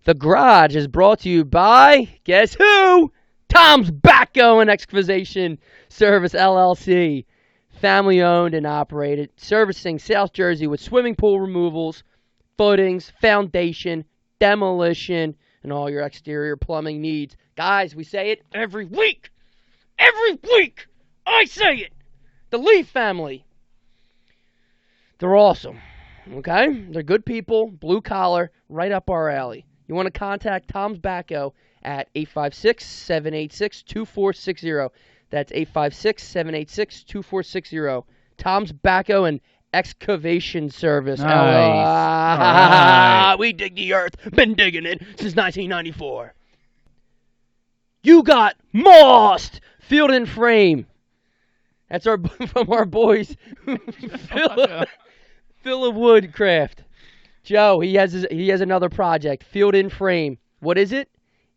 The Garage is brought to you by, guess who? Tom's Backhoe and Excavation Service, LLC. Family owned and operated, servicing South Jersey with swimming pool removals, footings, foundation, demolition, and all your exterior plumbing needs. Guys, we say it every week. Every week, I say it. The Lee family. They're awesome. Okay? They're good people, blue collar, right up our alley. You want to contact Tom's Backhoe at 856-786-2460. That's 856-786-2460. Tom's Backhoe and Excavation Service. Nice. Right. We dig the earth. Been digging it since 1994. You got mossed. Field and Frame. That's from our boys, Phil of Woodcraft. Joe, he has another project, Field and Frame. What is it?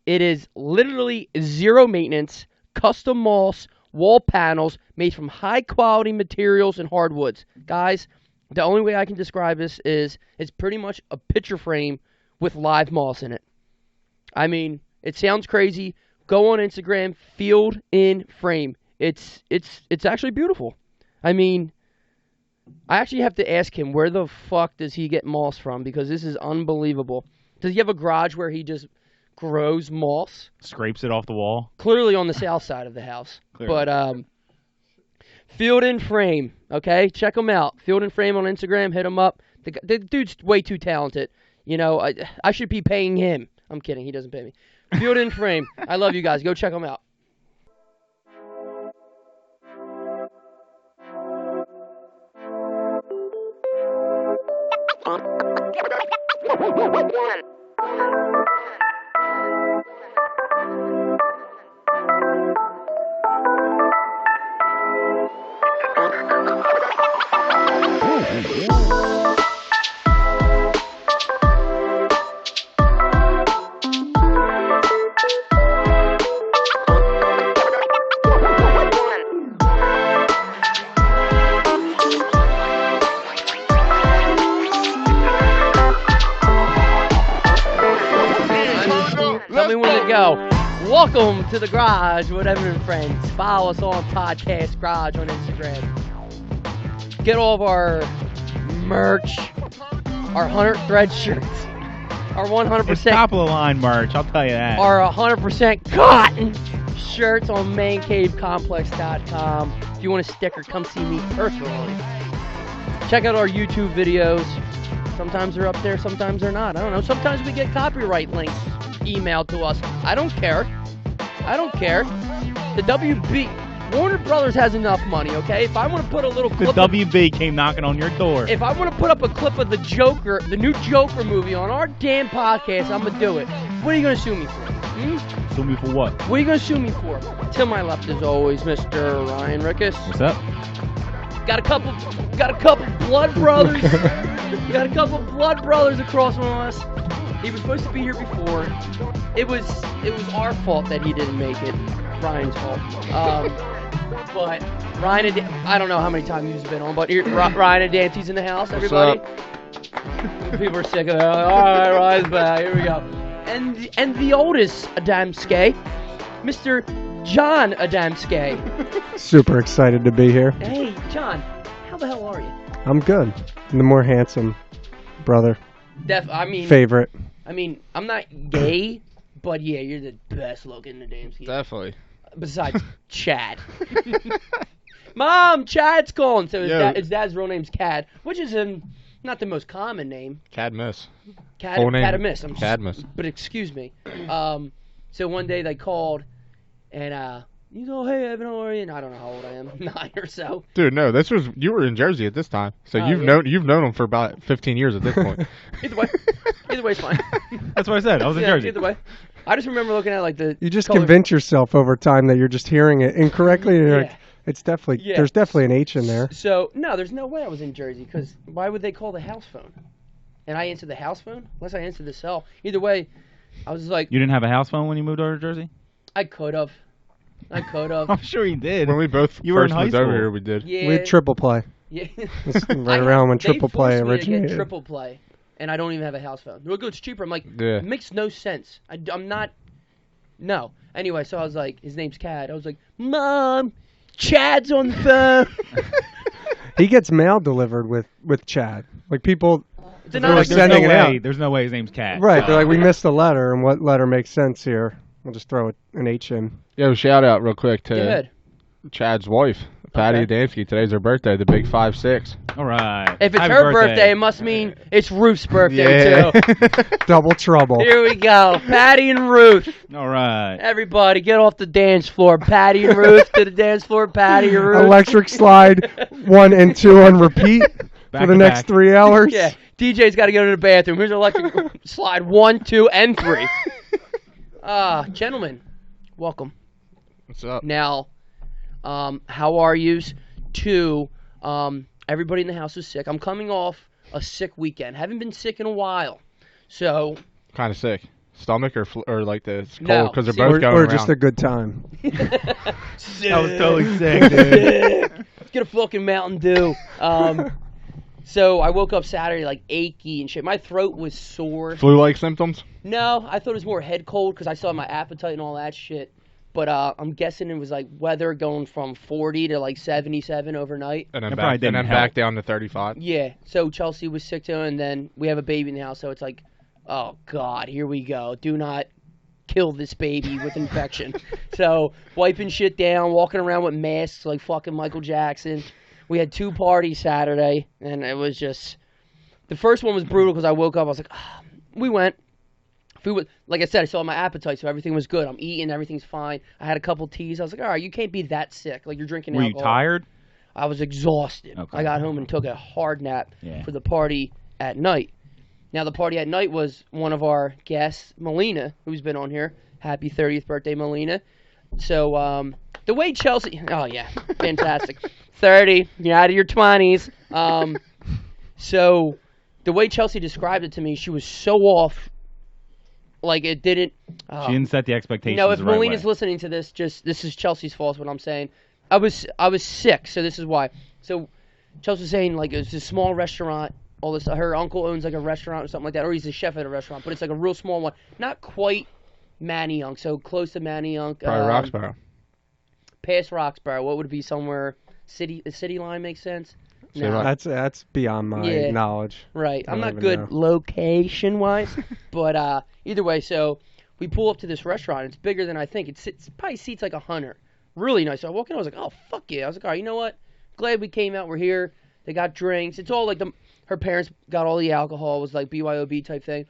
It is literally zero maintenance, custom moss, wall panels made from high-quality materials and hardwoods. Guys, the only way I can describe this is it's pretty much a picture frame with live moss in it. I mean, it sounds crazy. Go on Instagram, Field in Frame. It's actually beautiful. I mean, I actually have to ask him, where the fuck does he get moss from? Because this is unbelievable. Does he have a garage where he just grows moss? Scrapes it off the wall? Clearly on the south side of the house. Clearly. But Field and Frame, okay? Check him out. Field and Frame on Instagram. Hit him up. The dude's way too talented. You know, I should be paying him. I'm kidding. He doesn't pay me. Field and Frame. I love you guys. Go check him out. Tell me when to go. Welcome to the Garage, whatever and friends. Follow us on Podcast Garage on Instagram. Get all of our merch, our 100 thread shirts, our 100%. It's top of the line merch, I'll tell you that. Our 100% cotton shirts on mancavecomplex.com. If you want a sticker, come see me personally. Check out our YouTube videos. Sometimes they're up there, sometimes they're not. I don't know. Sometimes we get copyright links emailed to us. I don't care. I don't care. The WB, Warner Brothers has enough money, okay? If I want to put a little clip... The WB came knocking on your door. If I want to put up a clip of the Joker, the new Joker movie on our damn podcast, I'm going to do it. What are you going to sue me for? Sue me for what? What are you going to sue me for? To my left, as always, Mr. Ryan Rickus. What's up? Got a couple blood brothers. Got a couple blood brothers across from us. He was supposed to be here before. It was our fault that he didn't make it. Ryan's fault. But Ryan and I don't know how many times he's been on, but here, Ryan and Dante's in the house. Everybody. People are sick of it. All right, Ryan's back. Here we go. And the oldest Adamski, Mr. John Adamski. Super excited to be here. Hey, John, how the hell are you? I'm good. I'm the more handsome brother. Favorite. I mean, I'm not gay, but yeah, you're the best looking Adamski. Definitely. Besides Chad. Mom, Chad's calling. So his dad's real name's Cad, which is not the most common name. Cadmus. Cadmus. Cadmus. But excuse me. So one day they called, and you go, hey Evan, how are you? And I don't know how old I am, 9 or so. Dude, no, you were in Jersey at this time, so you've known him for about 15 years at this point. Either way, it's fine. That's what I said. I was in Jersey. Either way, I just remember looking at like the. You just convince yourself over time that you're just hearing it incorrectly. And you're like, it's definitely there's definitely an H in there. So no, there's no way I was in Jersey, because why would they call the house phone? And I answered the house phone unless I answered the cell. Either way, I was like. You didn't have a house phone when you moved over to Jersey? I could have. I'm sure you did. When we both first moved over here, we did. Yeah. We had triple play. Yeah. Right around when triple play originated. Get triple play. and I don't even have a house phone. They're like, it's cheaper. I'm like, Yeah. it makes no sense. I'm not. No. Anyway, so I was like, his name's Cad. I was like, Mom, Chad's on the phone. He gets mail delivered with Chad. Like people, It's they're another like sending it out. There's no way his name's Cat. Right? They're like, we missed a letter, and what letter makes sense here? We'll just throw an H in. Yo, shout out real quick Go ahead. to Chad's wife, Patty Adamski. Today's her birthday, the big 5'6". All right. If it's Happy her birthday, it must mean it's Ruth's birthday Yeah. too. Double trouble. Here we go. Patty and Ruth. All right. Everybody, get off the dance floor. Patty and Ruth to the dance floor. Patty and Ruth. Electric slide 1 and 2 on repeat Back for the to next back. 3 hours. Yeah. DJ's got to go to the bathroom. Here's electric slide 1, 2, and 3. Gentlemen, welcome. What's up? Now, how are yous? Two, everybody in the house is sick. I'm coming off a sick weekend. Haven't been sick in a while. So, Kind of sick. Stomach or like the cold No, because they're sick. both going Or around. just a good time. That was totally sick, dude. sick. Let's get a fucking Mountain Dew. So I woke up Saturday like achy and shit. My throat was sore. Flu-like symptoms. No, I thought it was more head cold because I still had my appetite and all that shit. But I'm guessing it was like weather going from 40 to like 77 overnight. And then, That probably didn't help. back down to 35. Yeah, so Chelsea was sick too, and then we have a baby in the house, so it's like, oh God, here we go. Do not kill this baby with infection. So wiping shit down, walking around with masks like fucking Michael Jackson. We had 2 parties Saturday, and it was just, the first one was brutal because I woke up, I was like, we went. Food was, like I said, I still had my appetite, so everything was good. I'm eating, everything's fine. I had a couple teas. I was like, all right, you can't be that sick. Like, you're drinking Were you alcohol. tired? I was exhausted. Okay. I got home and took a hard nap Yeah. for the party at night. Now, the party at night was one of our guests, Melina, who's been on here. Happy 30th birthday, Melina. So, the way Chelsea... Oh, yeah. Fantastic. 30. You're out of your 20s. So, the way Chelsea described it to me, she was so off. Like, it didn't... She didn't set the expectations No, if the right Melina's way. listening to this, this is Chelsea's fault, is what I'm saying. I was sick, so this is why. So Chelsea was saying, like, it's a small restaurant. All this, her uncle owns like a restaurant or something like that, or he's a chef at a restaurant, but it's like a real small one, not quite Manayunk, so close to Manayunk. Probably Roxborough. Past Roxborough. What would it be? Somewhere city line makes sense. Say right. That's beyond my Yeah. knowledge. Right. I I'm don't not even good know. location wise, but either way, so we pull up to this restaurant. It's bigger than I think. It probably seats like 100. Really nice. So I walk in, I was like, oh fuck yeah. I was like, all right, you know what? Glad we came out. We're here. They got drinks. It's all like her parents got all the alcohol. It was like BYOB type thing.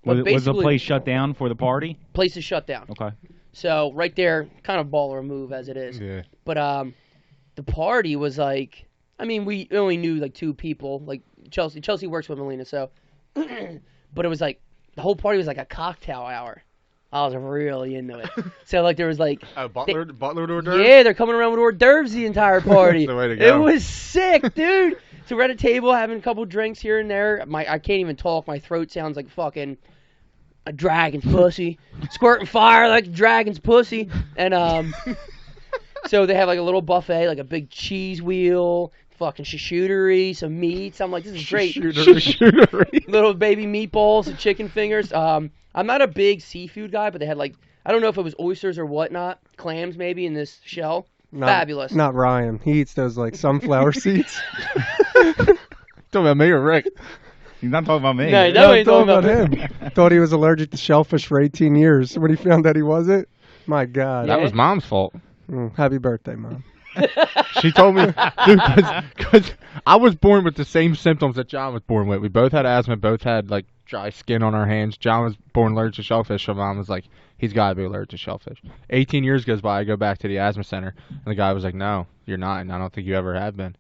But Was the basically, place shut down for the party? Place is shut down. Okay. So right there, kind of baller move as it is. Yeah. But the party was like, I mean, we only knew like 2 people. Like Chelsea. Chelsea works with Melina, so. But it was like the whole party was like a cocktail hour. I was really into it. So like there was like. Oh, Butler hors d'oeuvres? Yeah, they're coming around with hors d'oeuvres the entire party. That's the way to It go. was sick, dude. So we're at a table having a couple drinks here and there. I can't even talk. My throat sounds like fucking a dragon's pussy, squirting fire like a dragon's pussy. And so they have like a little buffet, like a big cheese wheel, fucking charcuterie, some meats. I'm like, this is great. Charcuterie. Little baby meatballs and chicken fingers. I'm not a big seafood guy, but they had like, I don't know if it was oysters or whatnot, clams maybe in this shell. Fabulous. Not Ryan. He eats those like sunflower seeds. Talking about me or Rick? He's not talking about me. No, No, ain't talking about him. Thought he was allergic to shellfish for 18 years. When he found out he wasn't, my God. That was Mom's fault. Happy birthday, Mom. She told me, dude, because I was born with the same symptoms that John was born with. We both had asthma, both had like dry skin on our hands. John was born allergic to shellfish, so Mom was like, he's got to be allergic to shellfish. 18 years goes by, I go back to the asthma center, and the guy was like, no, you're not, and I don't think you ever have been.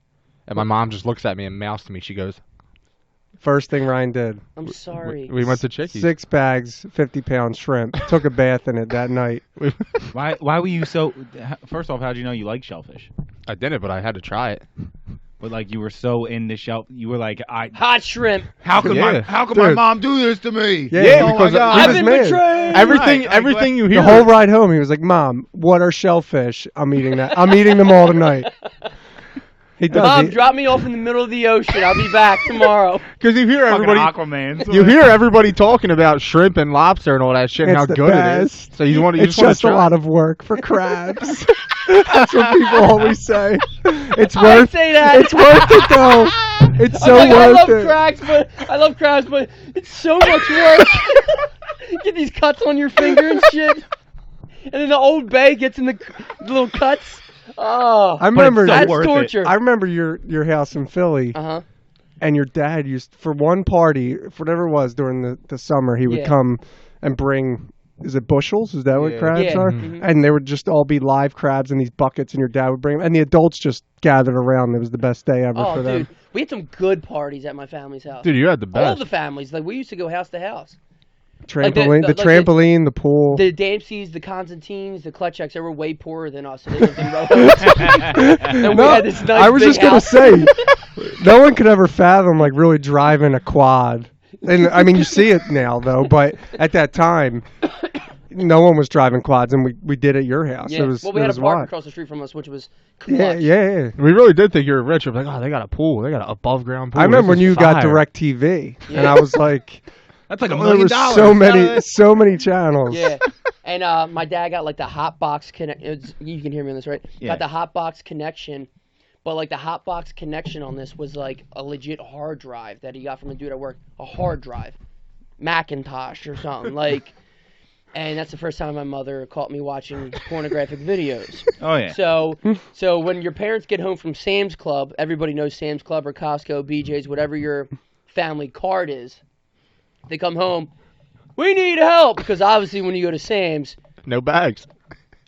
And my mom just looks at me and mouths to me. She goes, First thing Ryan did. I'm sorry. we went to Chickies. 6 bags, 50-pound shrimp. Took a bath in it that night. Why were you so... First off, how'd you know you like shellfish? I didn't, but I had to try it. But like you were so into shell... You were like, Hot shrimp. How could Yeah. my Dude. mom do this to me? Yeah, oh because my God. he I've was been mad. betrayed. Everything, Right, everything you hear. The whole ride home, he was like, Mom, what are shellfish? I'm eating that. I'm eating them all tonight. He does. Mom, drop me off in the middle of the ocean. I'll be back tomorrow. Because you hear Fucking everybody, Aquaman. you hear everybody talking about shrimp and lobster and all that shit and It's how the good it is. best. So you want to. It's just a lot of work for crabs. That's what people always say. It's I worth. say that. It's worth it though. It's so I'm like, worth I love crabs, but it's so much work. Get these cuts on your finger and shit. And then the Old Bay gets in the little cuts. Oh, I remember so that's worth it. torture. I remember your house in Philly, and your dad used for one party, for whatever it was during the summer, he would come and bring. Is it bushels? Is that what crabs are? Mm-hmm. And they would just all be live crabs in these buckets, and your dad would bring them. And the adults just gathered around. It was the best day ever for them. Dude, we had some good parties at my family's house. Dude, you had the best. All the families, like we used to go house to house. Trampoline, Like the trampoline, the pool. The Adamskis, the Constantines, the Klutcheks, they were way poorer than us. So they lived in row houses. And we had this nice I was big just gonna house. say, no one could ever fathom like really driving a quad. And I mean, you see it now though, but at that time, no one was driving quads, and we did at your house. Yeah. It was, well, we it had was a park wild. across the street from us, which was Yeah, clutch. yeah. We really did think you were rich. We're like, oh, they got a pool. They got an above ground pool. I remember when This is you got fire. DirecTV, and I was like, That's like $1 there million. was so many channels. Yeah. And my dad got like the Hotbox connect. You can hear me on this, right? Yeah. Got the Hotbox connection, but like the Hotbox connection on this was like a legit hard drive that he got from a dude at work. A hard drive, Macintosh or something like. And that's the first time my mother caught me watching pornographic videos. Oh yeah. So when your parents get home from Sam's Club, everybody knows Sam's Club or Costco, BJ's, whatever your family card is. They come home, we need help, because obviously when you go to Sam's, No bags.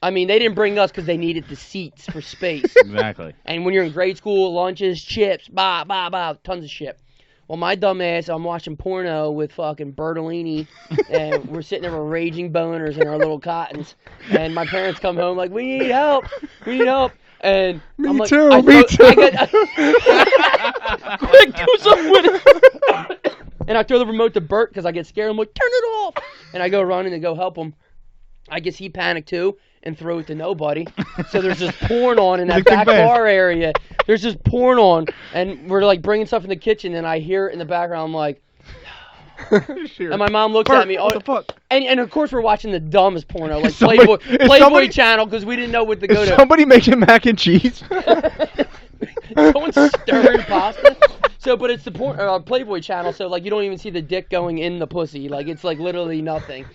I mean, they didn't bring us because they needed the seats for space. Exactly. And when you're in grade school, lunches, chips, tons of shit. Well, my dumb ass, I'm watching porno with fucking Bertolini, and we're sitting there with raging boners in our little cottons. And my parents come home like, we need help. And I'm like, too. I Me too. Quick, do something with it. And I throw the remote to Bert because I get scared. I'm like, turn it off. And I go running to go help him. I guess he panicked too and throw it to nobody. So there's just porn on in that Like Big back Bass. bar area. There's just porn on, and we're like bringing stuff in the kitchen, and I hear it in the background. I'm like, and my mom looks at me. What the fuck? And of course we're watching the dumbest porno, like Somebody- Playboy somebody- channel, because we didn't know what to go Is to. somebody making mac and cheese? Someone's stirring pasta. So, but it's the Playboy channel, so like you don't even see the dick going in the pussy. Like it's like literally nothing.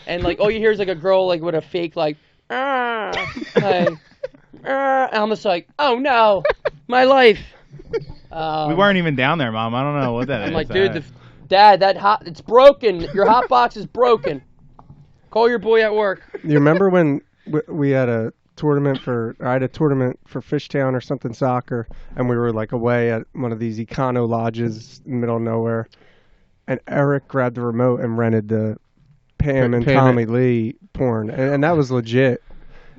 And like all you hear is like a girl like with a fake like, and I'm just like, oh no, my life. We weren't even down there, Mom. I don't know what that is. I'm like, dude, Dad, it's broken. Your hot box is broken. Call your boy at work. You remember when we had a tournament I had a tournament for Fishtown or something soccer, and we were like away at one of these econo lodges in the middle of nowhere, and Eric grabbed the remote and rented the Pam and Tommy Lee porn, and that was legit.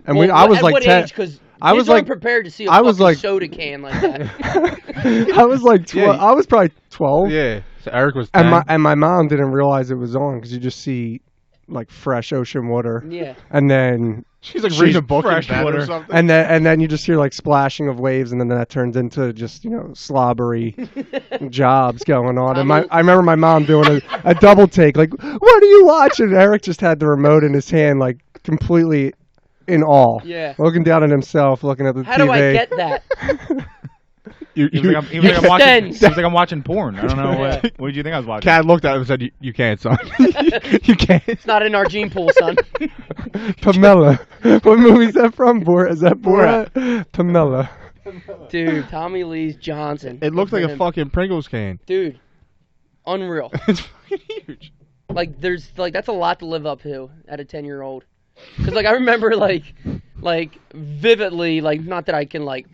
And Well, I was at like what 10. age? Because I was aren't like prepared to see a I was fucking like- soda can like that. I was like 12. Yeah. I was probably 12. Yeah. So Eric was 10. And my mom didn't realize it was on because you just see like fresh ocean water. Yeah. And then She's like reading a book in fresh bed water. or something. and then you just hear like splashing of waves, and then that turns into just slobbery jobs going on. And I remember my mom doing a double take, like, "What are you watching?" And Eric just had the remote in his hand, like completely in awe. Yeah. Looking down at himself, looking at the How TV. do I get that? He was like, I'm watching porn. I don't know Yeah. what did you think I was watching? Cat looked at him and said, you can't, son. You can't. It's not in our gene pool, son. Pamela. What movie is that from? Is that Borat? Pamela. Dude, Tommy Lee Johnson. It looks like a Him. fucking Pringles can. Dude, unreal. It's fucking huge. Like, that's a lot to live up to at a 10-year-old. Because, like, I remember, like, vividly, like, not that I can, like,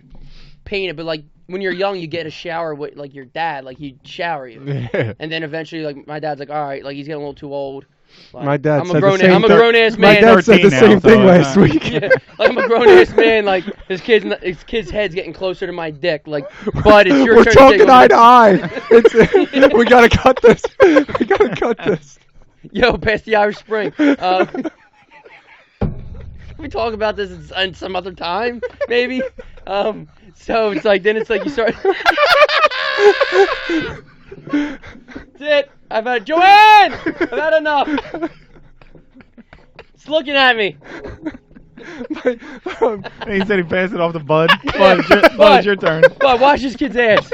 paint it, but, like, when you're young, you get a shower with, like, your dad. Like, he'd shower you. Yeah. And then eventually, like, my dad's like, all right, like, he's getting a little too old. Like, My dad I'm said a grown, the same I'm a thing. grown-ass My man. dad said the 13 same now, thing so, last week. Yeah, like I'm a grown-ass man. Like his kid's head's getting closer to my dick. Like, but it's your We're turn. talking to eye take to eye. It's, we gotta cut this. We gotta cut this. Yo, pass the Irish Spring. Can we talk about this in some other time, maybe? So it's like, then it's like you start. That's it. I've had Joanne. I've had enough. It's looking at me. He said he passed it off to Bud. Bud, it's your turn. Bud, wash this kid's ass.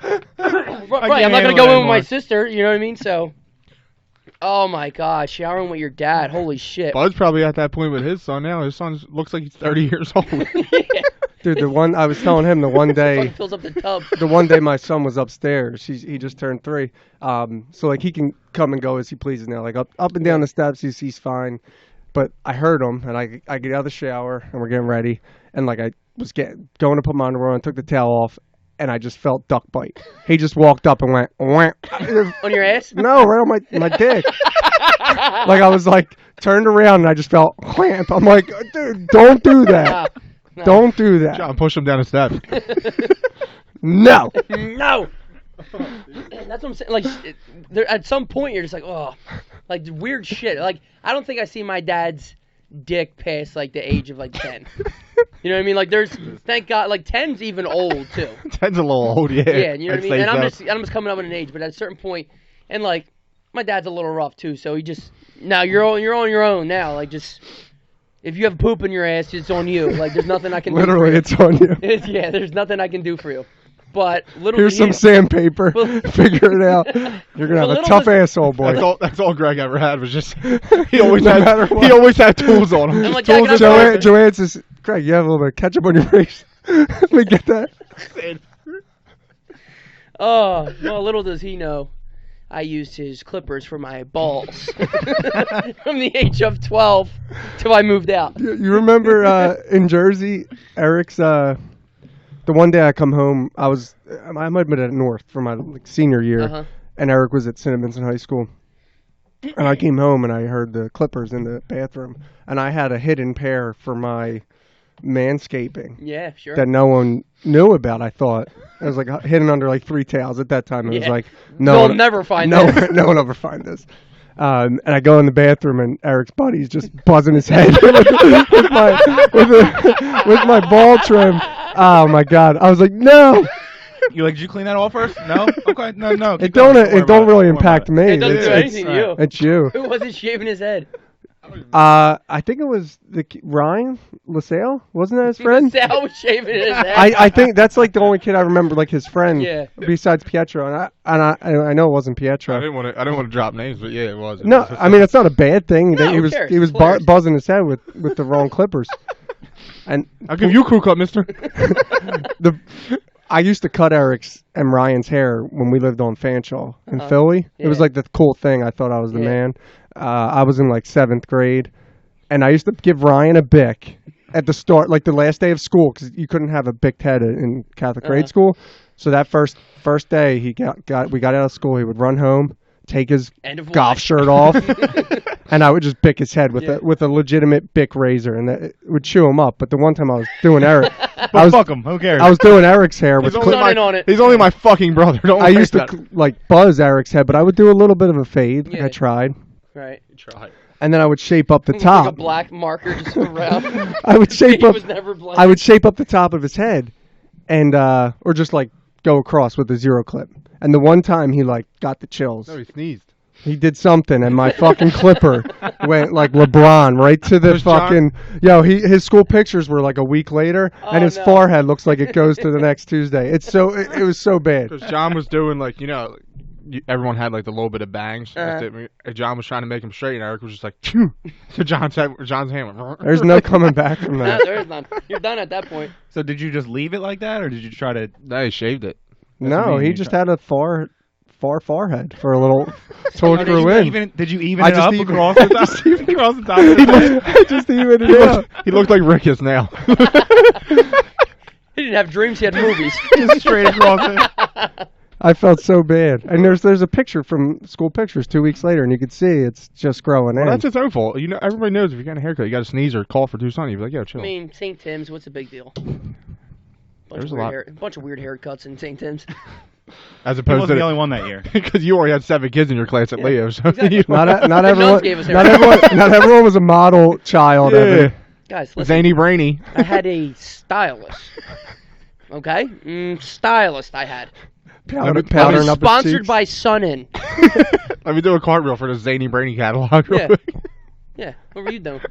Right, I'm not gonna go in with my sister. You know what I mean? So. Oh my God, showering with your dad. Holy shit. Bud's probably at that point with his son now. His son looks like he's 30 years old. Yeah. Dude, the one I was telling him the one day, Fills up the tub. the one day my son was upstairs. He just turned 3. So like he can come and go as he pleases now. Like up and down the steps, he's fine. But I heard him, and I get out of the shower, and we're getting ready, and like I was going to put my underwear on, took the towel off, and I just felt duck bite. He just walked up and went, wah. On your ass? No, right on my dick. Like I was like turned around and I just felt clamp. I'm like, dude, don't do that. No. Don't do that. John, push him down the steps. No. No. That's what I'm saying. Like, there, at some point, you're just like, oh, like weird shit. Like, I don't think I see my dad's dick past like the age of like 10. You know what I mean? Like, thank God, like 10's even old too. 10's a little old, yeah. Yeah, you know what I mean. And I'm so. just coming up with an age, but at a certain point, and like my dad's a little rough too, so he just now you're on your own now. Like, just if you have poop in your ass, it's on you. Like, there's nothing I can Literally, do. it's on you. Yeah, there's nothing I can do for you. But little Here's some sandpaper. Figure it out. You're gonna have a tough asshole, boy. That's all Greg ever had was just he always No had matter what. he always had tools on him. I'm Just like, tools Jack, and I'm Joanne says, Craig, you have a little bit of ketchup on your face. Let me get that. Oh, well, little does he know, I used his clippers for my balls from the age of 12 till I moved out. You remember in Jersey, Eric's the one day I come home, I might have been at North for my senior year, and Eric was at St. Vincent High School. And I came home and I heard the clippers in the bathroom, and I had a hidden pair for my manscaping. Yeah, sure. That no one knew about. I thought it was like hidden under like 3 towels at that time. It was like They'll never find no this. no one ever find this. And I go in the bathroom and Eric's buddy's just buzzing his head with my ball trim. Oh my God! I was like, no. You like? Did you clean that all first? No. Okay. No. It don't really impact me. It doesn't do anything to you. It's you. Who wasn't shaving his head? I think it was Ryan LaSalle. Wasn't that his friend? Sal was shaving his head. I think that's like the only kid I remember, like his friend. Yeah. Besides Pietro, and I know it wasn't Pietro. I didn't want to drop names, but yeah, it was. No, I mean it's not a bad thing. No, he was who cares? he was buzzing his head with the wrong clippers. And I'll give you a crew cut, mister. I used to cut Eric's and Ryan's hair when we lived on Fanshawe in Philly. Yeah. It was like the cool thing. I thought I was the man. I was in like 7th grade, and I used to give Ryan a Bic at the start, like the last day of school, because you couldn't have a Bic head in Catholic grade school. So that first day we got out of school, he would run home, take his golf shirt off, and I would just bick his head with a legitimate Bic razor, and it would chew him up. But the one time I was doing Eric, fuck him. Who cares? I was doing Eric's hair with He's only my fucking brother. Don't I used to like buzz Eric's head, but I would do a little bit of a fade. Yeah. I tried. Right. And then I would shape up the Like top. a black marker just around. I would shape He up. was never blind. I would shape up the top of his head, and or just like go across with a zero clip. And the one time he like got the chills. No, he sneezed. He did something, and my fucking clipper went like LeBron right to the fucking. His school pictures were like a week later, and his forehead looks like it goes to the next Tuesday. It was so bad. Because John was doing like everyone had like the little bit of bangs. John was trying to make him straight, and Eric was just like, Phew. So John's hand went. There's no coming back from that. No, there is none. You're done at that point. So did you just leave it like that, or did you try to? No, he shaved it. No, he just had a far forehead for a little toe grew in. Did you even it up across the top? Across the top of I just evened it out. He looked like Rickus now. He didn't have dreams, he had movies. Just straight across it. I felt so bad. And there's a picture from school pictures 2 weeks later, and you could see it's just growing in. That's his own fault. Everybody knows if you got a haircut, you got to sneeze or cough or do something. You'd be like, yo, chill. I mean, St. Tim's, what's the big deal? There's a lot. Bunch of weird haircuts in St. Tim's. As He opposed wasn't to the only one that year. because you already had 7 kids in your class at Leo. So Exactly. Not everyone. gave us Not everyone was a model child. Yeah. Ever. Guys, listen. Zany brainy. I had a stylist Okay, stylist I had. Powdering up his Sponsored cheeks. by Sunin. Let me do a cartwheel for the Zany Brainy catalog. Real Yeah. quick. Yeah, what were you doing?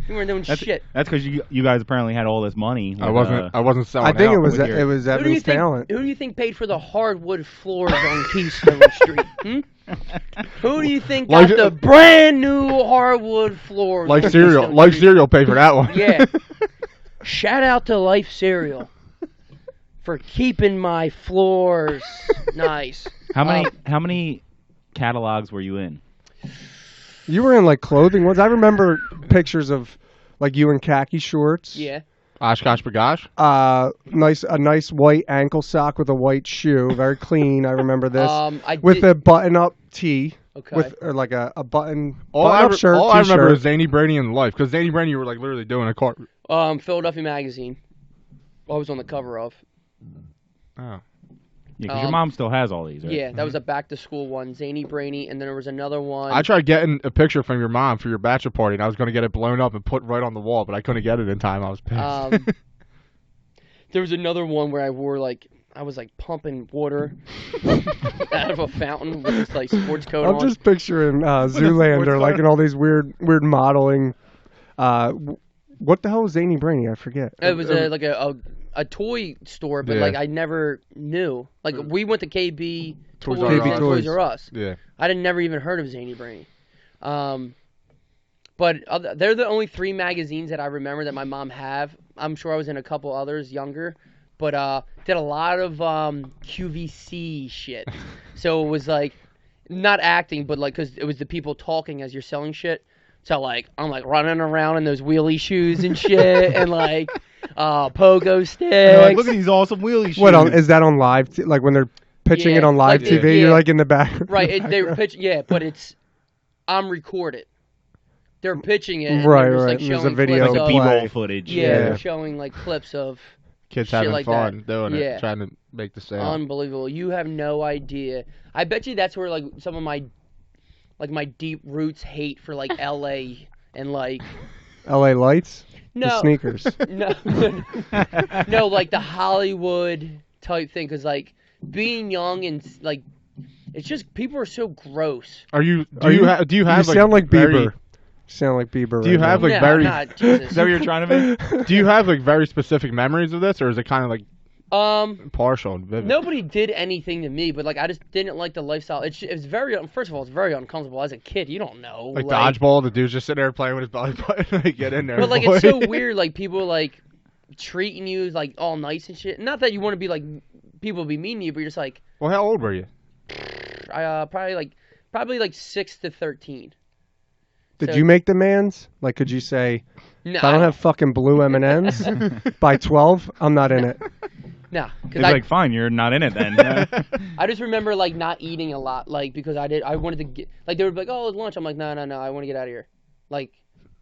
You weren't doing shit. That's because you guys apparently had all this money. I with, wasn't selling. I think out. it was with your- it was Who do you Evan's think? talent. Who do you think paid for the hardwood floors on Keystone Street? Who do you think got Like- the brand new hardwood floors? Like on cereal, Keystone like Street? cereal pay for that one. Yeah. Shout out to Life Cereal for keeping my floors nice. How many catalogs were you in? You were in like clothing ones. I remember pictures of like you in khaki shorts. Yeah. Oshkosh bagosh. A nice white ankle sock with a white shoe, very clean. I remember this. With did, a button-up tee. Okay. With or like a button All I button-up shirt. all I remember t-shirt. is Zany Brainy in life, because Zany Brainy you were like literally doing a cart. Philadelphia Magazine. I was on the cover of. Oh. Yeah, because your mom still has all these, right? Yeah, that was a back-to-school one, Zany Brainy, and then there was another one. I tried getting a picture from your mom for your bachelor party, and I was going to get it blown up and put right on the wall, but I couldn't get it in time. I was pissed. There was another one where I was like pumping water out of a fountain with this like sports coat I'm on. just picturing Zoolander, like in all these weird modeling. What the hell was Zany Brainy? I forget. It was like a toy store, but Yeah. like I never knew. Like we went to KB Toys Toys R Us. and Toys R Us. Yeah. I didn't never even heard of Zany Brainy. But they're the only 3 magazines that I remember that my mom have. I'm sure I was in a couple others younger, but did a lot of QVC shit. So it was like not acting, but like because it was the people talking as you're selling shit. So like I'm like running around in those wheelie shoes and shit, and like pogo sticks. You're like, look at these awesome wheelie shoes. What is that on live? Like when they're pitching it Yeah, on live like, TV, yeah. you're like in the back. Right, they were pitching. Yeah, but I'm recorded. They're pitching it. And Right, they're just, right. like, There's a showing video clips like a of, play. B-roll footage. Yeah, Yeah. they're showing like clips of Kids shit having like fun that. doing Yeah. it, trying to make the sale. Unbelievable. You have no idea. I bet you that's where like some of my deep roots hate for like LA and like LA Lights. The no sneakers. no no like the Hollywood type thing because like being young and like it's just people are so gross. Do you You have You like sound like very- Bieber. Sound like Bieber. Do you right have, now. like, No, very- I'm not, Jesus. Is that what you're trying to make? Do you have like very specific memories of this, or is it kind of like partial and vivid? Nobody did anything to me, but like I just didn't like the lifestyle. It's very first of all, it's very uncomfortable as a kid. You don't know, Like dodgeball, the dude's just sitting there playing with his belly button. Like, get in there. But like boy. it's so weird, like people like treating you like all nice and shit. Not that you want to be like people be mean to you, but you're just like Well, how old were you? probably like 6 to 13. Did So- you make demands? Like, could you say, No, if I don't have fucking blue M&Ms by 12, I'm not in it? no, They'd because be like, fine, you're not in it then. I just remember like not eating a lot, like because I wanted to get like they were like, oh, it's lunch. I'm like, no, I want to get out of here. Like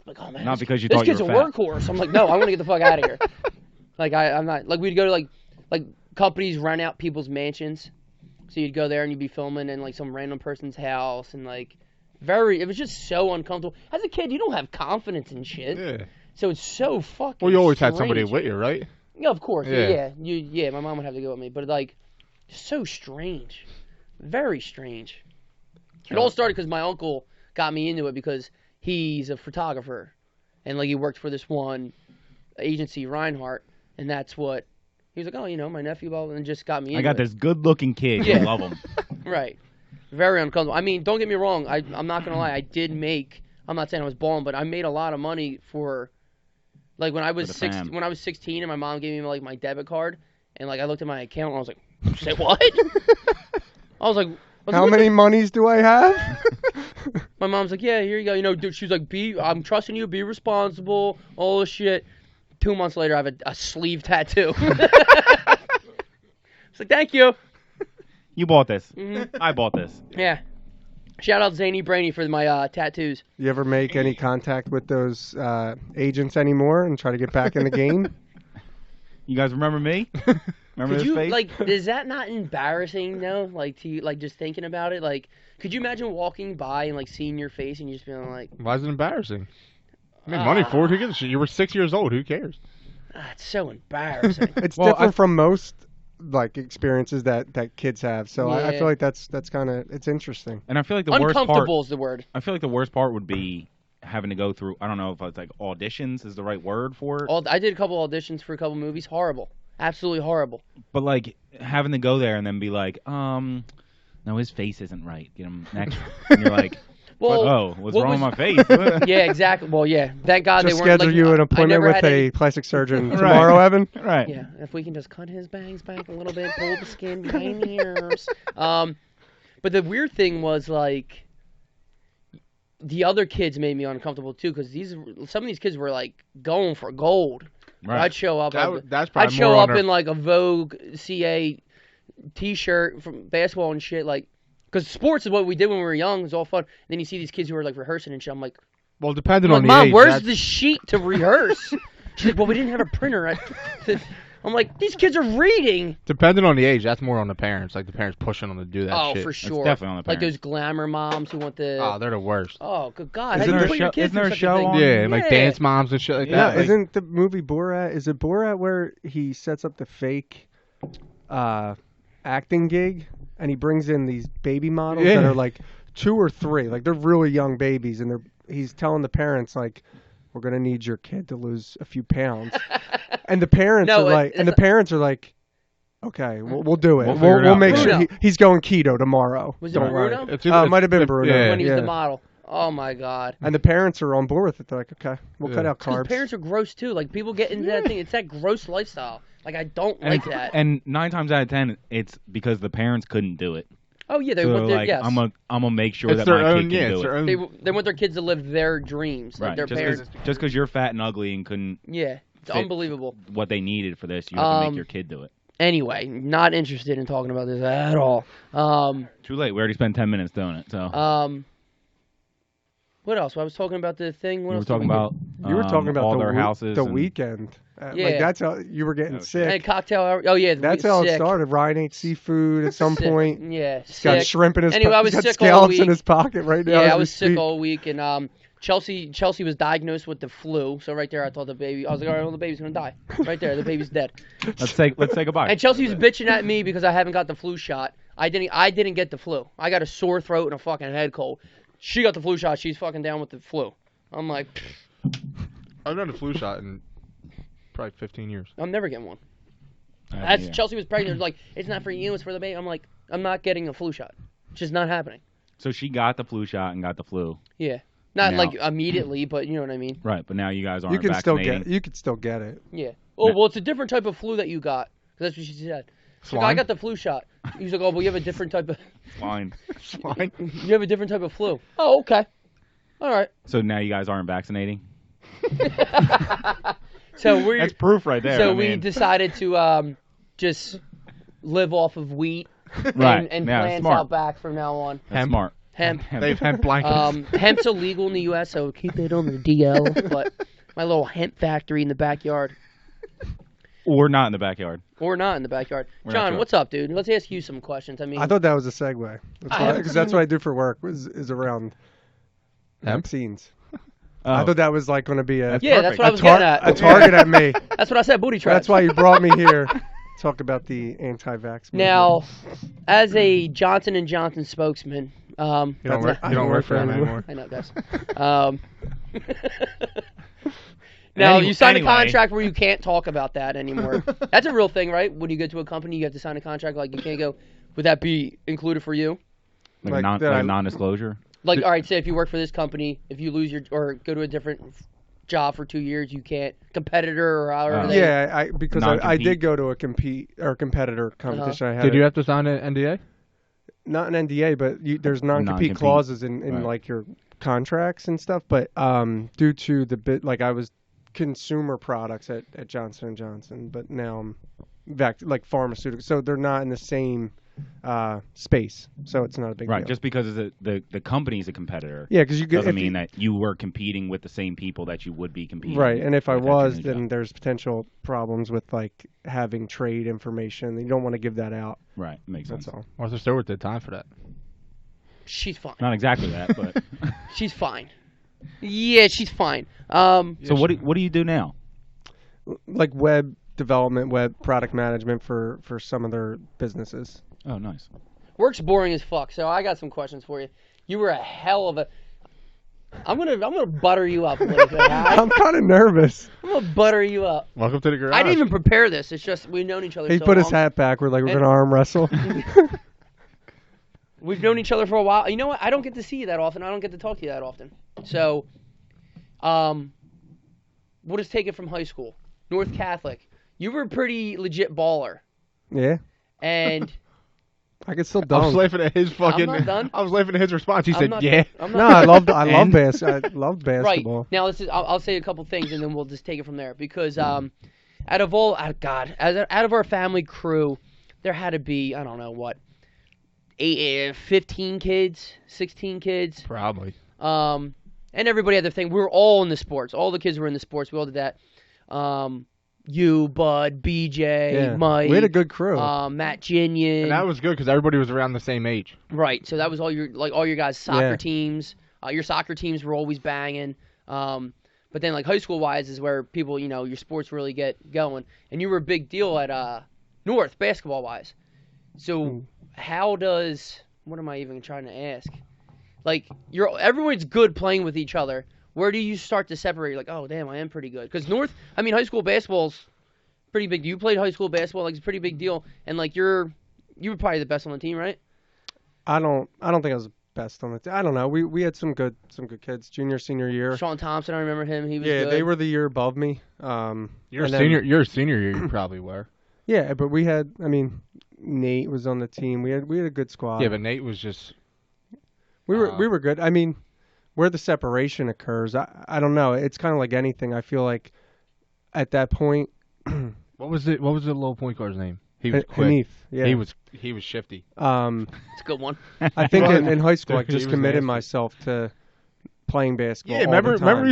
oh man, Not this- because you this thought you kid's were a fat. workhorse. I'm like, no, I want to get the fuck out of here. Like I'm not like we'd go to like companies rent out people's mansions, so you'd go there and you'd be filming in like some random person's house and like it was just so uncomfortable. As a kid, you don't have confidence in shit, Yeah. so it's so fucking. Well, you always had somebody strange. with you, right? Yeah, of course. Yeah. Yeah. My mom would have to go with me, but like, so strange, very strange. It all started because my uncle got me into it because he's a photographer, and like he worked for this one agency, Reinhardt, and that's what he was like. Oh, my nephew, blah, blah, and just got me into I got it. this good-looking kid. Yeah. I love him. Right. Very uncomfortable. I mean, don't get me wrong. I'm not gonna lie. I did make. I'm not saying I was balling, but I made a lot of money for. Like when I was For the fam. when I was 16 and my mom gave me like my debit card and like I looked at my account and I was like, say what? I was like, How what many monies do I have? my mom's like, yeah, here you go. Dude, she was like, I'm trusting you. Be responsible. All this shit. 2 months later, I have a sleeve tattoo. It's like, thank you. You bought this. Mm-hmm. I bought this. Yeah. Shout out Zany Brainy for my tattoos. You ever make any contact with those agents anymore and try to get back in the game? You guys remember me? Remember Could this you face? like? Is that not embarrassing though? Like to you, like just thinking about it. Like, could you imagine walking by and like seeing your face and you just being like, Why is it embarrassing? I made money for it. Who gives a shit? You were 6 years old. Who cares? It's so embarrassing. It's Well, different from most like experiences that kids have. So I Yeah. feel like that's kind of it's interesting. And I feel like the worst part. Uncomfortable is the word. I feel like the worst part would be having to go through. I don't know if it's like auditions is the right word for it. I did a couple auditions for a couple movies. Horrible. Absolutely horrible. But like having to go there and then be like, no, his face isn't right. Get him next. And you're like, Well, what's what wrong was- with my face? Yeah, exactly. Well, yeah. Thank God Just they weren't schedule like, you an I appointment never with had a any- plastic surgeon tomorrow, Evan. Right. Yeah, if we can just cut his bangs back a little bit, pull the skin behind the ears. But the weird thing was like, the other kids made me uncomfortable too, because some of these kids were like going for gold. Right. I'd show up. That's I'd probably show more up on in like a Vogue CA T-shirt from basketball and shit, like, because sports is what we did when we were young. It was all fun. And then you see these kids who are like rehearsing and shit. I'm like, Well, depending I'm on like, the Mom, age. where's that's- the sheet to rehearse? She's like, well, we didn't have a printer. I'm like, these kids are reading. Depending on the age, that's more on the parents. Like the parents pushing them to do that Oh, shit. for sure. definitely on the Like parents. those glamour moms who want the. Oh, they're the worst. Oh, good God! Isn't How do there you a put your show- kids isn't there through a such show thing? on- Yeah, and like Yeah. dance moms and shit like Yeah, Yeah, that. Like, isn't the movie Borat? Is it Borat where he sets up the fake acting gig and he brings in these baby models that Yeah. are like 2 or 3, like they're really young babies, and he's telling the parents like, we're gonna need your kid to lose a few pounds, and the parents No, are like, okay, we'll do it. We'll figure it We'll out. make Bruno. sure he's going keto tomorrow. Was it Don't worry. Bruno? It might have been Bruno. Yeah. When he was the model. Oh my God! And the parents are on board with it. They're like, okay, we'll cut Yeah. out Because carbs. parents are gross too. Like people get into that thing. It's that gross lifestyle. Like I don't And, like that. and 9 times out of 10, it's because the parents couldn't do it. Oh yeah, they So want they're their like, yes. I'm gonna make sure it's that their my own. kid Yeah, can it's do their it. own. They want their kids to live their dreams. Like Right. their parents. Just because you're fat and ugly and couldn't Yeah, it's fit unbelievable. what they needed for this, you have to make your kid do it. Anyway, not interested in talking about this at all. Too late. We already spent 10 minutes doing it. So What else? Well, I was talking about the thing. What we were else did talking we do? about You were talking about all the their houses. the and- weekend. Yeah. Like that's how you were getting Oh, sick. And cocktail hour. Oh yeah, That's how it sick. started. Ryan ate seafood at some Sick. point. Yeah, He's got sick. shrimp in his Anyway, I was he's got sick all scallops in week. his pocket right now. Yeah, as I we was sick speak. all week, and Chelsea was diagnosed with the flu. So right there, I thought the baby. I was like, all right, well, the baby's gonna die. Right there, the baby's dead. Let's say goodbye. And Chelsea was bitching at me because I haven't got the flu shot. I didn't get the flu. I got a sore throat and a fucking head cold. She got the flu shot. She's fucking down with the flu. I'm like, I've done a flu shot in probably 15 years. I'm never getting one. Yeah. Chelsea was pregnant. Like, it's not for you, it's for the baby. I'm like, I'm not getting a flu shot. It's just not happening. So she got the flu shot and got the flu. Yeah. Not Now- like immediately, but you know what I mean. Right, but now you guys aren't You can still vaccinating. get. You could still get it. Yeah. Oh, well, it's a different type of flu that you got. 'Cause that's what she said. She's like, I Swine? got the flu shot. He was like, oh, well, you have a different type of. Fine. Swine. You have a different type of flu. Oh, okay. All right. So now you guys aren't vaccinating? So we're. That's proof right there. So I we mean, decided to just live off of wheat right. and yeah, plants smart. out back from now on. That's Hemp. smart. Hemp. They have hemp blankets. Hemp's illegal in the U.S., so keep it on the DL. But my little hemp factory in the backyard, Or not in the backyard. or not in the backyard. We're not John, sure. what's up, dude? Let's ask you some questions. I mean, I thought that was a segue. haven't Because that's seen- what I do for work. Is around vaccines. Oh. I thought that was like going to be a yeah, that's what I a, was getting at. a target at me. That's what I said. Booty traps. That's why you brought me here. Talk about the anti-vax. Now, as a Johnson and Johnson spokesman, You don't That's work, not- you don't work for them anymore. I know, guys. Now, you signed anyway. a contract where you can't talk about that anymore. That's a real thing, right? When you go to a company, you have to sign a contract. Like, you can't go. Would that be included for you? Like, Like non, that like I- non-disclosure? Like, all right, say if you work for this company, if you lose your or go to a different job for 2 years, you can't competitor or however. Oh. they, Yeah, because I Non-compete. did go to a competitor competition. I had Did you have to sign an NDA? not an NDA, but there's non-compete Non-compete. clauses in Right. like your contracts and stuff. But due to the bit, like I was consumer products at Johnson and Johnson, but now I'm like pharmaceuticals, so they're not in the same space. So it's not a big Right, deal. just because the company's a competitor Yeah, because you get doesn't if mean you- that you were competing with the same people that you would be competing right. with And if I if that's your was, new then job. there's potential problems with like having trade information. You don't want to give that out. Right, makes That's sense. all. Martha Stewart did time for that. she's fine. Not exactly that, but... She's fine. Yeah, she's fine. So what do you do now? like web development, web product management for some of their businesses. Oh, nice. Work's boring as fuck. So I got some questions for you. You were a hell of a. I'm gonna butter you up a little bit. I'm kind of nervous. I'm gonna butter you up. Welcome to the garage. I didn't even prepare this. It's just we've known each other. He so put long. his hat back. We're And- gonna arm wrestle. We've known each other for a while. You know what? I don't get to see you that often. I don't get to talk to you that often. So, we'll just take it from high school. North Catholic. You were a pretty legit baller. Yeah, And I could still I was dunk. laughing at his fucking. not done. I was laughing at his response. He I'm said, not- "Yeah." I'm No, not, I loved And? basketball. right. Now, I'll say a couple things, and then we'll just take it from there. Because out of our family crew, there had to be, I don't know what, 15 kids, 16 kids. Probably. And everybody had their thing. We were all in the sports. All the kids were in the sports. We all did that. You, Bud, BJ, Yeah. Mike. We had a good crew. Matt Ginion. And that was good because everybody was around the same age. Right. So that was all your guys' soccer Yeah. teams. Your soccer teams were always banging. But then like high school wise is where people, your sports really get going. And you were a big deal at North basketball wise. So what am I even trying to ask? Like everyone's good playing with each other. Where do you start to separate? You're like, oh damn, I am pretty good. Because high school basketball's pretty big. You played high school basketball, like it's a pretty big deal. And like you were probably the best on the team, right? I don't think I was the best on the team. I don't know. We had some good kids. Junior, senior year. Sean Thompson, I remember him. He was Yeah, good. they were the year above me. Your and then- senior year, you probably were. Yeah, but we had. I mean, Nate was on the team. We had a good squad. Yeah, but Nate was just. we were good. I mean, where the separation occurs, I don't know. It's kind of like anything. I feel like at that point, What was the low point guard's name? He was quick. Hanif. Yeah. He was shifty. It's a good one. I think in high school, I Dude, he just was committed nasty. myself to playing basketball. Yeah, all the remember time. he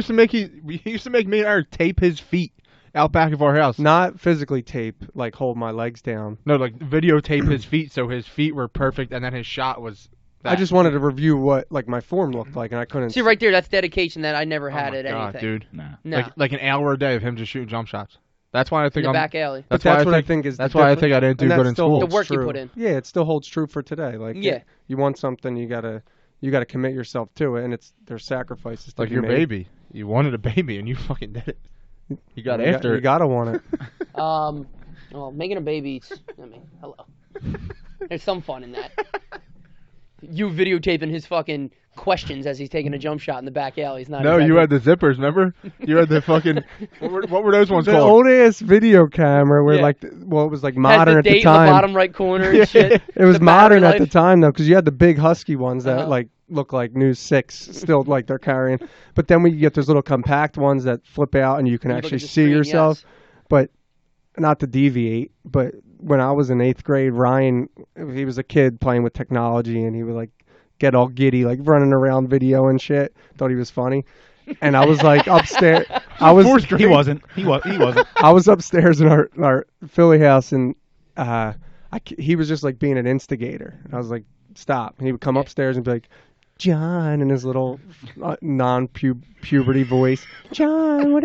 used to make me and Eric tape his feet out back of our house. Not physically tape, like hold my legs down. No, like videotape his feet so his feet were perfect, and then his shot was. I just wanted to review what like my form looked like, and I couldn't. See, right there, that's dedication that I never Oh had my at God, anything. dude. Nah. No, Like an hour a day of him just shooting jump shots. That's why I in think the I'm. back alley. But That's why that's what I think. think is. That's the why I difference. think I didn't do And that good in still school. The holds work you true. put in. Yeah, it still holds true for today. Like, Yeah. you want something, you gotta commit yourself to it, and there's sacrifices. To Like be your made. baby. You wanted a baby, and you fucking did it. You got after You it. gotta want it. Well, making a baby, hello. There's some fun in that. You videotaping his fucking questions as he's taking a jump shot in the back alley is not. No, exactly... you had the zippers. Remember? You had the fucking. What were those ones The called? old ass video camera where Yeah. it was like Has modern the at date the in the time. bottom right corner and shit. It was The modern battery at the life. time though, because you had the big husky ones that Uh-huh. like look like News 6 still like they're carrying. But then we get those little compact ones that flip out and you can You look actually at the see screen, yourself. yes. But not to deviate, but when I was in 8th grade, Ryan, he was a kid playing with technology, and he would like get all giddy, like running around video and shit. Thought he was funny, and I was like upstairs. He wasn't. He wasn't. I was upstairs in our Philly house, and he was just like being an instigator. I was like, stop. And he would come upstairs and be like, John, in his little non-puberty voice, John, what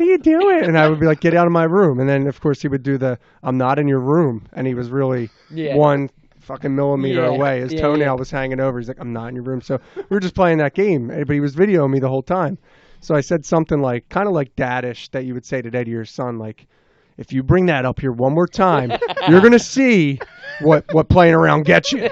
are you doing? And I would be like, get out of my room. And then, of course, he would do the, I'm not in your room. And he was really Yeah. 1 fucking millimeter Yeah. away. His Yeah, toenail yeah. was hanging over. He's like, I'm not in your room. So we were just playing that game. But he was videoing me the whole time. So I said something like, kind of like daddish that you would say today to your son, like, if you bring that up here one more time, you're going to see what playing around gets you.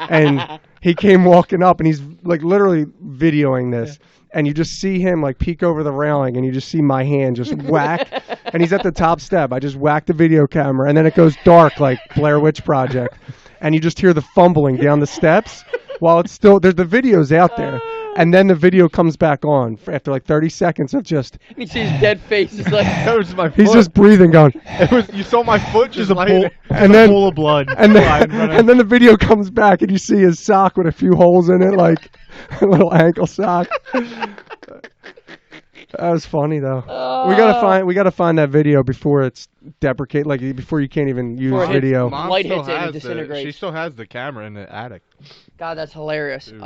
And he came walking up, and he's like literally videoing this. And you just see him like peek over the railing, and you just see my hand just whack. And he's at the top step. I just whacked the video camera, and then it goes dark like Blair Witch Project. And you just hear the fumbling down the steps while it's still, there's the videos out there. And then the video comes back on after like 30 seconds of just, And you see his dead face. It's like, That was my foot. he's just breathing, going, It was. You saw my foot just a laying pool, there. and then pool of blood. and flying right then, and then the video comes back, and you see his sock with a few holes in it, like a little ankle sock. That was funny though. We gotta find that video before it's deprecate, like before you can't even use Before it hits video. Mom light hits it and it She disintegrates. still has the camera in the attic. God, that's hilarious. Dude.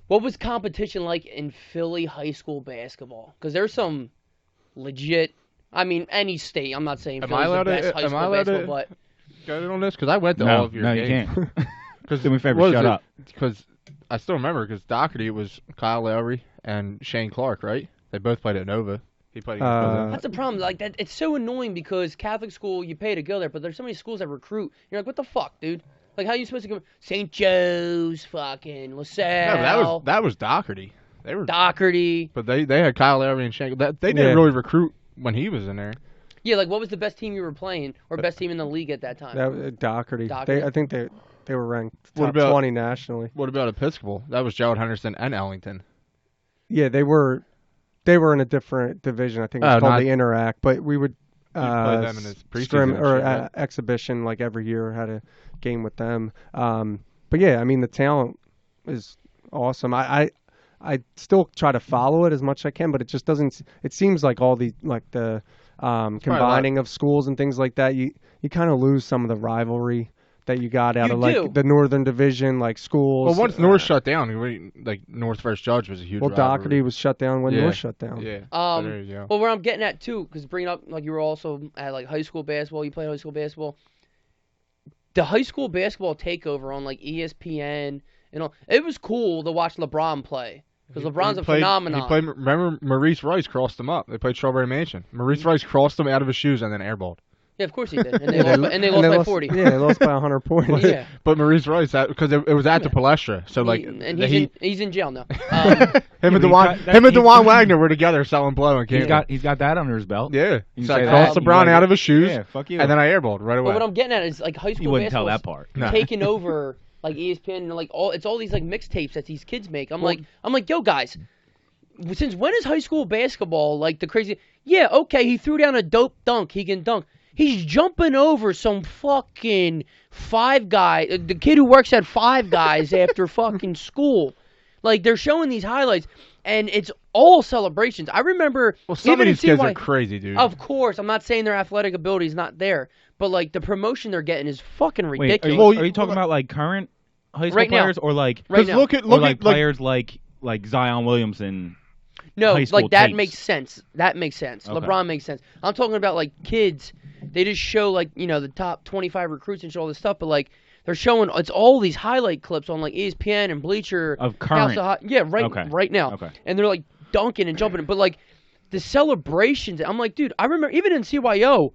What was competition like in Philly high school basketball? Because there's some legit I mean, any state. I'm not saying Am Philly's I allowed the best to- high am school I allowed basketball, to- but Go in on this because I went to No, all of your no, you games. can't. Because Do me a favor, shut up. Because I still remember because Doherty was Kyle Lowry and Shane Clark, right? They both played at Nova. He played against both of them. that's the problem. Like that, it's so annoying because Catholic school you pay to go there, but there's so many schools that recruit. You're like, what the fuck, dude? Like, how are you supposed to go? St. Joe's, fucking LaSalle. No, but that was Doherty. They were, Doherty. but they had Kyle Lowry and Shane. They didn't Yeah. really recruit when he was in there. Yeah, like what was the best team you were playing or best team in the league at that time? That was Doherty. Doherty. I think they were ranked What top about- 20 nationally. What about Episcopal? That was Gerald Henderson and Ellington. Yeah, they were in a different division. I think it's Oh, called not- the Interact, but we would play them in his preseason scrim and or shit, yeah. exhibition like every year. Had a game with them. But yeah, I mean the talent is awesome. I still try to follow it as much as I can, but it just doesn't. It seems like all the combining of schools and things like that. You kind of lose some of the rivalry that you got out You of like do. the Northern Division, like schools. Well, once North shut down, like North versus Judge was a huge. Well, rivalry. Doherty was shut down when Yeah. North shut down. Yeah. So there you go. Well, where I'm getting at too, because bringing up like you were also at like high school basketball. You played high school basketball. The high school basketball takeover on like ESPN and all. It was cool to watch LeBron play because LeBron's a phenomenon. He played. Remember, Maurice Rice crossed him up. They played Strawberry Mansion. Maurice Rice crossed him out of his shoes and then airballed. Yeah, of course he did, and they lost by 40. Yeah, they lost by 100 points. Yeah. But Maurice Rice, because it was at the Palestra, so like and he, he's in jail now. him and but Dewan Wagner were together selling blow and He's cable. got that under his belt. Yeah, You so I say crossed that, LeBron you out like of his shoes, Yeah, fuck you. and then I airballed right away. But what I'm getting at is like high school You wouldn't tell basketball that part. No. taking over like ESPN and like it's all these like mixtapes that these kids make. I'm like, yo guys, since when is high school basketball like the crazy? Yeah, okay, he threw down a dope dunk. He can dunk. He's jumping over some fucking Five Guy, the kid who works at Five Guys after fucking school. Like they're showing these highlights, and it's all celebrations. I remember. Well, some of even in these kids CY are crazy, dude. Of course, I'm not saying their athletic ability is not there, but like the promotion they're getting is fucking Wait, ridiculous. are you talking about like current high school Right now. players or like Right now. look at or like like players like Zion Williamson? No, high school like that tapes. makes sense. That makes sense. Okay. LeBron makes sense. I'm talking about like kids. They just show like the top 25 recruits and show all this stuff, but like they're showing it's all these highlight clips on like ESPN and Bleacher Of House current. of yeah, right, Okay. right now. Okay. And they're like dunking and jumping, but like the celebrations. I'm like, dude, I remember even in CYO,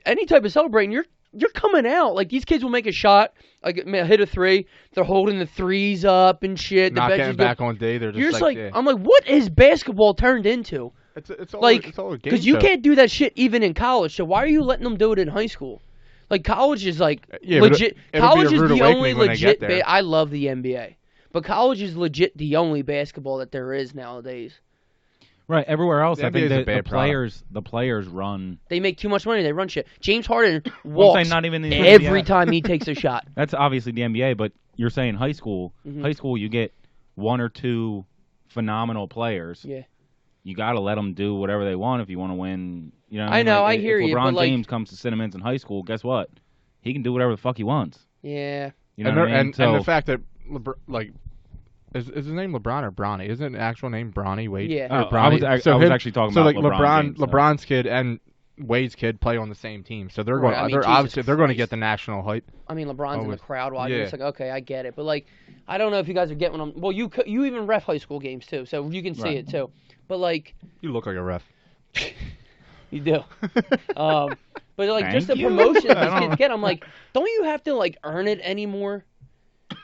any type of celebrating, you're coming out like these kids will make a shot, like hit a three. They're holding the threes up and shit. not the bench getting is going- back on day. They're just You're just like, yeah. I'm like, what is basketball turned into? It's all Like, it's all a game because you show. can't do that shit even in college. So why are you letting them do it in high school? Like college is like Yeah, but legit. it'll be a College is rude the only awakening when they legit. get there. I love the NBA, but college is legit the only basketball that there is nowadays. Right, everywhere else, The I think NBA is a the bad the players run. They make too much money. They run shit. James Harden Well, I'm walks saying not even in the every NBA. time he takes a shot. That's obviously the NBA, but you're saying high school. Mhm. High school, you get one or two phenomenal players. Yeah. You got to let them do whatever they want if you want to win. You know, what I mean? know, Like, I hear if you, LeBron but, like- James comes to Cinnamons in high school, guess what? He can do whatever the fuck he wants. Yeah. You know and, what I mean? and So the fact that like is his name LeBron or Bronny? Isn't it actual name Bronny Wade? Yeah. Oh, Or Bronny? I was him- actually talking so about like LeBron James, so. LeBron's kid and Wade's kid play on the same team, so they're going. Right, I mean, they're Jesus obviously they're going to Christ. get the national hype. I mean, LeBron's in the Always. crowd watching. Yeah. It's like, okay, I get it, but like, I don't know if you guys are getting what I'm. Well, you even ref high school games too, so you can see Right. it too. But like, You look like a ref. you do. But like, Thank just the you. promotion I these don't- kids get, I'm like, don't you have to like earn it anymore?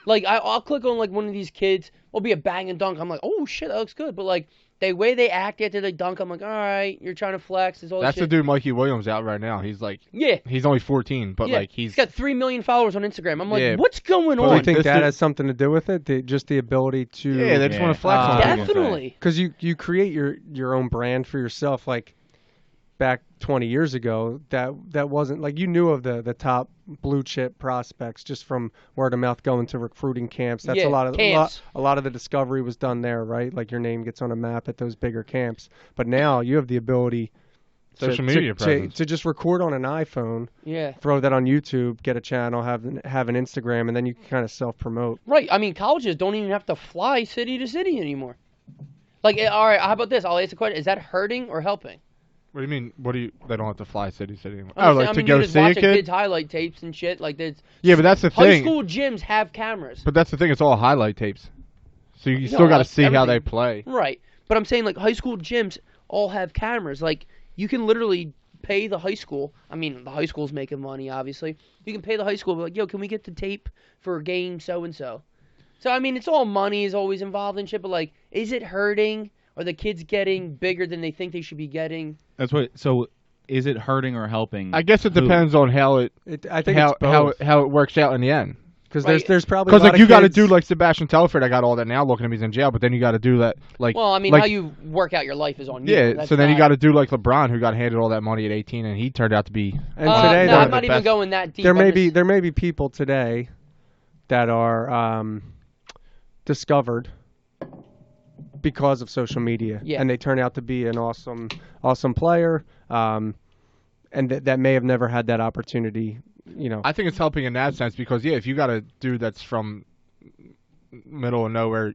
Like, I'll click on like one of these kids. Will be a bang and dunk. I'm like, oh shit, that looks good. But like, the way they act after they dunk, I'm like, all right, you're trying to flex. There's all That's this the shit. dude Mikey Williams out right now. He's like Yeah. he's only 14, but Yeah. like He's got 3 million followers on Instagram. I'm like, Yeah. what's going Do on? you think This that dude- has something to do with it? Just the ability to. yeah, they just want to flex on Yeah. people. Definitely. Because you create your own brand for yourself. Like back 20 years ago, that wasn't like you knew of the top blue chip prospects just from word of mouth going to recruiting camps. That's Yeah, a lot of camps. a lot of the discovery was done there, right? Like your name gets on a map at those bigger camps. But now you have the ability. Social media presence. to just record on an iPhone, Yeah. throw that on YouTube, get a channel, have an Instagram, and then you can kind of self promote. Right. I mean, colleges don't even have to fly city to city anymore. Like, all right, how about this? I'll ask a question. Is that hurting or helping? What do you mean? They don't have to fly city to city? I'm Oh, just like saying, to you go just see a watching kid? kids' highlight tapes and shit. Like there's Yeah, but that's the high thing. school gyms have cameras. But that's the thing. It's all highlight tapes. So you No, still got to that's see how everything. they play. Right. But I'm saying like high school gyms all have cameras. Like you can literally pay the high school. I mean, the high school's making money, obviously. You can pay the high school, be like, yo, can we get the tape for game so and so? So I mean, it's all money is always involved in shit. But like, is it hurting? Are the kids getting bigger than they think they should be getting? That's what. So, is it hurting or helping? I guess it who? depends on how it I think how it's both. how it works out in the end. Because Right. there's probably Because a lot like of you got to kids- do like Sebastian Telford, I got all that now. Looking at him, he's in jail, but then you got to do that like Well, I mean, like, how you work out your life is on you. yeah. That's So then you not- got to do like LeBron, who got handed all that money at 18, and he turned out to be. And no, today I'm there- not the even best. going that deep. there may I'm be just- there may be people today that are discovered because of social media, Yeah. and they turn out to be an awesome player, and that may have never had that opportunity. You know, I think it's helping in that sense because if you got a dude that's from middle of nowhere,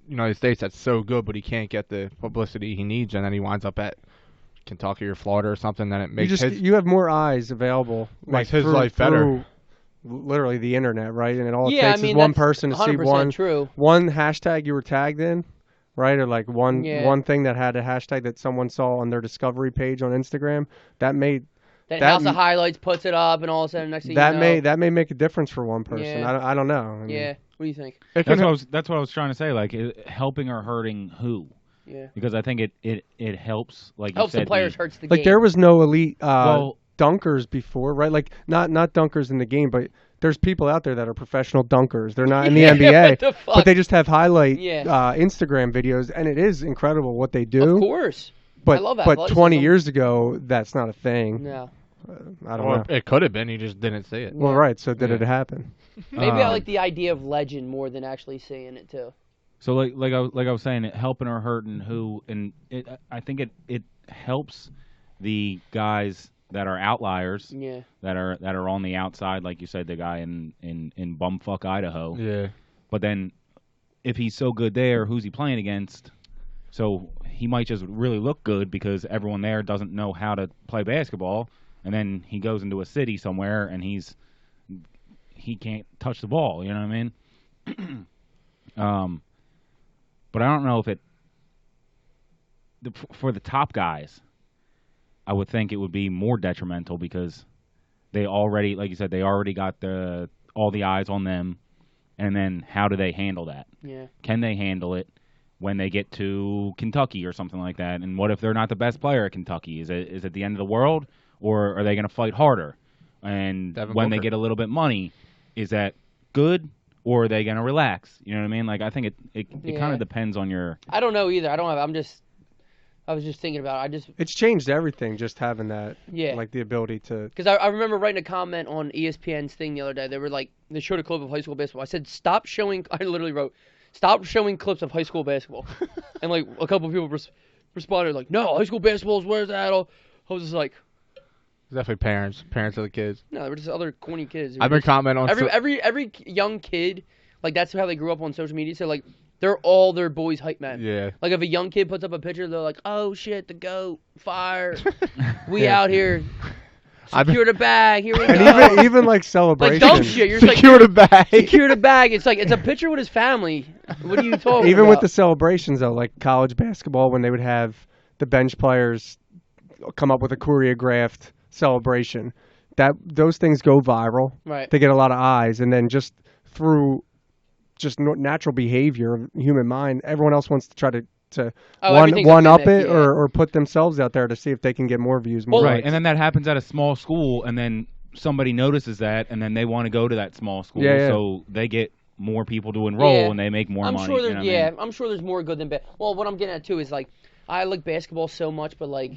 United States, that's so good, but he can't get the publicity he needs, and then he winds up at Kentucky or Florida or something, then it makes you have more eyes available, Makes like, his life better. through literally the internet, right? And it all it Yeah, takes I mean, is one that's person to see 100% true. one hashtag you were tagged in, right? Or like one thing that had a hashtag that someone saw on their discovery page on Instagram that made Then that House m- of Highlights puts it up, and all of a sudden, next thing that you know, may make a difference for one person. Yeah. I don't know. I mean, yeah. What do you think? That's what I was trying to say. Like, helping or hurting who? Yeah. Because I think it helps. Like Helps you said, the players, hurts the like game. there was no elite Well- dunkers before, right? Like not dunkers in the game, but there's people out there that are professional dunkers. They're not in the Yeah, NBA, what the fuck? but they just have highlight Yeah. Instagram videos, and it is incredible what they do. Of course. But I love but 20 athleticism. years ago, that's not a thing. No. I don't Well, know. it could have been. You just didn't see it. Well, Yeah. right. So did Yeah. it happen? Maybe I Um, like the idea of legend more than actually seeing it too. So like I was saying, helping or hurting who, and I think it helps the guys that are outliers, Yeah. that are on the outside, like you said, the guy in bumfuck Idaho. Yeah. But then, if he's so good there, who's he playing against? So he might just really look good because everyone there doesn't know how to play basketball, and then he goes into a city somewhere and he can't touch the ball. You know what I mean? But I don't know if for the top guys, I would think it would be more detrimental because they already, like you said, they already got all the eyes on them, and then how do they handle that? Yeah. Can they handle it when they get to Kentucky or something like that? And what if they're not the best player at Kentucky? Is it the end of the world, or are they going to fight harder? And Devin when they Booker. get a little bit money, is that good, or are they going to relax? You know what I mean? Like, I think it Yeah. kind of depends on your. I don't know either. I was just thinking about it. It's changed everything just having that. Yeah. Like the ability to. Because I remember writing a comment on ESPN's thing the other day. They were like, they showed a clip of high school basketball. I said, stop showing, I literally wrote, stop showing clips of high school basketball. And like a couple of people responded like, no, high school basketball is where's that? I was just like, Definitely parents of the kids. no, they were just other corny kids. who I've were been just- commenting on every young kid, like that's how they grew up on social media. So like, they're all their boys' hype men. Yeah. Like if a young kid puts up a picture, they're like, "Oh shit, the goat, fire, we Yeah. out here, I've been- secure the bag, here we And go." even like like celebrations. dumb shit. You're just like, Secure the bag. secure the bag. It's like it's a picture with his family. What are you talking Even about? with the celebrations though, like college basketball, when they would have the bench players come up with a choreographed celebration, those things go viral. right. They get a lot of eyes, and then just through just natural behavior of the human mind, everyone else wants to try to everything's a one up gimmick, it yeah. or put themselves out there to see if they can get more views. More Right, likes. and then that happens at a small school, and then somebody notices that, and then they want to go to that small school, Yeah, yeah. so they get more people to enroll, Yeah. and they make more I'm money. sure you there's know what I mean? I'm sure there's more good than bad. Well, what I'm getting at too is like I like basketball so much, but like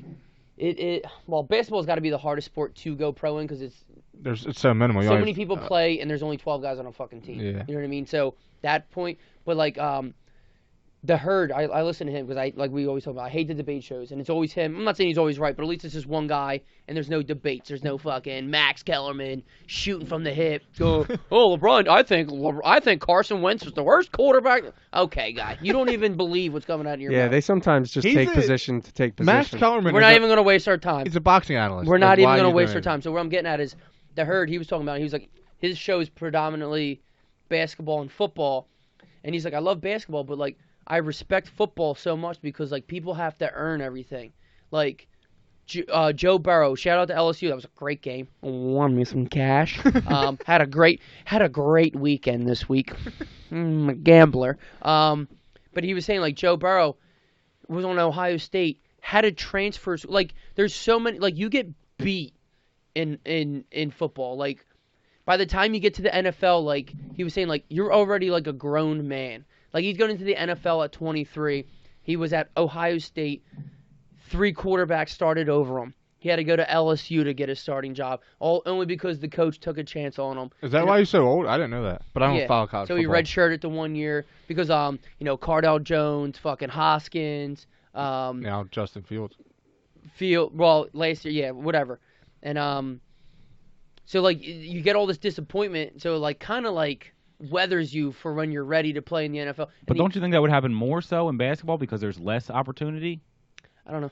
basketball's got to be the hardest sport to go pro in because It's so minimal. You so always- many people play and there's only 12 guys on a fucking team. Yeah. You know what I mean? So that point, but like The Herd, I listen to him because we always talk about. I hate the debate shows, and it's always him. I'm not saying he's always right, but at least it's just one guy, and there's no debates. There's no fucking Max Kellerman shooting from the hip. Oh, LeBron, I think Carson Wentz was the worst quarterback. Okay, guy, you don't even believe what's coming out of your Yeah, mouth. they sometimes just He's take a- position to take position. Max Kellerman. We're not even going to waste our time. He's a boxing analyst. We're not Like, even why going to you waste doing our it? time. So what I'm getting at is the Herd. He was talking about. He was like, his show is predominantly basketball and football, and he's like, I love basketball, but like, I respect football so much because like people have to earn everything. Like Joe Burrow, shout out to LSU. That was a great game. Won me some cash. Had a great weekend this week. A gambler. But he was saying like Joe Burrow was on Ohio State, had a transfer. Like there's so many. Like you get beat in football. Like by the time you get to the NFL, like he was saying, like you're already like a grown man. Like he's going into the NFL at 23. He was at Ohio State. 3 quarterbacks started over him. He had to go to LSU to get his starting job, only because the coach took a chance on him. Is that why he's so old? I didn't know that. But I don't follow college So football. he redshirted the 1 year because Cardell Jones, fucking Hoskins, Now Justin Fields. last year, yeah, whatever. And so like you get all this disappointment, so like kind of like weathers you for when you're ready to play in the NFL. But don't you think that would happen more so in basketball because there's less opportunity? I don't know.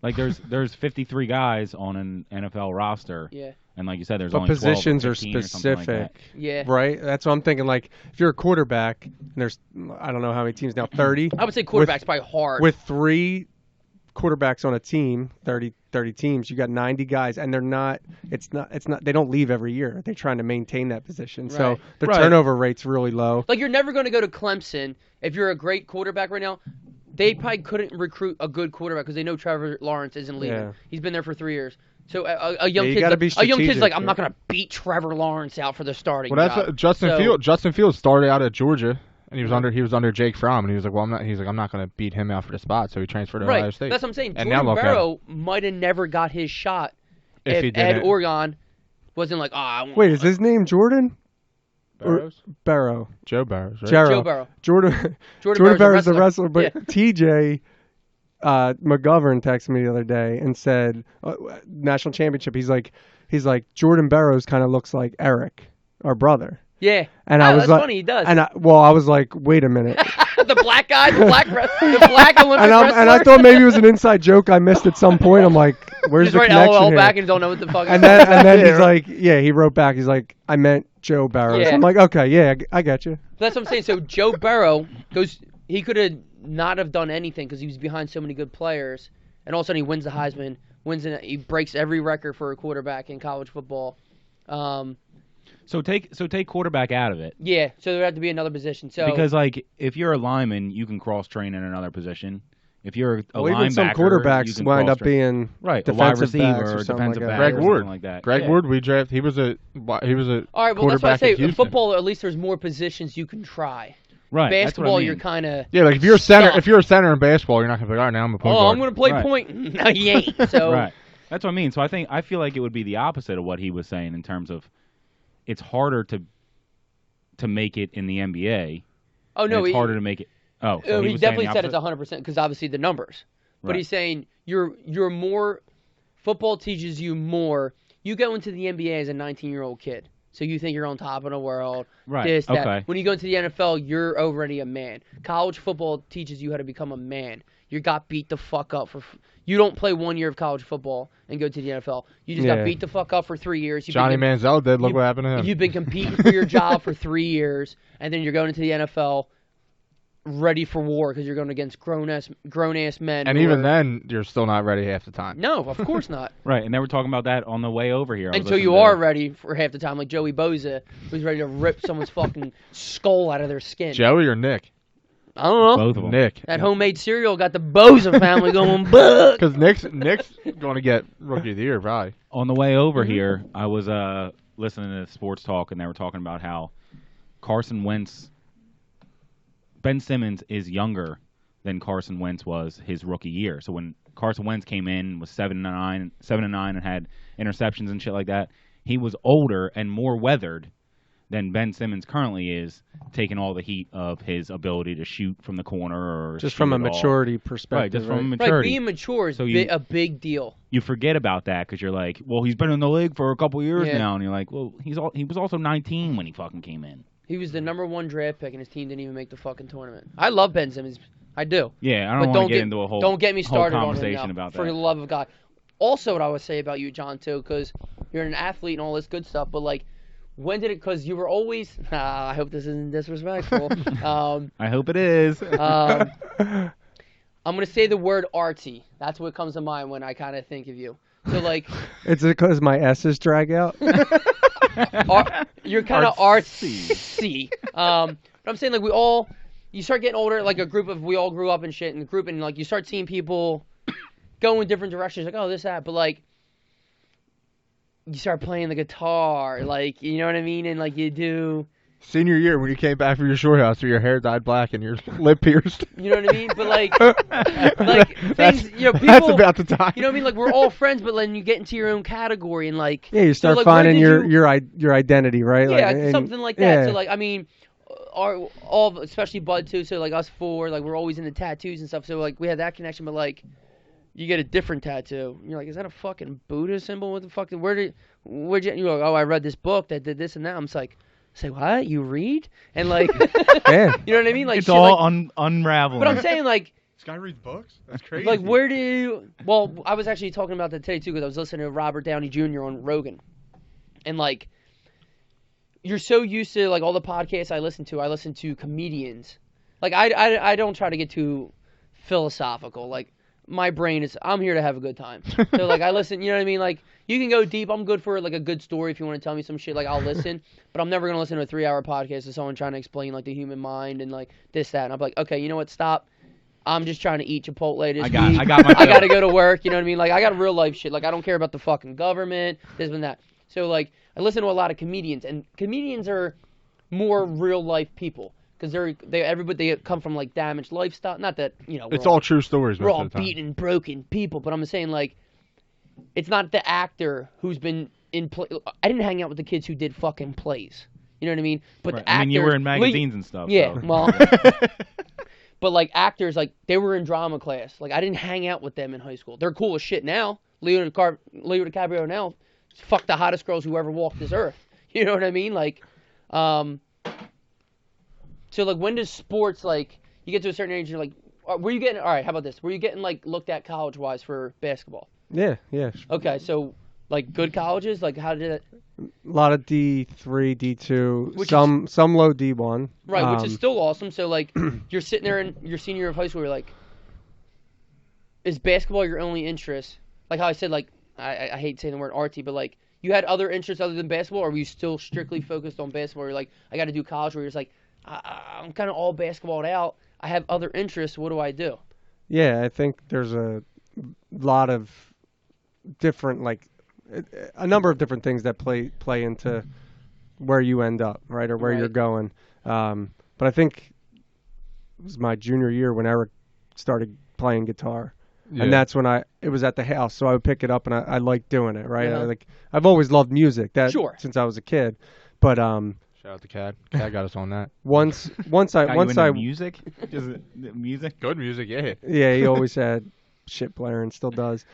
Like there's 53 guys on an NFL roster. Yeah. And like you said, there's But only 12 or positions are 15 or something like that. specific. Yeah. Right? That's what I'm thinking. Like, if you're a quarterback, and there's, I don't know how many teams now, 30? I would say quarterback's probably hard. With 3 quarterbacks on a team, 30 teams, you got 90 guys, and they don't leave every year. They're trying to maintain that position. So Right. the Right. turnover rate's really low. Like you're never going to go to Clemson if you're a great quarterback right now. They probably couldn't recruit a good quarterback because they know Trevor Lawrence isn't leaving. Yeah. He's been there for 3 years. So a young you kid's gotta like, be a young kid's strategic, like, I'm yeah. not going to beat Trevor Lawrence out for the starting Well, that's job. Justin So- Fields. Justin Fields started out at Georgia, and he was under Jake Fromm, and he was like, well, I'm not going to beat him out for the spot, so he transferred to Ohio Right. State. That's what I'm saying. And now Jordan look at Barrow might have never got his shot If he Ed didn't. Oregon wasn't like, I want Wait, is his name Jordan? Burrows? Barrow. Joe Burrows, right? Jarrow. Joe Burrow. Jordan Jordan Barrow's the wrestler. wrestler, but Yeah. TJ McGovern texted me the other day and said, national championship, he's like, Jordan Barrows kind of looks like Eric, our brother. Yeah. And I was that's like, funny. He does. And I was like, wait a minute. The black guy, the black Olympic wrestler. and I thought maybe it was an inside joke I missed at some point. I'm like, where's He's the right connection LOL here? back and don't know what the fuck. And then he's like, yeah, he wrote back. He's like, I meant Joe Barrows. Yeah. I'm like, okay, yeah, I get you. That's what I'm saying. So Joe Burrow goes. He could have not have done anything because he was behind so many good players, and all of a sudden he wins the Heisman. He breaks every record for a quarterback in college football. So take quarterback out of it. Yeah. So there had to be another position. So Because like if you're a lineman, you can cross train in another position. If you're a Well, linebacker, even some you quarterbacks can wind up cross-train. being right, a wide defensive backs receiver or or something defensive like back that. Greg or Ward. something like that. Greg Yeah. Ward, he was a all right. Well, that's what I quarterback say. at In Houston. football, at least there's more positions you can try. Right, that's what I Basketball, mean. you're kind of. Yeah, like if you're a center, Stop. if you're a center in basketball, you're not gonna be like, all right, now I'm a point Oh, guard. I'm going to play Right. point. No, you ain't. So Right. That's what I mean. So I feel like it would be the opposite of what he was saying in terms of it's harder to make it in the NBA. Oh and no, it's harder to make it. Oh, so he was saying definitely the said it's opposite? 100% because obviously the numbers. But Right. he's saying you're more. Football teaches you more. You go into the NBA as a 19-year-old kid, so you think you're on top of the world. Right. This, that. Okay. When you go into the NFL, you're already a man. College football teaches you how to become a man. You got beat the fuck up for. You don't play 1 year of college football and go to the NFL. You just got Yeah. beat the fuck up for 3 years. Johnny Manziel did. Look you- what happened to him. You've been competing for your job for 3 years, and then you're going into the NFL ready for war because you're going against grown ass men. and who even are- then, you're still not ready half the time. no, of course not. Right, and they were talking about that on the way over here. I was Until you listening are to- ready for half the time, like Joey Boza, who's ready to rip someone's fucking skull out of their skin. Joey or Nick? I don't know. both of them. Nick. That homemade cereal got the Boza family going buck. Because Nick's going to get Rookie of the Year, probably. On the way over here, I was listening to Sports Talk, and they were talking about how Carson Wentz, Ben Simmons is younger than Carson Wentz was his rookie year. So when Carson Wentz came in, was 7-9, and had interceptions and shit like that, he was older and more weathered than Ben Simmons currently is, taking all the heat of his ability to shoot from the corner or Just shoot from a at all. maturity Right, perspective. just from a Right, maturity. being mature is So you- a big deal. You forget about that because you're like, well, he's been in the league for a couple years Yeah. now, and you're like, well, he was also 19 when he fucking came in. He was the #1 draft pick, and his team didn't even make the fucking tournament. I love Ben Simmons. I do. Yeah, I But don't want to get into a whole don't get me started whole on conversation him now, about for that. the love of God. Also, what I would say about you, John, too, because you're an athlete and all this good stuff, but like, when did it? Because you were always. I hope this isn't disrespectful. I hope it is. I'm gonna say the word artsy. That's what comes to mind when I kind of think of you. So like, It's because my S's drag out. you're kind of artsy. But I'm saying like you start getting older, like we all grew up and shit in the group, and like you start seeing people go in different directions, like, oh, this, that, but like, you start playing the guitar, like, you know what I mean, and like you do, Senior year when you came back from your short house where your hair dyed black and your lip pierced. you know what I mean, but like things, you know, people, That's about the time. you know what I mean, like we're all friends, but then you get into your own category and like, Yeah, you start like, where finding did your identity, right? yeah, Like, and- something like that. yeah. So like, I mean, especially Bud too. So like us four, like we're always into tattoos and stuff. So like we had that connection, but like you get a different tattoo. You're like, is that a fucking Buddha symbol? What the fuck? Where'd you? You're like, oh, I read this book that did this and that. I'm just like, say what? You read? And like, Yeah. you know what I mean? Like It's shit, all like, unraveling. but I'm saying like. This guy reads books? That's crazy. Like, where do you... Well, I was actually talking about that today, too, because I was listening to Robert Downey Jr. on Rogan. And, like, you're so used to, like, all the podcasts I listen to comedians. Like, I don't try to get too philosophical. Like, my brain is... I'm here to have a good time. So, like, I listen... You know what I mean? Like, you can go deep. I'm good for, like, a good story if you want to tell me some shit. Like, I'll listen. But I'm never going to listen to a 3-hour podcast of someone trying to explain, like, the human mind and, like, this, that. And I'm like, okay, you know what? Stop. I'm just trying to eat Chipotle this week. I got my I gotta fill. go to work, you know what I mean? Like, I got real life shit. Like, I don't care about the fucking government, this and that. So, like, I listen to a lot of comedians, and comedians are more real life people because everybody come from like damaged lifestyle. Not that, you know, it's all true stories we're most all of the time. beaten, broken people, but I'm saying like, it's not the actor who's been in play. I didn't hang out with the kids who did fucking plays. You know what I mean? But Right. the actors, I mean, you were in magazines and stuff. yeah, so. well. But, like, actors, like, they were in drama class. Like, I didn't hang out with them in high school. They're cool as shit now. Leo DiCaprio now, fuck the hottest girls who ever walked this earth. You know what I mean? Like, so, like, when does sports, like, you get to a certain age, you're like, were you getting, all right, how about this? Were you getting, like, looked at college-wise for basketball? Yeah. Okay, so, like, good colleges? Like, how did it? A lot of D3, D2, Which some low D1. Right, which is still awesome. So, like, you're sitting there in your senior year of high school, you're like, is basketball your only interest? Like how I said, like, I hate saying the word artsy, but, like, you had other interests other than basketball, or were you still strictly focused on basketball? You're like, I got to do college, where you're just like, I'm kind of all basketballed out. I have other interests. What do I do? Yeah, I think there's a lot of different, like, a number of different things that play into where you end up, right, or where Right. you're going. But I think it was my junior year when Eric started playing guitar, Yeah. and that's when it was at the house, so I would pick it up and I liked doing it, right? Uh-huh. I've always loved music, Sure. since I was a kid, but Shout out to Cad. Cad got us on that. once Got you into I music, just music. Good music, yeah. yeah, he always had shit player and still does.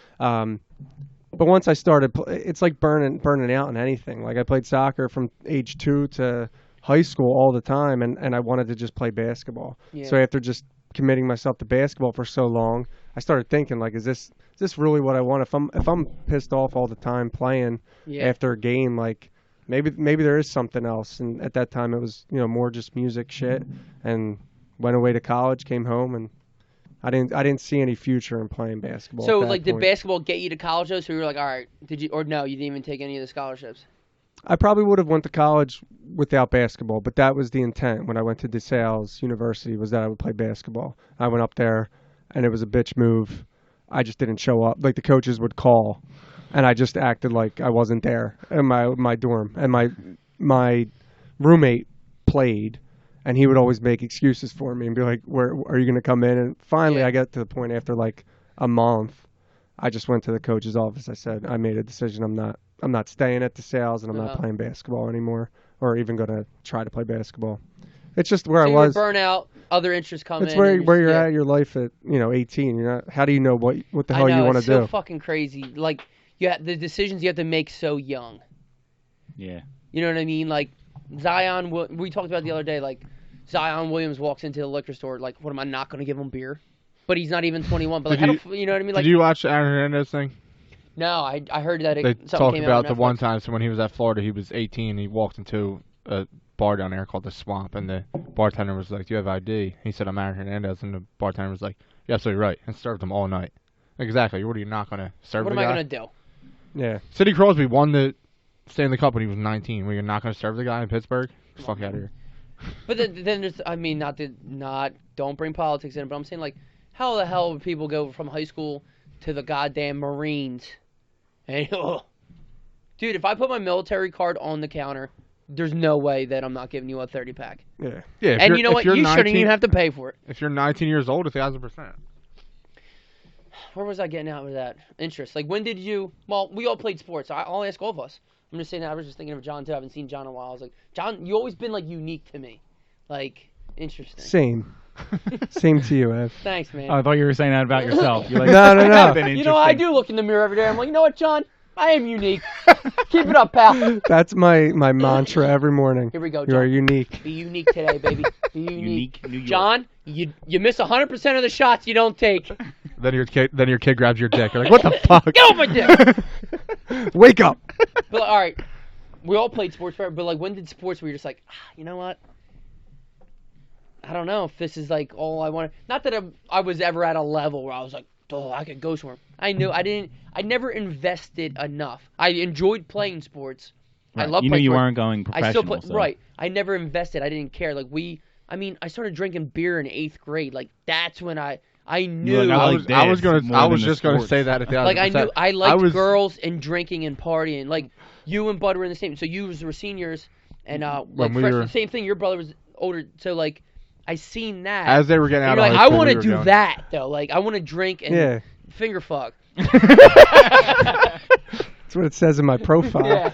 But once I started, it's like burning out in anything. Like I played soccer from age 2 to high school all the time, and I wanted to just play basketball. Yeah. So after just committing myself to basketball for so long, I started thinking like, is this really what I want? If I'm pissed off all the time playing Yeah. after a game, like maybe there is something else. And at that time, it was more just music shit. And went away to college, came home, and I didn't see any future in playing basketball. So, at that like, did point. basketball get you to college, though? So you were like, all right, did you, or no, you didn't even take any of the scholarships? I probably would have went to college without basketball, but that was the intent when I went to DeSales University, was that I would play basketball. I went up there, and it was a bitch move. I just didn't show up. Like, the coaches would call, and I just acted like I wasn't there in my dorm. And my roommate played, and he would always make excuses for me and be like, "Where are you going to come in?" And finally, Yeah. I got to the point after like a month, I just went to the coach's office. I said, "I made a decision. I'm not staying at DeSales, and I'm Uh-huh. not playing basketball anymore." or even going to try to play basketball. It's just where So I you were was. burnout, other interests come It's in. where and where you're yeah. at in your life at 18. You're not. How do you know what the hell I know, you want to it's so do? fucking crazy. Like, the decisions you have to make so young. Yeah. You know what I mean? Like, Zion, we talked about the other day, like, Zion Williams walks into the liquor store, like, what, am I not going to give him beer? But he's not even 21. But, like, you know what I mean? Like, Did you watch the Aaron Hernandez thing? no, I heard that They something talked came about out on the one Netflix. time, so when he was at Florida, he was 18. He walked into a bar down there called the Swamp, and the bartender was like, "Do you have ID?" He said, "I'm Aaron Hernandez," and the bartender was like, "You're absolutely right," and served him all night. Exactly. What are you not going to serve What the am I guy? going to do? Yeah. Sidney Crosby won the Stanley Cup when he was 19. Were you not going to serve the guy in Pittsburgh? Fuck out of here. But then there's, I mean, don't bring politics in, but I'm saying, like, how the hell would people go from high school to the goddamn Marines? And, dude, if I put my military card on the counter, there's no way that I'm not giving you a 30-pack. Yeah. Yeah. And you know what? You shouldn't even have to pay for it. If you're 19 years old, it's 1,000%. Where was I getting out with that? Interest. Like, when did you... Well, we all played sports. I'll ask all of us. I'm just saying that. I was just thinking of John, too. I haven't seen John in a while. I was like, John, you always been, like, unique to me. Like, interesting. Same. Same to you, Ev. Thanks, man. Oh, I thought you were saying that about yourself. You're like, No, no, "That no. could've been You know, I interesting." do look in the mirror every day. I'm like, you know what, John? I am unique. Keep it up, pal. That's my mantra every morning. Here we go, You are John. unique. Be unique today, baby. Be unique. Unique New York. John, you miss 100% of the shots you don't take. Then your kid grabs your dick. You're like, what the fuck? Get off my dick. Wake up. But all right, we all played sports, but like, when did sports where you're just like, you know what? I don't know if this is like all I want. Not that I was ever at a level where I was like, oh, I could go somewhere. I never invested enough. I enjoyed playing sports. I Right. love You knew playing you sports. weren't going professional. I still play, so. right. I never invested. I didn't care. Like, I started drinking beer in 8th grade. Like, that's when I knew. like, I like was this more I than was the just gonna sports. say that at the like, I knew I liked was, girls and drinking and partying. Like, you and Bud were in the same. So you were seniors, and When we freshmen, were- same thing. Your brother was older. So like, I seen that. As they were getting And out you're of like, high I school, want we to were do going. that though. Like, I want to drink and Yeah. finger fuck. That's what it says in my profile. Yeah.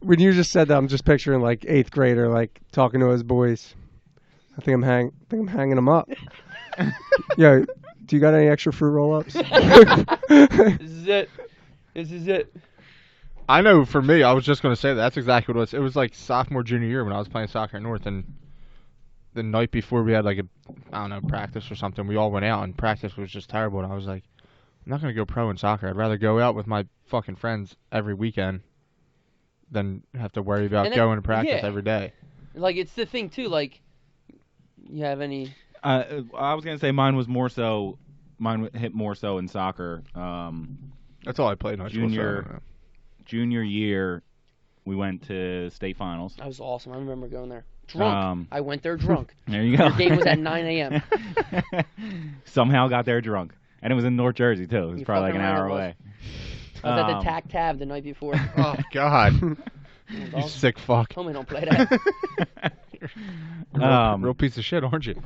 When you just said that, I'm just picturing like 8th grader, like talking to his boys. I think I'm hanging them up. Yo, do you got any extra fruit roll-ups? This is it. This is it. I know for me, I was just going to say that's exactly what it was. It was like sophomore, junior year when I was playing soccer at North, and the night before we had like practice or something, we all went out, and practice was just terrible, and I was like, I'm not going to go pro in soccer. I'd rather go out with my fucking friends every weekend than have to worry about And then- going to practice yeah. every day. Like, it's the thing too. Like, you have any? I was gonna say mine was more so. Mine hit more so in soccer. That's all I played in high school. so I don't know. Junior year, we went to state finals. That was awesome. I remember going there drunk. Um, I went there drunk. There you go. Your game was at 9 a.m. Somehow got there drunk, and it was in North Jersey too. It was You probably like fucking an right hour it was. away. I was at the Um, TAC Tab the night before. Oh God, you Awesome. sick fuck! Homie, don't play that. Real piece of shit, aren't you?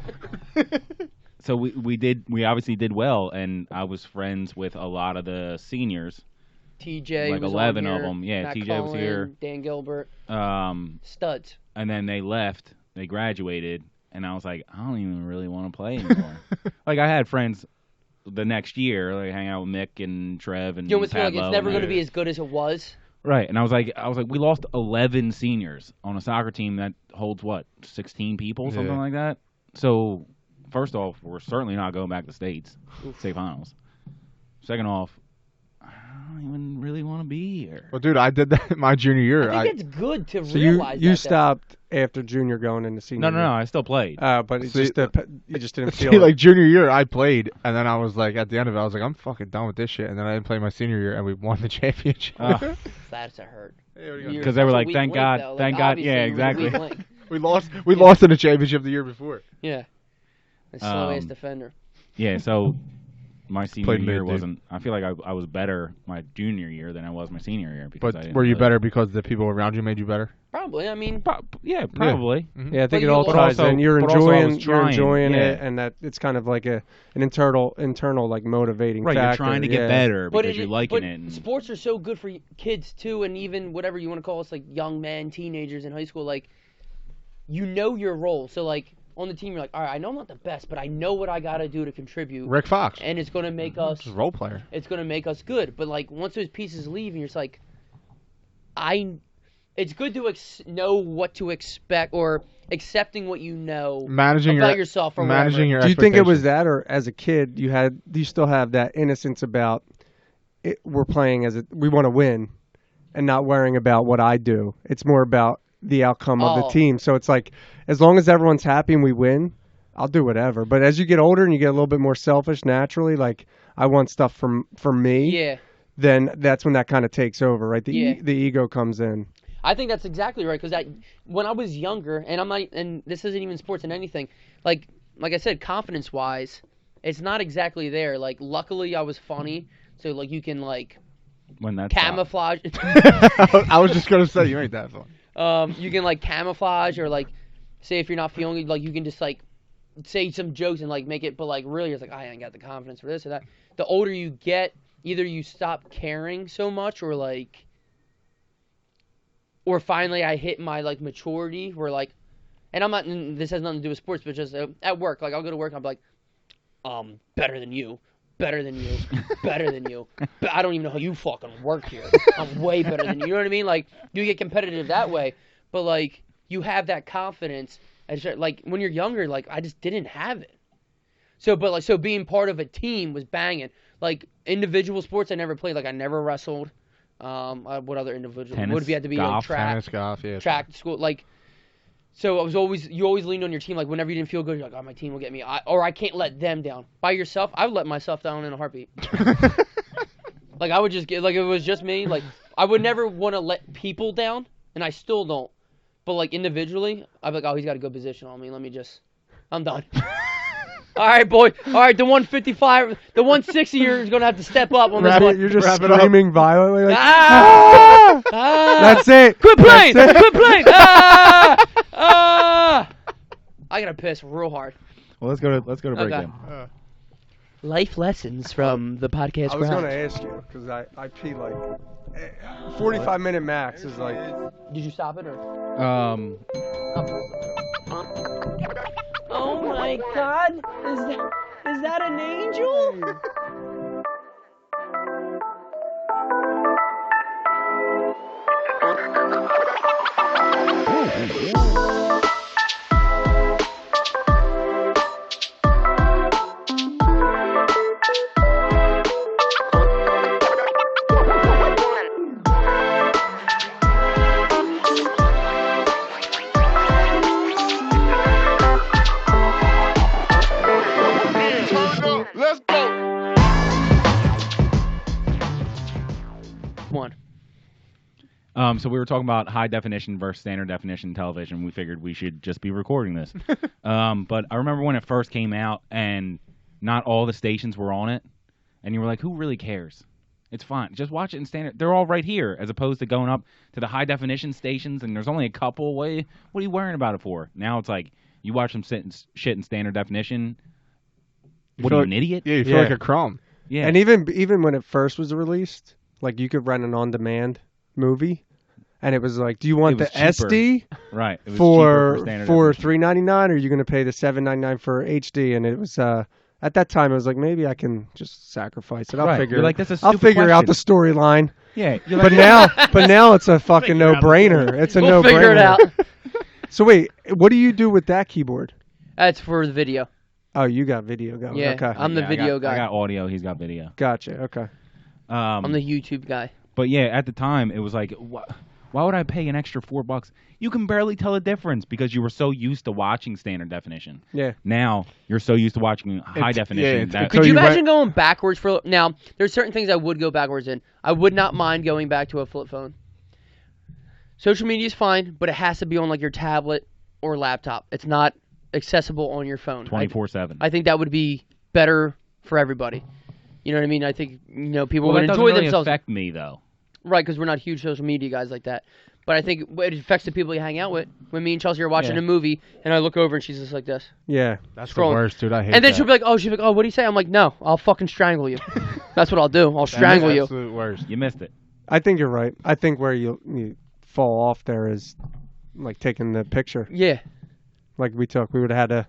So we obviously did well, and I was friends with a lot of the seniors. TJ Like was 11 on of here, them. Yeah, Matt TJ was Cullen, here. Dan Gilbert, And studs. then they left. They graduated, and I was like, I don't even really want to play anymore. Like, I had friends the next year, like hang out with Mick and Trev and You almost feel like Pablo it's never and going to that. be as good as it was. Right, and I was like, we lost 11 seniors on a soccer team that holds what, 16 people, something Yeah. like that. So, first off, we're certainly not going back to states, state finals. Second off, I don't even really want to be here. Well, dude, I did that my junior year. I think it's good to So realize you that. stopped after junior going into senior. No, I still played. But it's See, just you just didn't See, feel it. like junior year, I played, and then I was like, at the end of it, I was like, I'm fucking done with this shit. And then I didn't play my senior year, and we won the championship. That's a hurt. Because they were like, thank God, thank God. Yeah, exactly. we lost in the championship the year before. Yeah. A slow ass Um, defender. Yeah, so my senior Played year mid, dude. wasn't. I feel like I was better my junior year than I was my senior year because I But didn't were you really- better because the people around you made you better? Probably. I mean, Yeah, probably. Mhm. Yeah, I But think it you all also- ties in. You're but also I was enjoying trying, it, yeah. and that it's kind of like an internal like motivating Right, factor. you're trying to get yeah. better but because you're liking it. And, sports are so good for kids too, and even whatever you want to call us, like young men, teenagers in high school. Like, you know your role. So like on the team, you're like, all right, I know I'm not the best, but I know what I got to do to contribute, Rick Fox, and it's going to make us. just role player. It's going to make us good. But like once those pieces leave, and you're just like, it's good to know what to expect or accepting what you know Managing about your yourself or managing whatever. your. Do you think it was expectations. that, or as a kid, do you still have that innocence about it, we're playing we want to win, and not worrying about what I do? It's more about the outcome of the Oh. team. So it's like, as long as everyone's happy and we win, I'll do whatever. But as you get older and you get a little bit more selfish naturally, like I want stuff from me, Yeah. then that's when that kind of takes over, right? Yeah. The ego comes in. I think that's exactly right because when I was younger, and and this isn't even sports and anything, like I said, confidence wise, it's not exactly there. Like, luckily I was funny, so like you can like when that's camouflage. I was just gonna say you ain't that fun. You can like camouflage or like say if you're not feeling it, like you can just like say some jokes and like make it, but like really it's like I ain't got the confidence for this or that. The older you get, either you stop caring so much or finally I hit my like maturity where like, and I'm not, and this has nothing to do with sports, but just at work, like I'll go to work and I'll be like, better than you, better than you, better than you. But I don't even know how you fucking work here. I'm way better than you. You know what I mean? Like you get competitive that way, but like you have that confidence. Like when you're younger, like I just didn't have it. So being part of a team was banging. Like individual sports, I never played. Like I never wrestled. What other individual? Tennis, What if you had to be golf, like track, Tennis, golf, yeah. track school? Like, so you always leaned on your team. Like whenever you didn't feel good, you're like, oh, my team will get me. Or I can't let them down. By yourself, I would let myself down in a heartbeat. Like I would just get, like if it was just me, like I would never want to let people down, and I still don't. But like individually, I'd be like, oh, he's got a good position on me. I'm done. All right, boy. All right, the 155, the 160 is going to have to step up on this one. You're just wrap it up. screaming violently. Like, Ah! That's it. Quit playing! That's it. Quit playing! Ah! Ah! I gotta piss real hard. Well, let's go to break Okay. then. Life lessons from the podcast I was grounds. going to ask you because I pee like 45-minute max is like. Did you stop it or? Oh my God! Is that an angel? Let's go. One. So we were talking about high definition versus standard definition television. We figured we should just be recording this. But I remember when it first came out and not all the stations were on it, and you were like, who really cares? It's fine. Just watch it in standard. They're all right here, as opposed to going up to the high definition stations, and there's only a couple. What are you worrying about it for? Now it's like, you watch some shit in standard definition. What are you, an idiot? Yeah, you feel Yeah. like a crumb. Yeah. And even when it first was released, like you could rent an on-demand movie, and it was like, do you want It the was cheaper. SD right. It was cheaper for standard for definition. $3.99, or are you going to pay the $7.99 for HD? And it was at that time, it was like, maybe I can just sacrifice it. I'll Right. figure. You're like, that's a I'll stupid figure out the question. storyline. Yeah. You're But like, now it's a fucking Figure out the no-brainer. It's a We'll no-brainer. figure it out. So wait, what do you do with that keyboard? That's for the video. Oh, you got video going. Yeah, Okay. I'm the Yeah, video I guy. got audio. He's got video. Gotcha. Okay. I'm the YouTube guy. But yeah, at the time, it was like, why would I pay an extra $4? You can barely tell the difference because you were so used to watching standard definition. Yeah. Now you're so used to watching high definition. it's- that Could So you you imagine going backwards for now? There's certain things I would go backwards in. I would not mind going back to a flip phone. Social media is fine, but it has to be on like your tablet or laptop. It's not accessible on your phone. 24/7. I think that would be better for everybody. You know what I mean? I think people Well, would that doesn't enjoy really themselves. affect me though. Right, because we're not huge social media guys like that. But I think it affects the people you hang out with. When me and Chelsea are watching Yeah. a movie, and I look over and she's just like this. Yeah. That's Scrolling. the worst, dude. I hate And then that. she'll be like, oh, what do you say? I'm like, no, I'll fucking strangle you. That's what I'll do. I'll That's strangle the you. absolute worst. You missed it. I think you're right. I think where you fall off there is like taking the picture. Yeah. Like we would have had to.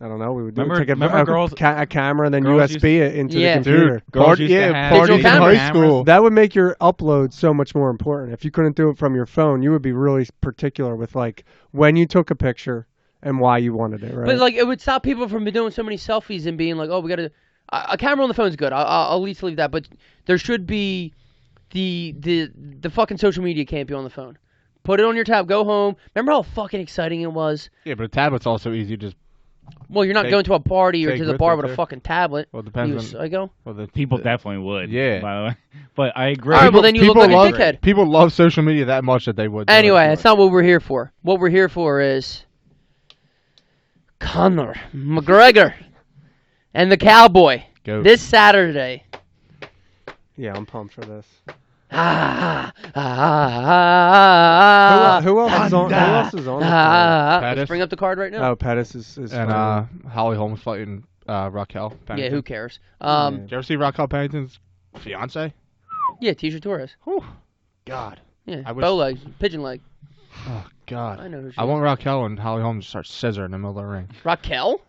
I don't know. We would Remember- take remember girls- a camera and then girls USB it into Yeah. the computer. Girls Party- used to yeah, have parties in digital high cameras. school. That would make your upload so much more important. If you couldn't do it from your phone, you would be really particular with like when you took a picture and why you wanted it, right? But like, it would stop people from doing so many selfies and being like, oh, we got to. A camera on the phone's good. I'll at least leave that. But there should be the fucking social media can't be on the phone. Put it on your tab. Go home. Remember how fucking exciting it was? Yeah, but a tablet's also easy. Just Well, you're not Take- going to a party or take to the with bar it, with a too. fucking tablet. well, it You depends on. psycho. Well, the People definitely would. Yeah. By the way, but I agree. All right, well, then you look people like a love, dickhead. People love social media that much that they would. do it. Anyway, that's not what we're here for. What we're here for is Conor McGregor and the Cowboy Go. this Saturday. yeah, I'm pumped for this. Who else is on? Who else is on? The card? Let's Pettis. bring up the card right now. Oh, Pettis is and fighting. Holly Holmes fighting Raquel. Yeah, Pennington. who cares? Did you ever see Raquel Pennington's fiance? Yeah, Tisha Torres. Whew. God. Yeah, I wish- bow leg, pigeon leg. Oh God. I know who she I is. want Raquel and Holly Holmes to start scissoring in the middle of the ring. Raquel?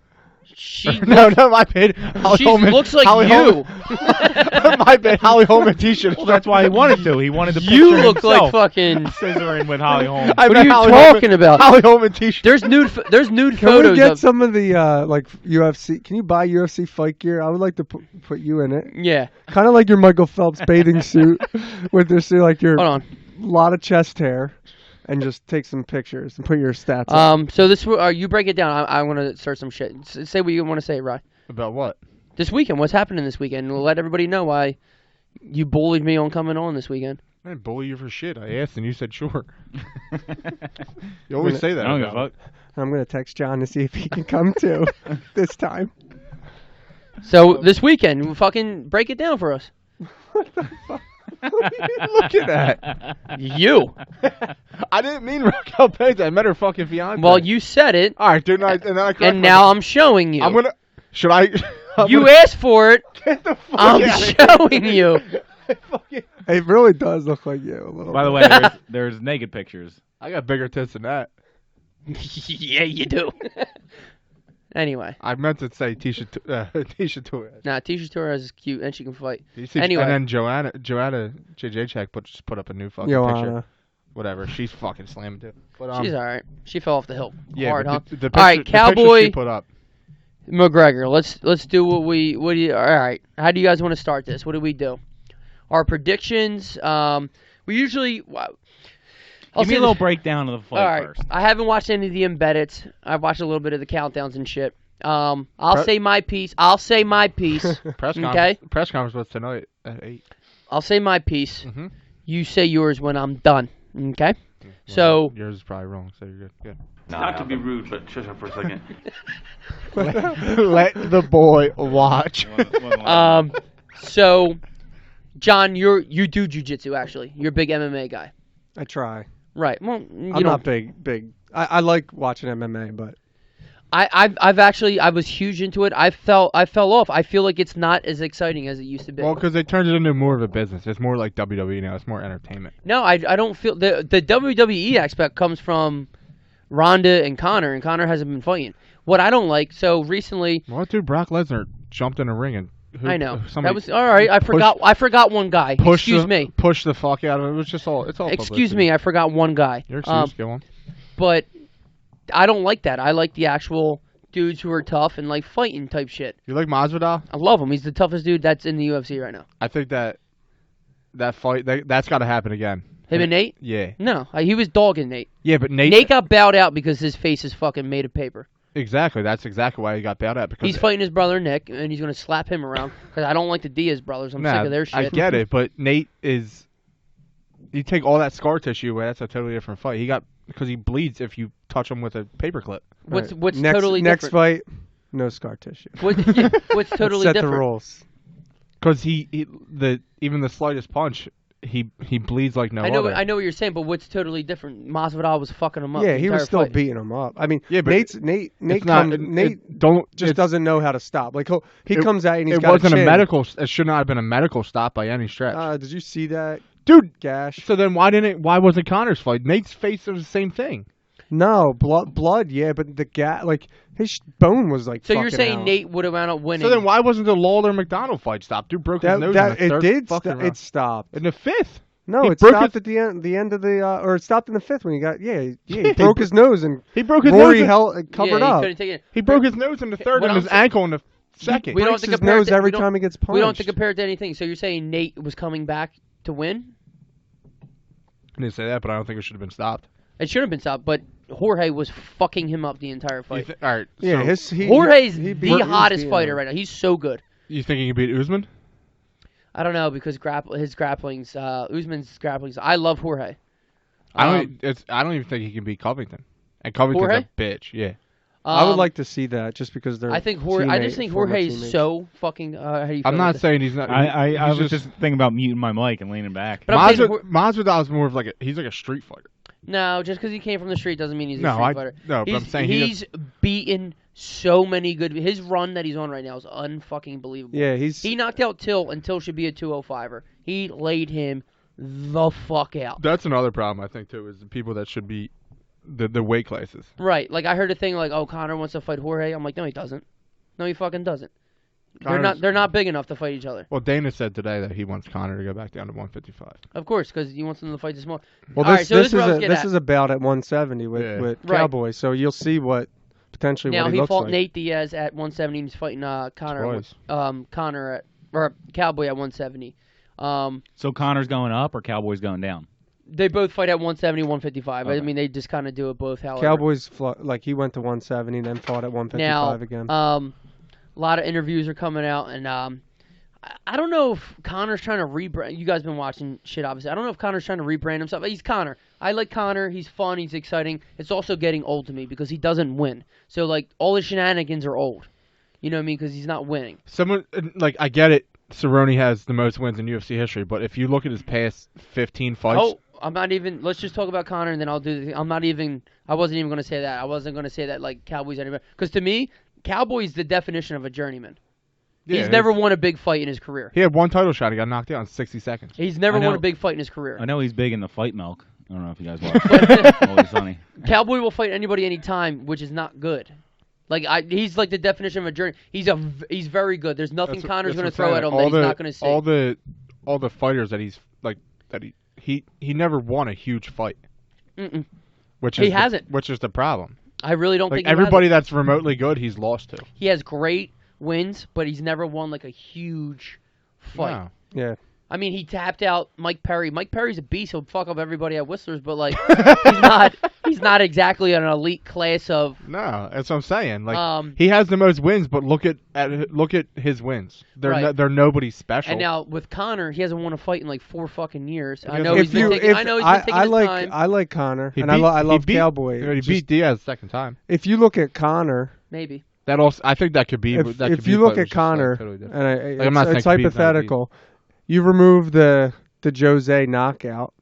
She no, my bad. Holly she Holm and- looks like Holly you. Holm- my bad. Holly Holm and T-shirt. Well, that's why he wanted to. He wanted to. You picture look like himself fucking. scissoring with Holly Holm. What are you talking about? Holly Holm and T-shirt. There's nude. There's nude Can we photos get of. some of the like UFC? Can you buy UFC fight gear? I would like to put you in it. Yeah. Kind of like your Michael Phelps bathing suit with this, like your Hold on. lot of chest hair, and just take some pictures and put your stats. up. So this you break it down. I want to start some shit. Say what you want to say, Rod. About what? This weekend, what's happening this weekend? We'll let everybody know why you bullied me on coming on this weekend. I didn't bully you for shit. I asked and you said sure. You always say I that. don't give a about fuck. I'm gonna text John to see if he can come too this time. So this weekend, we'll fucking break it down for us. Look at that. You. I didn't mean Raquel Pennington. I met her fucking fiance. Well, you said it, All right, dude. And then I correct and now I'm showing you. I'm gonna. Should I? I'm You gonna- asked for it. Get the fuck I'm outta here. showing you. Fucking- It really does look like you a little. By the bit. way, there's naked pictures. I got bigger tits than that. Yeah, you do. Anyway, I meant to say Tisha Tisha Torres. nah, Tisha Torres is cute and she can fight. You see, Anyway. and then Joanna JJ just put up a new fucking picture. Joanna. Whatever, she's fucking slamming too. But, She's all right. She fell off the hill yeah, hard, but huh? the All right, picture- the picture Cowboy she put up. McGregor. Let's do what do you? All right. How do you guys want to start this? What do we do? Our predictions. We usually. I'll Give me say a little this- breakdown of the fight All right. first. I haven't watched any of the embeddeds. I've watched a little bit of the countdowns and shit. I'll Pre- say my piece. I'll say my piece. Press Okay. conference. Press conference was tonight at 8. I'll say my piece. Mm-hmm. You say yours when I'm done. Okay. So yours is probably wrong, so you're good. Good. Not to be rude, but shut up for a second. Let the boy watch. so John, you do jujitsu actually. You're a big MMA guy. I try. Right. Well, I'm not big. I like watching MMA, but I've actually I was huge into it. I fell off. I feel like it's not as exciting as it used to be. Well, because they turned it into more of a business. It's more like WWE now. It's more entertainment. No, I don't feel the WWE aspect comes from Ronda and Conor hasn't been fighting. What I don't like, so recently, Well, dude, Brock Lesnar jumped in a ring and I know somebody that was all right. I forgot one guy. Excuse me. Push the fuck out of it. It was just all. It's all. Excuse publicity. me. I forgot one guy. Your excuse. Go on. But I don't like that. I like the actual dudes who are tough and like fighting type shit. You like Masvidal? I love him. He's the toughest dude that's in the UFC right now. I think that fight that's got to happen again. Him and Nate? Yeah. No, he was dogging Nate. Yeah, but Nate. Nate got bowed out because his face is fucking made of paper. Exactly. That's exactly why he got bowed out because He's fighting his brother Nick, and he's gonna slap him around because I don't like the Diaz brothers. I'm Nah, sick of their shit. I get it, but Nate is. You take all that scar tissue away. That's a totally different fight. Because he bleeds if you touch him with a paperclip. What's next, totally next different? fight, no scar tissue. What's totally Set different? the rules. Because even the slightest punch he bleeds like no I know. other. I know what you're saying, but what's totally different? Masvidal was fucking him up. Yeah, the he was entire still fight. beating him up. I mean, Yeah, but Nate don't just it's- doesn't know how to stop. Like he it- comes out and he's It got wasn't a chin. medical. It should not have been a medical stop by any stretch, Did you see that dude. gash? So then why wasn't Connor's fight? Nate's face was the same thing. No, blood, yeah, but the like his bone was like. So you're fucking saying out. Nate would have wound up winning? So then why wasn't the Lawler McDonald fight stopped? Dude broke his nose in the it third did. fucking round. It stopped. In the fifth. No, He it broke stopped his- at the end of the or it stopped in the fifth when he got he broke his nose and He broke his Rory nose. covered yeah, up. He couldn't take it. He broke his nose in the third What and I'm his saying- ankle in the second. We don't breaks have to his compare nose it to- every we don't- time he gets punched. We don't have to compare it to anything. So you're saying Nate was coming back to win? I didn't say that, but I don't think it should have been stopped. It should have been stopped, but Jorge was fucking him up the entire fight. All right. Yeah, so Jorge's he the hottest beat fighter him. right now. He's so good. you think he can beat Usman? I don't know because his grapplings, Usman's grapplings. I love Jorge. I don't even think he can beat Covington. And Covington's Jorge? a bitch. Yeah. I would like to see that just because they're. I think Jorge. I just think former Jorge is teammates. so fucking. How do you feel I'm about not this? saying he's not. I he's was just thinking about muting my mic and leaning back. But I'm saying Masvidal's more of like he's like a street fighter. No, just because he came from the street doesn't mean he's a No, street fighter. no, but I'm saying he's beaten so many good. His run that he's on right now is unfucking believable. Yeah, He knocked out Till, and Till should be a 205er. He laid him the fuck out. That's another problem I think too is the people that should be the weight classes. Right. Like I heard a thing like, "Oh, Conor wants to fight Jorge." I'm like, "No, he doesn't. No, he fucking doesn't." They're not big enough to fight each other. Well, Dana said today that he wants Conor to go back down to 155. Of course, because he wants them to fight this more. Well, All this right, so this is what I was getting this at. is a bout at 170 with Yeah. with Right. Cowboy, so you'll see what potentially Now what he he looks fought like. Nate Diaz at 170. He's fighting Conor. Twice. Conor at or Cowboy at 170. So Connor's going up or Cowboy's going down? They both fight at 170, 155. I Okay. mean, they just kind of do it both. However, Cowboys like he went to 170, then fought at 155 now, again. a lot of interviews are coming out, and I don't know if Conor's trying to rebrand. You guys been watching shit, obviously. I don't know if Conor's trying to rebrand himself. He's Conor. I like Conor. He's fun. He's exciting. It's also getting old to me because he doesn't win. So like all his shenanigans are old. You know what I mean? Because he's not winning. Someone like I get it. Cerrone has the most wins in UFC history, but if you look at his past 15 fights, Oh, I'm not even. Let's just talk about Conor, and then I'll do. I'm not even. I wasn't even going to say that. I wasn't going to say that like Cowboys anyway. Because to me, Cowboy's the definition of a journeyman. yeah, He's never won a big fight in his career. He had one title shot. He got knocked out in 60 seconds. He's never I know- won a big fight in his career. I know he's big in the fight milk. I don't know if you guys watch. Always Sunny. Cowboy will fight anybody anytime, which is not good. Like he's like the definition of a journey. He's very good. There's nothing That's Conor's what going I'm to throw saying. at him All that he's the- not going to see. All the fighters that he's like that he never won a huge fight, Mm-mm. which He is hasn't. which is the problem. I really don't Like think he has everybody it. that's remotely good, he's lost to. He has great wins, but he's never won like a huge fight. No. Yeah, I mean, he tapped out Mike Perry. Mike Perry's a beast. He'll fuck up everybody at Whistler's, but like he's not exactly an elite class of. No, that's what I'm saying. Like Um, he has the most wins, but look at his wins. They're Right. they're nobody special. And now with Conor, he hasn't won a fight in like 4 fucking years. I If know you- he's been taking. I know he's been taking his time. I like Connor, He and beat- I he love beat- Cowboy. he Just- beat Diaz the second time. if you look at Connor, Maybe. That also, I think that could be. if that could if be you a look fight at which is, like, Connor, totally different. and I'm not it's saying Khabib's not a beast. hypothetical, you remove the Jose knockout,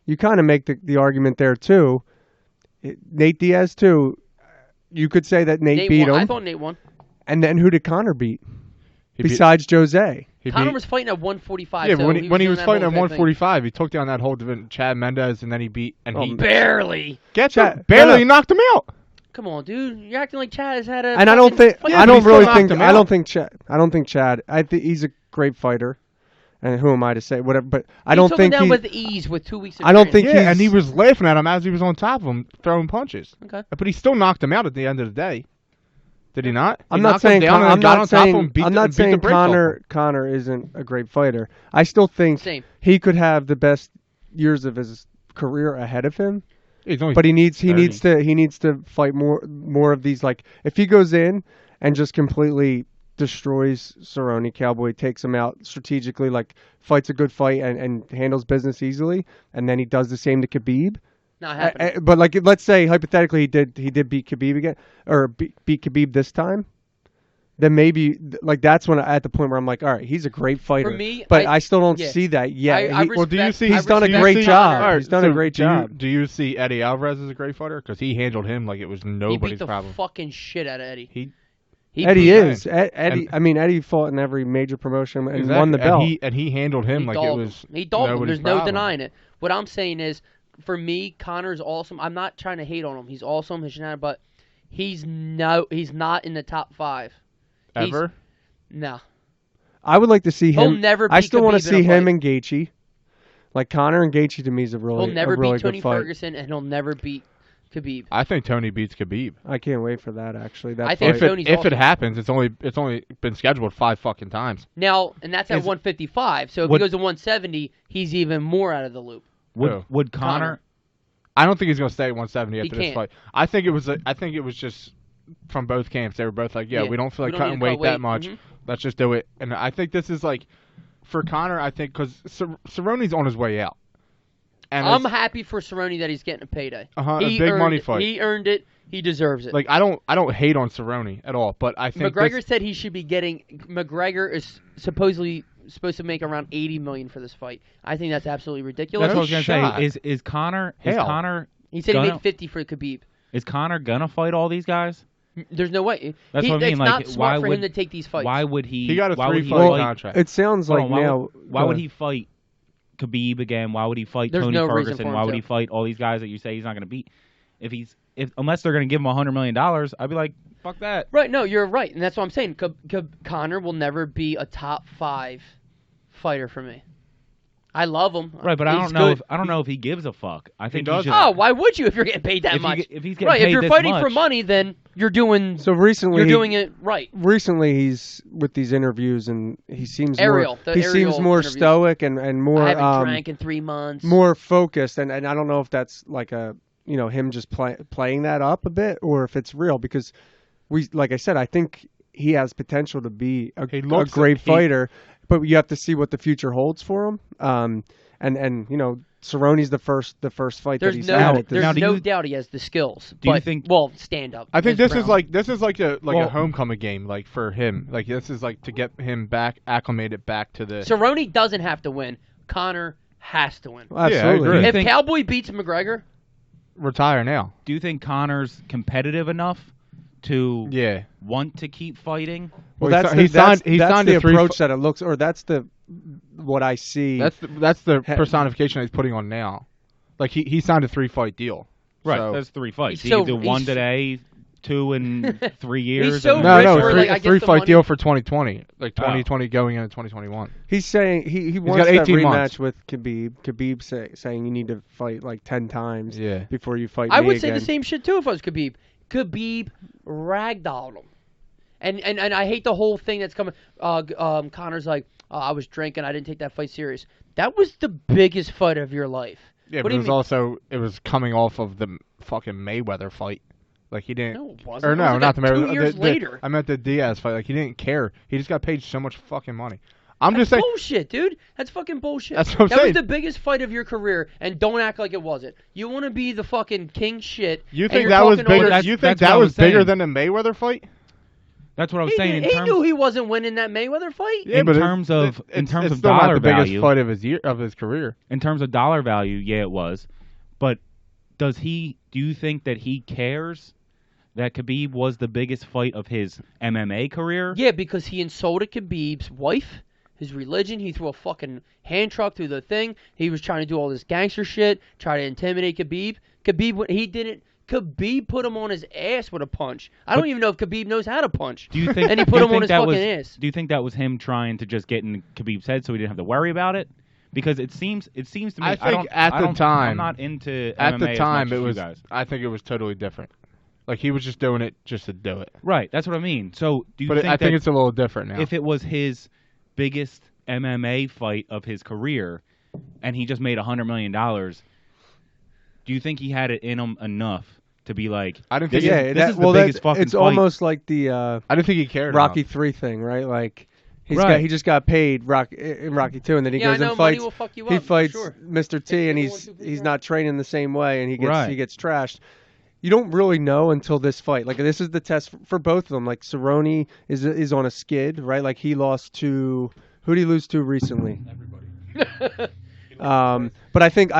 you kind of make the argument there too. Nate Diaz too. You could say that Nate beat won. him, I thought Nate won. and then who did Connor beat He beat- besides Jose? he Connor beat- was fighting at 145. yeah, so when he was doing that fighting whole at exact thing. 145, he took down that whole division, Chad Mendez, and then he beat and he Barely. get Chad- that barely no, no. he knocked him out. Come on, dude. You're acting like Chad has had a. And I don't fucking think fight. I but don't he still really knocked think him I out. don't think Chad. I don't think Chad. I think he's a great fighter, and who am I to say whatever? But I don't He took think him down he. with ease with 2 weeks. Of I don't training. think Yeah, and he he's- was laughing at him as he was on top of him, throwing punches. Okay. But he still knocked him out at the end of the day. Did he not? He I'm not knocked him saying down and I'm got not on top of him, saying beat I'm the- not beat the saying brakes off him. Connor isn't a great fighter. I still think Same. he could have the best years of his career ahead of him. He's only But he needs 30. to fight more of these. Like if he goes in and just completely destroys Cerrone, Cowboy takes him out strategically, like fights a good fight and handles business easily, and then he does the same to Khabib. Not happening. But like let's say hypothetically he did beat Khabib again or beat Khabib this time. then maybe like that's when at the point where I'm like, all right, he's a great fighter. For me, but I still don't yeah. see that yet. Well, do you see he's done a do you great see- job. All right, He's done a great job. Do you see Eddie Alvarez as a great fighter? Because he handled him like it was He nobody's beat the problem. fucking shit out of Eddie. He Eddie beat him. is Eddie. I mean, Eddie fought in every major promotion and Exactly. won the belt. And he handled him He like dogged it him. was He dogged him. nobody's There's no problem. denying it. What I'm saying is, for me, Conor's awesome. I'm not trying to hate on him. He's awesome. But he's not in the top 5. Ever? No. I would like to see He'll him. never I beat still want to Khabib in a see him fight. and Gaethje. Like Conor and Gaethje to me is a really, He'll never a really beat Tony good fight. Ferguson, and he'll never beat Khabib. I think Tony beats Khabib. I can't wait for that. Actually, that I think fight. Tony's If awesome. it happens, it's only been scheduled 5 fucking times. Now, and that's at Is- 155. So if Would- he goes to 170, he's even more out of the loop. Would Conor? I don't think he's going to stay at 170 He after this can't. fight. I think it was just from both camps. They were both like, yeah, Yeah, we don't feel we like don't cutting need to weight cut that weight. much. Mhm. Let's just do it. And I think this is like for Conor. I think because Cerrone's on his way out. And I'm happy for Cerrone that he's getting a payday. a He big earned money it. fight. He earned it. He deserves it. Like I don't hate on Cerrone at all, but I think McGregor said he should be getting. McGregor is supposedly supposed to make around $80 million for this fight. I think that's absolutely ridiculous. That's what I was gonna shot. say. Is Conor? Hell. He said he gonna- made 50 for Khabib. Is Conor gonna fight all these guys? There's no way. That's what I mean. It's Like, not smart why for would- him to take these fights. Why would he? he got a why would he 3-fight fight- contract. It sounds Hold like on, why now. Would, why would he fight Khabib again? Why would he fight There's Tony no reason Ferguson? for him Why would to. he fight all these guys that you say he's not gonna beat? Unless they're gonna give him $100 million, I'd be like, fuck that. Right? No, you're right, and that's what I'm saying. Conor will never be a top 5 fighter for me. I love him. Right, but I He's don't know good. if he gives a fuck. I think does. he's just, Oh, why would you if you're getting paid that much? if he's getting Right, paid if you're this fighting for much- money, then you're doing So recently, you're doing it right. Recently, he's with these interviews, and he seems Ariel, the more. He Ariel seems more interviews. stoic and more I haven't drank in 3 months. more focused, and I don't know if that's like a him just playing that up a bit, or if it's real, because like I said, I think he has potential to be a great fighter, but you have to see what the future holds for him. And Cerrone's the first fight that he's had at this. There's Now, do no you- doubt he has the skills. do you but, think- well, stand up. I think Ms. this is Brown. like a Well- homecoming game, like for him. Like this is like to get him back acclimated back to the. Cerrone doesn't have to win. Conor has to win. Absolutely. agree. If think- Cowboy beats McGregor, retire now. Do you think Conor's competitive enough to Yeah. want to keep fighting? Well, Well, that's he the, that's, signed- he that's signed the a 3 approach that it looks, or that's what I see. That's the personification he's putting on now. Like he signed a 3-fight deal. Right, So- that's 3 fights. He's He so- can do one he's- today, 2 in 3 years. so and- No, rich no, where, a like, I get the 3-fight money. deal for 2020, like Oh. 2020 going into 2021. He's saying he wants got that 18 rematch months. with Khabib. Khabib saying you need to fight like 10 times Yeah. before you fight I me would say again. the same shit too if I was Khabib. Khabib ragdolled him. And I hate the whole thing that's coming. Conor's like, I was drinking. I didn't take that fight serious. That was the biggest fight of your life. Yeah, What but do it you was mean? also coming off of the fucking Mayweather fight. Like he didn't. No, it wasn't. Or It no, was not the like Mayweather. 2 years later. I meant the Diaz fight. Like he didn't care. He just got paid so much fucking money. I'm That's just saying. bullshit, dude. That's fucking bullshit. That's what I'm that saying. was the biggest fight of your career, and don't act like it wasn't. You want to be the fucking king shit. You and think you're that was talking all bigger? this- You think that's what that I was was bigger saying. than the Mayweather fight? That's what I was He, saying. did- In he terms, knew he wasn't winning that Mayweather fight. In but terms of- in it's terms of still not dollar the biggest value. fight of his career. in terms of dollar value, yeah, it was. But do you think that he cares that Khabib was the biggest fight of his MMA career? Yeah, because he insulted Khabib's wife, his religion. He threw a fucking hand truck through the thing. He was trying to do all this gangster shit, try to intimidate Khabib. Khabib put him on his ass with a punch. I don't even know if Khabib knows how to punch. Do you think? And he do put you him on think his that fucking was, ass. Do you think that was him trying to just get in Khabib's head so he didn't have to worry about it? Because it seems to me. I think don't, at I the don't- time- I'm not into At MMA the time, as much it as was. you guys. I think it was totally different. Like he was just doing it just to do it. Right. That's what I mean. So do you But think I think that it's a little different now. if it was his biggest MMA fight of his career, and he just made $100 million, do you think he had it in him enough to be like, I didn't this think. is, this is the biggest fucking it's fight? almost like the I didn't think he cared. Rocky enough. 3 thing, right? Like Right. he just got paid in Rocky 2, and then he Yeah, I goes know and money fights. will fuck you He up, for fights sure. Mr. T, and he's not training the same way, and he Right. gets trashed. you don't really know until this fight. Like this is the test for both of them. Like Cerrone is on a skid, right? Like he lost to who did he lose to recently? But I think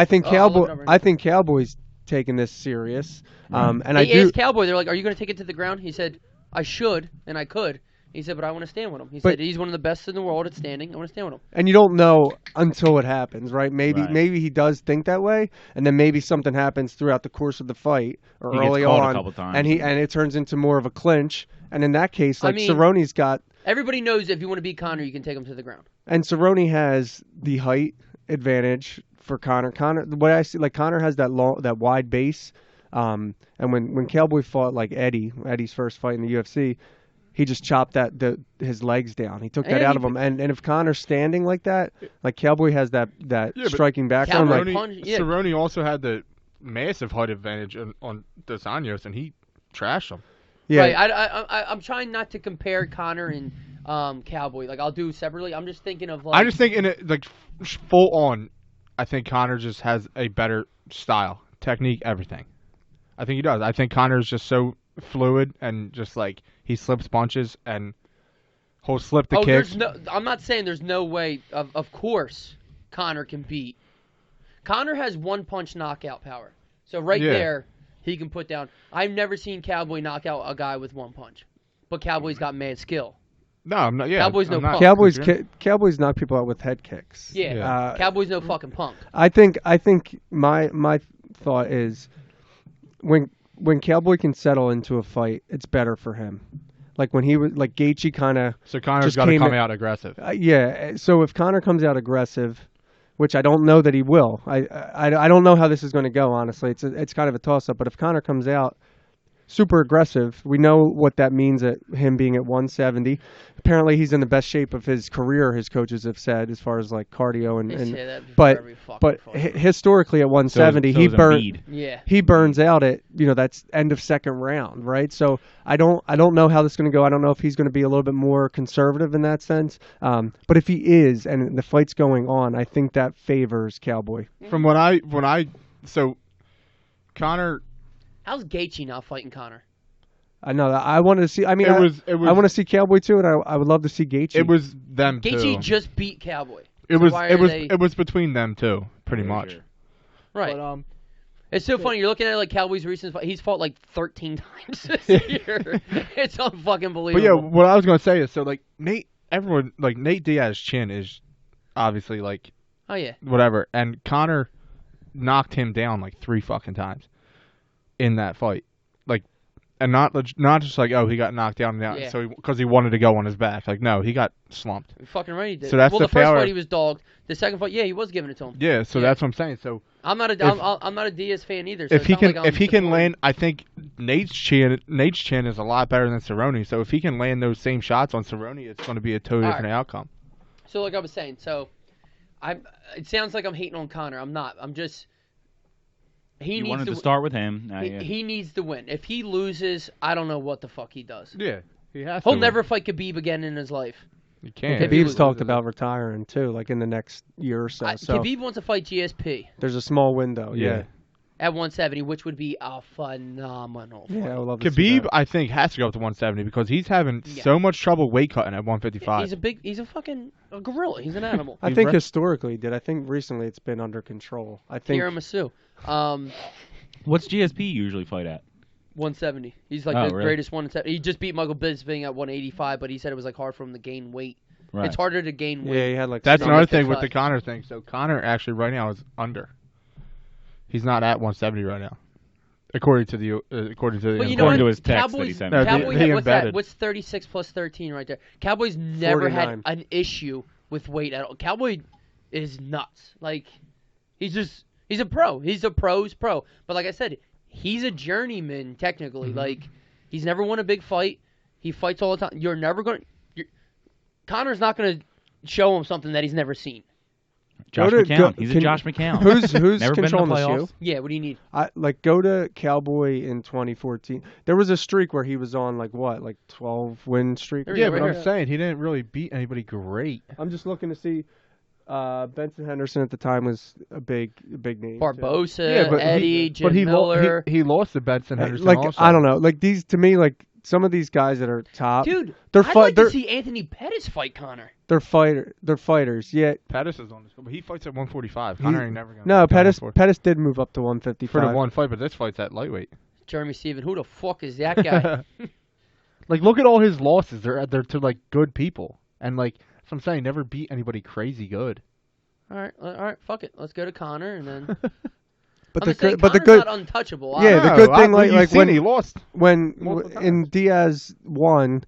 Cowboy's taking this serious. And I He do. asked Cowboy, they're like, "Are you going to take it to the ground?" He said, "I should, and I could." He said, "But I want to stand with him." He But- said, "He's one of the best in the world at standing. I want to stand with him." And you don't know until it happens, right? Right. Maybe he does think that way, and then maybe something happens throughout the course of the fight or He gets early caught a on, couple times. and it turns into more of a clinch. And in that case, I like mean- Cerrone's got, Everybody knows if you want to beat Conor, you can take him to the ground. and Cerrone has the height advantage for Conor. The way I see, like Conor has that wide base, and when Cowboy fought like Eddie's first fight in the UFC. He just chopped his legs down. He took that And out he- of him. And if Conor's standing like that, like Cowboy has that but striking background. Cowboy Like, punch- yeah. Cerrone also had the massive height advantage on Dos Anjos, and he trashed him. yeah, Right. I'm trying not to compare Conor and Cowboy. Like I'll do separately. I'm just thinking of like. I just think in it like full on, I think Conor just has a better style, technique, everything. I think he does. I think Conor's just so fluid and just like he slips punches and he'll slip the kicks. I'm not saying there's no way. Of course, Conor can beat. Conor has one punch knockout power. So right Yeah. there, he can put down. I've never seen Cowboy knock out a guy with one punch, but Cowboy's got mad skill. No, I'm not. Yeah, Cowboy's no I'm not punk. Cowboys knock people out with head kicks. Yeah, Yeah. Cowboy's no fucking punk. I think my thought is when Cowboy can settle into a fight, it's better for him. Like when he was like Gaethje kind of So Conor's just got to came come in- out aggressive. yeah. So if Conor comes out aggressive, which I don't know that he will, I don't know how this is going to go. Honestly, it's kind of a toss up. But if Conor comes out super aggressive, we know what that means at him being at 170. Apparently, he's in the best shape of his career. His coaches have said, as far as like cardio and They say that before but every fucking but fight. historically at 170, So he is burned. Embiid. Yeah. He burns out at that's end of second round, right? So I don't know how this is going to go. I don't know if he's going to be a little bit more conservative in that sense. But if he is, and the fight's going on, I think that favors Cowboy. From when I so Conor, How's Gaethje not fighting Conor? I know that I wanted to see. I mean, it I was want to see Cowboy too, and I would love to see Gaethje. it was them Gaethje too. just beat Cowboy. It So was why it are was they- it was between them two, pretty much. Sure. Right. But It's so funny. You're looking at like Cowboy's recent fight. He's fought like 13 times this year. It's unfucking believable. But yeah, what I was gonna say is so like Nate Diaz's chin is obviously like Oh yeah. whatever, and Conor knocked him down like 3 fucking times in that fight, like, and not just like he got knocked down Yeah. so because he wanted to go on his back, like no, he got slumped. Fucking right he did. So that's well, the the first power- fight he was dogged. The second fight, yeah, he was giving it to him. Yeah, so Yeah. that's what I'm saying. So I'm not a Diaz fan either. So if it's he not can like I'm if he can supporting- land, I think Nate's chin is a lot better than Cerrone. So if he can land those same shots on Cerrone, it's going to be a totally All different outcome. So like I was saying, it sounds like I'm hating on Conor. I'm not. I'm just. He You needs wanted to to start with him. He needs to win. If he loses, I don't know what the fuck he does. Yeah, he has. He'll never fight Khabib again in his life. He can't. If he Khabib's was- talked about retiring too, like in the next year or so. So Khabib wants to fight GSP there's a small window. Yeah. at 170, which would be a phenomenal fight. Yeah, I would love to see Khabib, that. I think, has to go up to 170 because he's having Yeah. so much trouble weight cutting at 155. He's a fucking gorilla. He's an animal. I He's think right. historically he did. I think recently it's been under control. I think Tiramisu. What's GSP usually fight at? 170. He's like Oh, the really? greatest 170. He just beat Michael Bisping at 185, but he said it was like hard for him to gain weight. Right. It's harder to gain weight. yeah, he had like That's Stomach another to thing with cut. the Conor thing. So Conor actually right now is under. He's not at 170 right now, according to the But you know According what? to his text that he Cowboys, sent me. No, Cowboys he what's that? embedded. What's 36 plus 13 right there? Cowboys never 49. had an issue with weight at all. Cowboy is nuts. Like, he's a pro. He's a pro's pro. But like I said, he's a journeyman technically. Mm-hmm. Like, he's never won a big fight. He fights all the time. You're never going to... Conor's not going to show him something that he's never seen. Josh Go to- McCown. go- He's a can- Josh McCown. Who's Never been in the controlling this? playoffs. You? Yeah, what do you need? Go to Cowboy in 2014. There was a streak where he was on like 12 win streak. There Yeah, Yeah, but right I'm here. saying he didn't really beat anybody great. I'm just looking to see. Benson Henderson at the time was a big name. too. Barbosa, but Eddie, Jim he Miller. he lost to Benson Henderson. Like also. I don't know, like these to me, like some of these guys that are top, Dude, they're I'd like they're to see Anthony Pettis fight Conor. they're fighters. Yet Pettis is on this, but he fights at 145. He- Conor ain't never gonna. no, come Pettis did move up to 155 for the one fight, but this fight's at lightweight. Jeremy Steven, who the fuck is that guy? Like, look at all his losses. They're to like good people, and like so I'm saying, never beat anybody crazy good. all right, fuck it. Let's go to Conor, and then. But I'm the just saying, good, but the Connor's good, not untouchable. Yeah, the I- good thing, you've like seen when he lost. when multiple in times. Diaz won,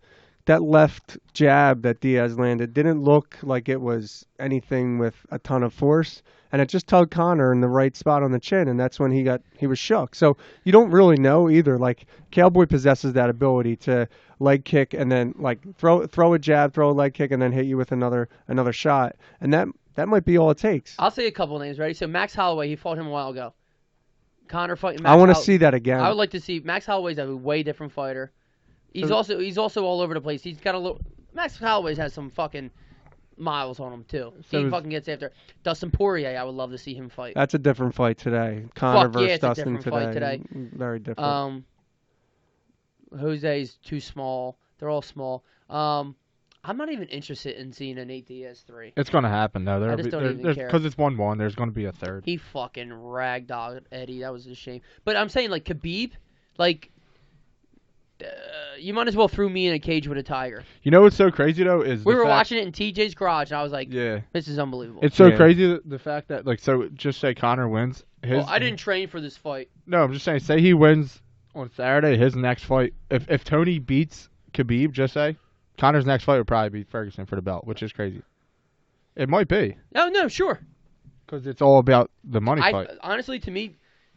that left jab that Diaz landed didn't look like it was anything with a ton of force, and it just tugged Conor in the right spot on the chin, and that's when he was shook. So you don't really know either. Like Cowboy possesses that ability to leg kick and then like throw a jab, throw a leg kick, and then hit you with another shot, and that might be all it takes. I'll say a couple names. Ready? So Max Holloway, he fought him a while ago. Conor fighting. Max I want to Holl- see that again. I would like to see Max Holloway's a way different fighter. He's also all over the place. He's got a little. Max Holloway has some fucking miles on him too. So He is- fucking gets after Dustin Poirier. I would love to see him fight. That's a different fight today. Conor Fuck yeah, versus it's a Dustin different fight today. Very different. Jose's too small. They're all small. I'm not even interested in seeing an Nate Diaz 3. It's gonna happen though. I just don't even care. Because it's 1-1. There's gonna be a third. He fucking ragdolled Eddie. That was a shame. But I'm saying, like, Khabib, like, you might as well threw me in a cage with a tiger. You know what's so crazy though is We the were fact- watching it in TJ's garage, and I was like, Yeah, this is unbelievable. it's so Yeah. crazy the fact that like so just say Conor wins. Well, I didn't train for this fight. No, I'm just saying. Say he wins on Saturday. His next fight, if Tony beats Khabib, just say Conor's next fight would probably be Ferguson for the belt, which is crazy. It might be Oh, no, sure. because it's all about the money fight. Honestly, to me,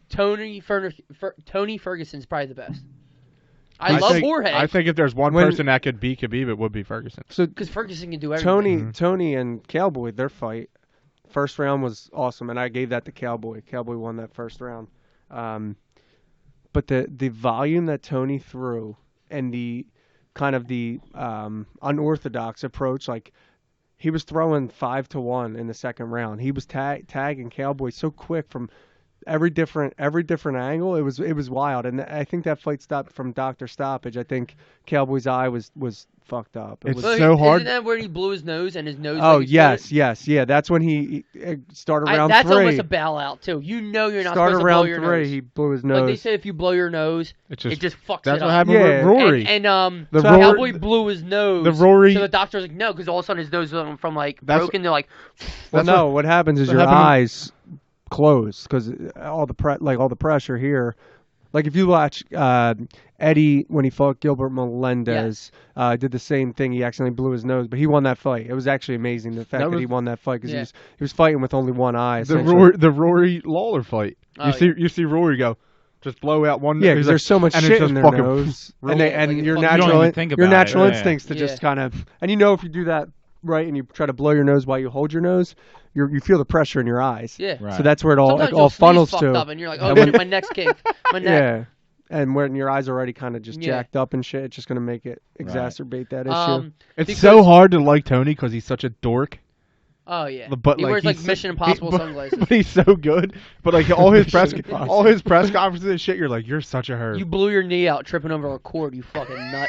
Tony Ferguson's probably the best. I love think, Jorge I think if there's one When- person that could beat Khabib, it would be Ferguson. So because Ferguson can do everything. Tony and Cowboy, their fight, first round was awesome, and I gave that to Cowboy. Cowboy won that first round. But the volume that Tony threw and the kind of the unorthodox approach, like he was throwing 5-1 in the second round. He was tagging Cowboy so quick from every different angle. It was wild, and I think that fight stopped from doctor stoppage. I think Cowboy's eye was fucked up. It It's was, Well, so hard. Isn't that where he blew his nose and his nose? oh like, yes, yeah. That's when he started round that's 3. almost a bailout too. You know you're not Started supposed to round blow your 3. nose. He blew his Like they nose. say, if you blow your nose, It it just fucks that's it what up. happened Yeah. with Rory. And The so Rory- Cowboy blew his nose. the Rory- So the doctor was like, no, because all of a sudden his nose went from like That's- broken to like. Well, That's no. What happens is what your happened to- eyes close because all the pressure here. Like if you watch Eddie when he fought Gilbert Melendez, did the same thing. He accidentally blew his nose, but he won that fight. It was actually amazing the fact that he won that fight because Yeah. he was fighting with only one eye. The essentially. Rory Lawler fight. Oh, You see Rory go, just blow out one. Yeah, he's because like- there's so much and it's shit just in their fucking nose, roll. and Like your it's fucking- You don't natural even think your about it, natural yeah. instincts to Yeah. just kind of, and if you do that right and you try to blow your nose while you hold your nose, you feel the pressure in your eyes. Yeah. Right. So that's where it all Sometimes all you'll sneeze funnels fucked to. up and you're like, oh, And when- my neck's kinked. My neck. Yeah. And when your eyes are already kind of just Yeah. jacked up and shit, it's just going to make it exacerbate that issue. It's because- so hard to like Tony because he's such a dork. Oh yeah. But he like, wears like he's Mission so- Impossible but- sunglasses. But he's so good. But like all his press Impossible. all his press conferences and shit, you're like, you're such a herd. You blew your knee out tripping over a cord, you fucking nut.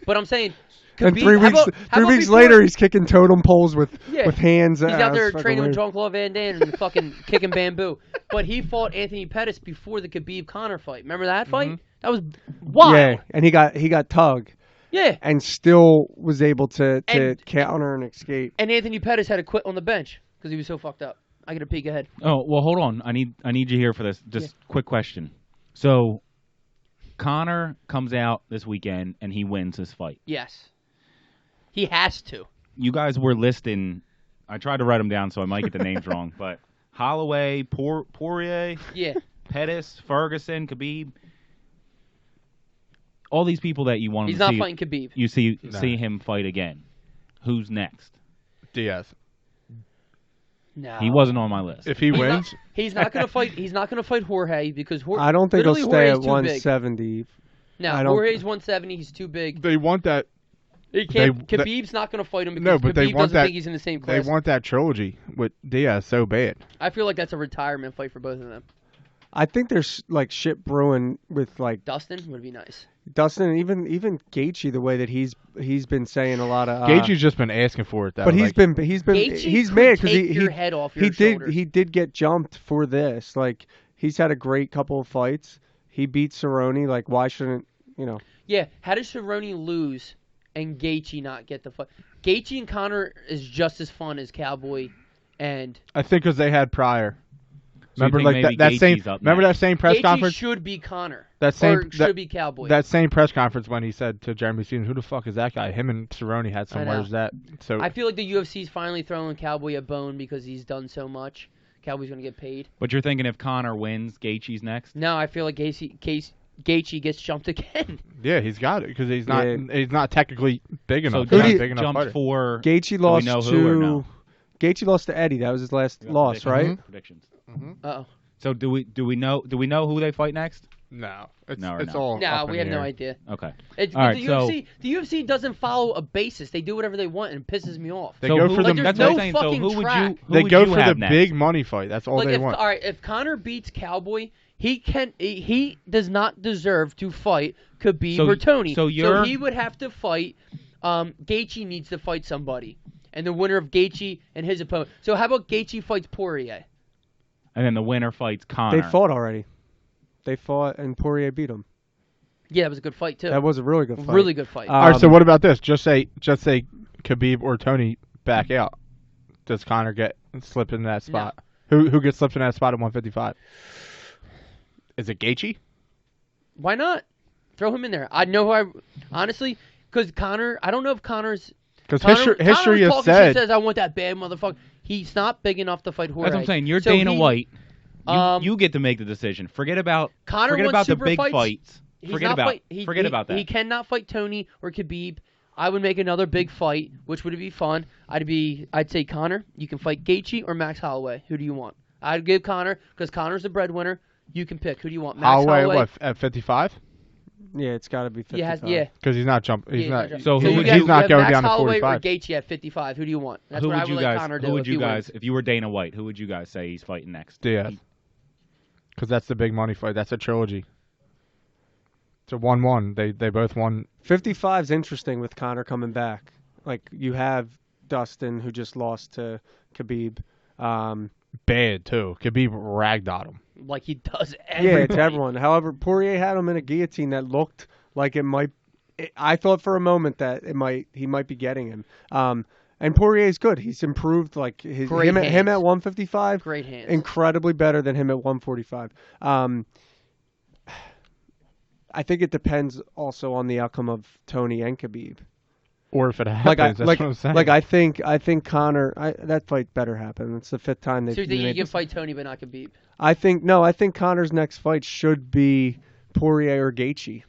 But I'm saying, And Khabib- 3 how weeks about- how 3 about weeks before- later, he's kicking totem poles with Yeah. hands. He's out there it's fucking training with weird. Jean-Claude Van Damme and fucking kicking bamboo. But he fought Anthony Pettis before the Khabib Conor fight. Remember that fight? That was wild. Yeah, and he got tugged Yeah. and still was able to And- counter and escape. And Anthony Pettis had to quit on the bench because he was so fucked up. I get a peek ahead. Oh well, hold on. I need you here for this. Just quick question. So, Conor comes out this weekend and he wins his fight. Yes. He has to. You guys were listing. I tried to write them down so I might get the names wrong, but Holloway, Poirier, Yeah. Pettis, Ferguson, Khabib. All these people that you want He's to not see, fighting Khabib. you see Nah. see him fight again. Who's next? Diaz. No. He wasn't on my list. If he He's wins, not, he's not gonna fight. He's not gonna fight Jorge because Jorge. I don't think he'll literally stay Jorge's at too big. 170. No, I don't- Jorge's 170. He's too big. they want that. He can't. Khabib's not going to fight him because No, but they Khabib want doesn't that. think he's in the same They class. want that trilogy with Diaz so bad. I feel like that's a retirement fight for both of them. I think there's like shit brewing with like Dustin would be nice. Dustin and even Gaethje, the way that he's been saying a lot of. Gaethje's just been asking for it. Though, But Gaethje he's could mad because take your head off your shoulders. he did get jumped for this. Like he's had a great couple of fights. He beat Cerrone. Like why shouldn't you know? Yeah, how does Cerrone lose and Gaethje not get the fight? Gaethje and Conor is just as fun as Cowboy and I think because they had prior. So you Remember, think like maybe that same. Gaethje's up Remember next? that same press Gaethje conference. should be Conor. That same or should be Cowboy. That same press conference when he said to Jeremy Stevens, "Who the fuck is that guy?" Him and Cerrone had some I know. words that. So I feel like the UFC's finally throwing Cowboy a bone because he's done so much. Cowboy's going to get paid. But you're thinking if Conor wins, Gaethje's next? No, I feel like Gaethje gets jumped again. yeah, he's got it because he's not. Yeah. He's not technically big So enough. He's not Dustin big enough jumped fighter. for Gaethje we lost know to who or no? Gaethje lost to Eddie. That was his last loss, right? Predictions. Uh-oh. So do we know who they fight next? No, it's No or it's no? all. No, up in we have the no air. idea. Okay. It's, All right, the so- UFC doesn't follow a basis. They do whatever they want and it pisses me off. They so go who, for Like, the. there's that's no what I'm saying. So fucking who would track. you? Who They would go you for the have next? big money fight. That's all Like they if, want. all right, if Conor beats Cowboy, he does not deserve to fight Khabib So- or Tony. so you're- he would have to fight. Gaethje needs to fight somebody, and the winner of Gaethje and his opponent. So how about Gaethje fights Poirier? And then the winner fights Conor. They fought already. They fought and Poirier beat him. Yeah, that was a good fight too. That was a really good fight. Really good fight. all right, so what about this? Just say Khabib or Tony back out. Does Conor get slipped in that spot? Who gets slipped in that spot at 155? Is it Gaethje? Why not? Throw him in there. I know who I honestly because Conor. I don't know if Conor's. Because Conor, history Conor's has talking shit, said. says I want that bad motherfucker. He's not big enough to fight Jorge. That's what I'm saying. You're So Dana he- White. Um, You get to make the decision. Forget about Connor forget wants about the super big fights. fights. He's Forget not about fight, he, forget he- about that. He cannot fight Tony or Khabib. I would make another big fight, which would be fun. I'd say Conor. You can fight Gaethje or Max Holloway. Who do you want? I'd give Conor because Conor's the breadwinner. You can pick. Who do you want? Max Holloway, Holloway. what, at 55? Yeah, it's got to be 55. Yeah. Because he's not jumping. He's Yeah, not. jumping. So who you would guys- you- He's not have going Max down to Holloway 45. or Gaethje at 55. Who do you want? That's who what would I would you let guys? Conor do Who would if you he guys? wins. If you were Dana White, who would you guys say he's fighting next? Diaz. Because that's the big money fight. That's a trilogy. It's a 1-1. They both won. 55's interesting with Conor coming back. Like you have Dustin who just lost to Khabib. Bad, too. Khabib ragged on him. Like he does Yeah, everybody. to everyone. However, Poirier had him in a guillotine that looked like it might. I thought for a moment that he might be getting him. And Poirier's good. He's improved. Like Great him hands. at 155. Great hands. Incredibly better than him at 145. I think it depends also on the outcome of Tony and Khabib. Or if it Like happens, that's what I'm saying. I think Conor. That fight better happen. It's the fifth time they. So you they think you made can this. fight Tony but not Khabib? I think Conor's next fight should be Poirier or Gaethje.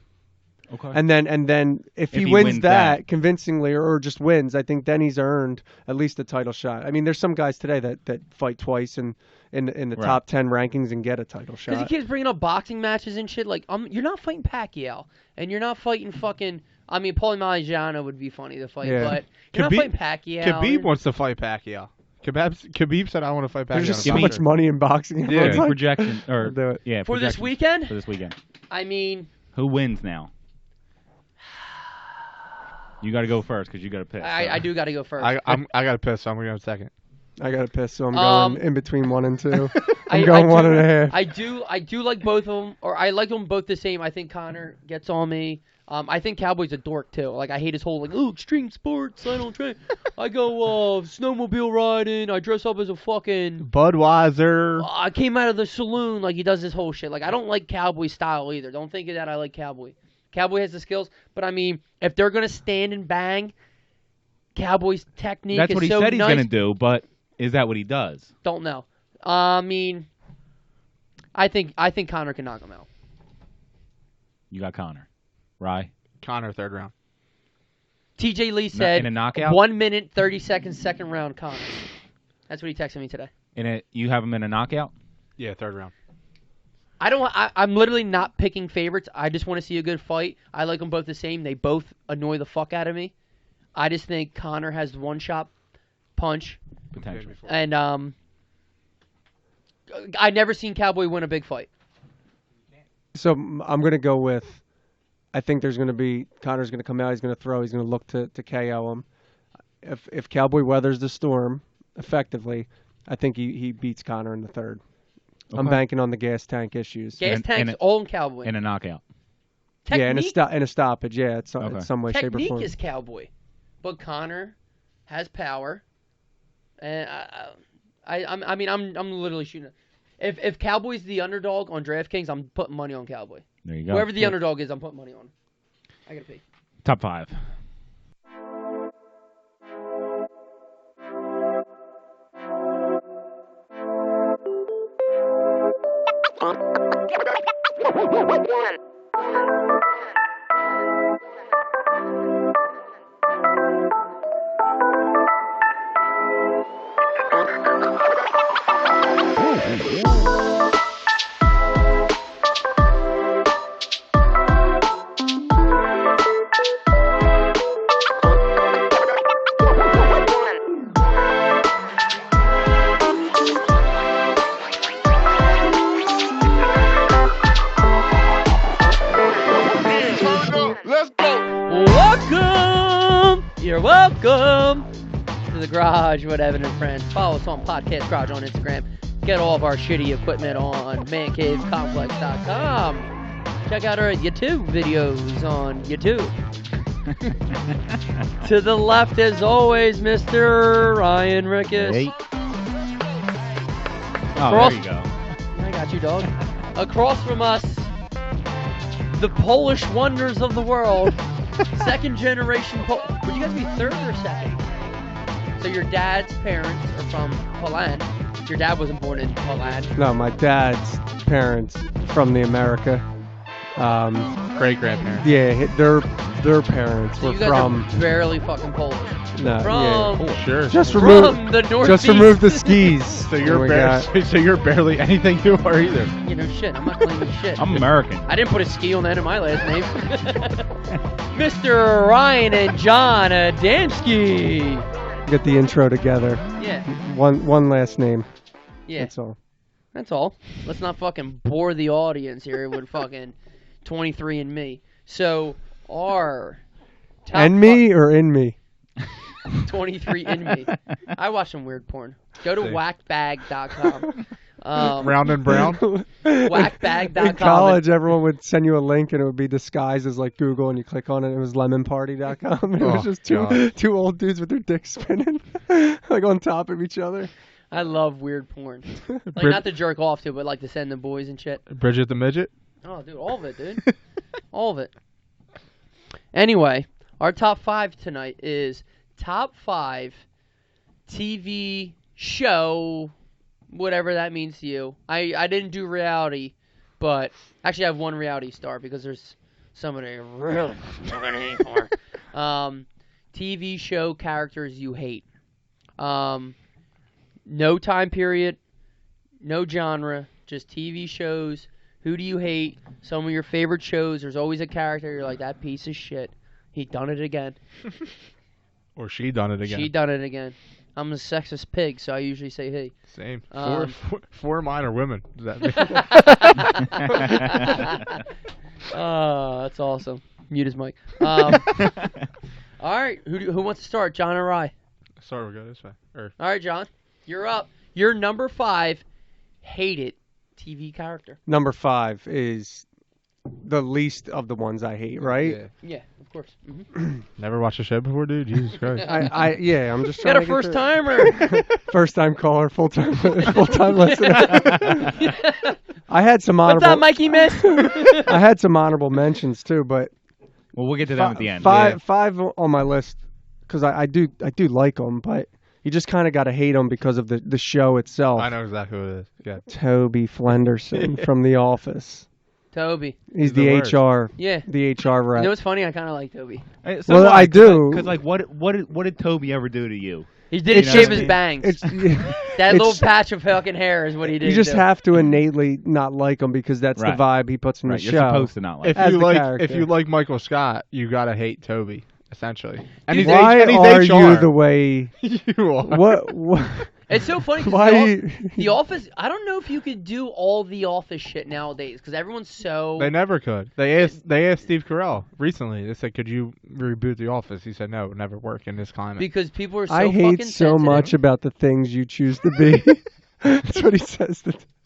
Okay. And then if he he wins wins that that. convincingly or just wins, I think then he's earned at least a title shot. I mean, there's some guys today that fight twice in the Right. top 10 rankings and get a title Because he shot. keeps bringing up boxing matches and shit. Like, you're not fighting Pacquiao, and you're not fighting fucking. I mean, Paulie Malignaggi would be funny to fight, Yeah. but you're Khabib- not fighting Pacquiao. Khabib wants to fight Pacquiao. Khabib said, I want to fight Pacquiao. There's just in so a much boxer." money in boxing. Yeah. Everyone's Any like, projection or I'll do it. yeah For this projections weekend? For this weekend, I mean, who wins now? You got to go first because you got to pick. I do got to go first. I got to piss, so I'm going to go second. I got to piss, so I'm Um, going in between 1 and 2. I- I'm going I one do- and a half. I do like both of them, or I like them both the same. I think Conor gets on me. I think Cowboy's a dork too. Like I hate his whole extreme sports. I don't train. I go snowmobile riding. I dress up as a fucking. Budweiser. I came out of the saloon. Like he does this whole shit. Like I don't like Cowboy style either. Don't think of that. I like Cowboy. Cowboy has the skills, but I mean, if they're gonna stand and bang, Cowboy's technique That's is what he so said he's nice. going to do, but is that what he does? Don't know. I mean, I think Conor can knock him out. You got Conor, right? Conor, third round. TJ Lee said in a knockout? 1 minute 30 seconds, second round Conor. That's what he texted me today. You have him in a knockout? Yeah, third round. I'm literally not picking favorites. I just want to see a good fight. I like them both the same. They both annoy the fuck out of me. I just think Conor has the one-shot punch, Potential. and I never seen Cowboy win a big fight. So I'm going to go with, I think there's going to be, Conor's going to come out, he's going to throw, he's going to look to KO him. If Cowboy weathers the storm effectively, I think he beats Conor in the third. I'm Okay. banking on the gas tank issues. Gas And- tanks and all in Cowboy. In a knockout. Yeah, Technique, in a stoppage, yeah, it's Okay. in some way, shape, or technique form. is Cowboy, but Conor has power, and I'm literally shooting. If Cowboy's the underdog on DraftKings, I'm putting money on Cowboy. There you go. Whoever the underdog is, I'm putting money on. I gotta pee. Top 5. Welcome! You're welcome to the Garage with Evan and Friends. Follow us on Podcast Garage on Instagram. Get all of our shitty equipment on mancavecomplex.com. Check out our YouTube videos on YouTube. To the left, as always, Mr. Ryan Rickus. Hey. Oh, Cross- there you go. I got you, dog. Across from us, the Polish wonders of the world. Second generation Would you guys be third or second? So your dad's parents are from Poland. Your dad wasn't born in Poland. No, my dad's parents from the America. Great grandparents. Yeah, their parents So were you guys from. are barely fucking Polish. No, From, yeah. Sure. Just from remove, the northeast. just remove the skis. So And you're we got- so you're barely anything you are either. You know, shit. I'm not claiming shit. I'm American. I didn't put a ski on the end of my last name. Mr. Ryan and John Adamski. get the intro together. Yeah, One last name. yeah. That's all. That's all. Let's not fucking bore the audience here with fucking 23andMe. So, our top And me or in me? 23andMe. I watch some weird porn. Go to See. whackbag.com. Round and brown. Whackbag.com. In college, everyone would send you a link and it would be disguised as like Google, and you click on it, and it was lemonparty.com. And it was Oh, just God. two old dudes with their dicks spinning, like on top of each other. I love weird porn. Like, Brid- not to jerk off to, but like to send the boys and shit. Bridget the midget. Oh, dude, all of it, dude. All of it. Anyway, our top 5 tonight is top 5 TV show, whatever that means to you. I didn't do reality, but actually I have one reality star because there's somebody I really fucking hate for. TV show characters you hate. No time period, no genre, just TV shows. Who do you hate? Some of your favorite shows. There's always a character you're like, that piece of shit. He done it again. Or she done it again. She done it again. I'm a sexist pig, so I usually say he. Same. Four of mine are women. Does that mean? That's awesome. Mute his mic. All right, who wants to start? John or I? Sorry, we'll go this way. Or All right, John, you're up. Your number 5 hated TV character. Number 5 is the least of the ones I hate, right? Yeah. Yeah, of course. Mm-hmm. Never watched a show before, dude. Jesus Christ. I'm just Got trying a to first timer. first time caller, full time listener. I had some What's honorable. up, Mikey Miss? I had some honorable mentions too, but Well, we'll get to them at the end. Five on my list because I do like them, but you just kind of got to hate them because of the show itself. I know exactly what it is. Yeah. Toby Flenderson from The Office. Toby. He's the the worst. HR. Yeah. The HR rep. You know what's funny? I kind of like Toby. Well, I do. Because like, what did Toby ever do to you? He didn't You know shave what I his mean? bangs. It's That little it's- patch of fucking hair is what he did. you just to. have to innately not like him because that's Right. the vibe he puts in Right, the you're show. supposed to not like. If As you the like character. if you like Michael Scott, you gotta hate Toby. essentially. Why are you the way you are? What? It's so funny. 'Cause Why? the Office. I don't know if you could do all the Office shit nowadays because everyone's so. They never could. They asked Steve Carell recently. They said, "Could you reboot The Office?" He said, "No, it would never work in this climate." Because people are so I hate fucking so sensitive. much about the things you choose to be. That's what he says.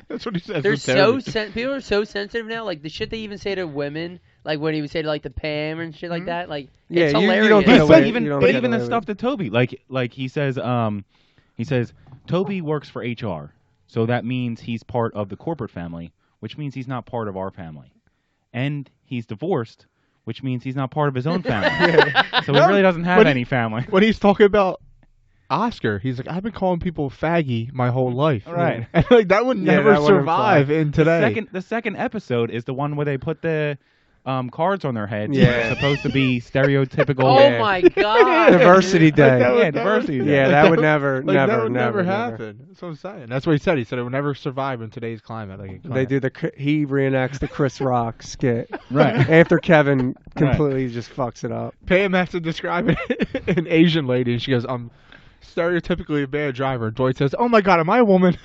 That's what he says. They're to so Toby. people are so sensitive now. Like the shit they even say to women, like when he would say to like the Pam and shit like that. Like Yeah, it's you hilarious. don't get But away- even you don't but get even away the with stuff to Toby, like he says Toby works for HR, so that means he's part of the corporate family, which means he's not part of our family, and he's divorced, which means he's not part of his own family. So he really doesn't have any family. When he's talking about Oscar, he's like, "I've been calling people faggy my whole life." Right. And like that would never that wouldn't survive fly. in today. The second episode is the one where they put the cards on their heads. Yeah. They're supposed to be stereotypical. Oh my god. Diversity Day. that would Yeah, diversity day. Yeah, Like, that would never, Like, never, that would never happen. That's what I'm saying. That's what he said. He said it would never survive in today's climate. Like They do he reenacts the Chris Rock skit Right. after Kevin completely just fucks it up. Pam has to describe an Asian lady, and she goes, "I'm stereotypically a bad driver." Dwight says, "Oh my God, am I a woman?"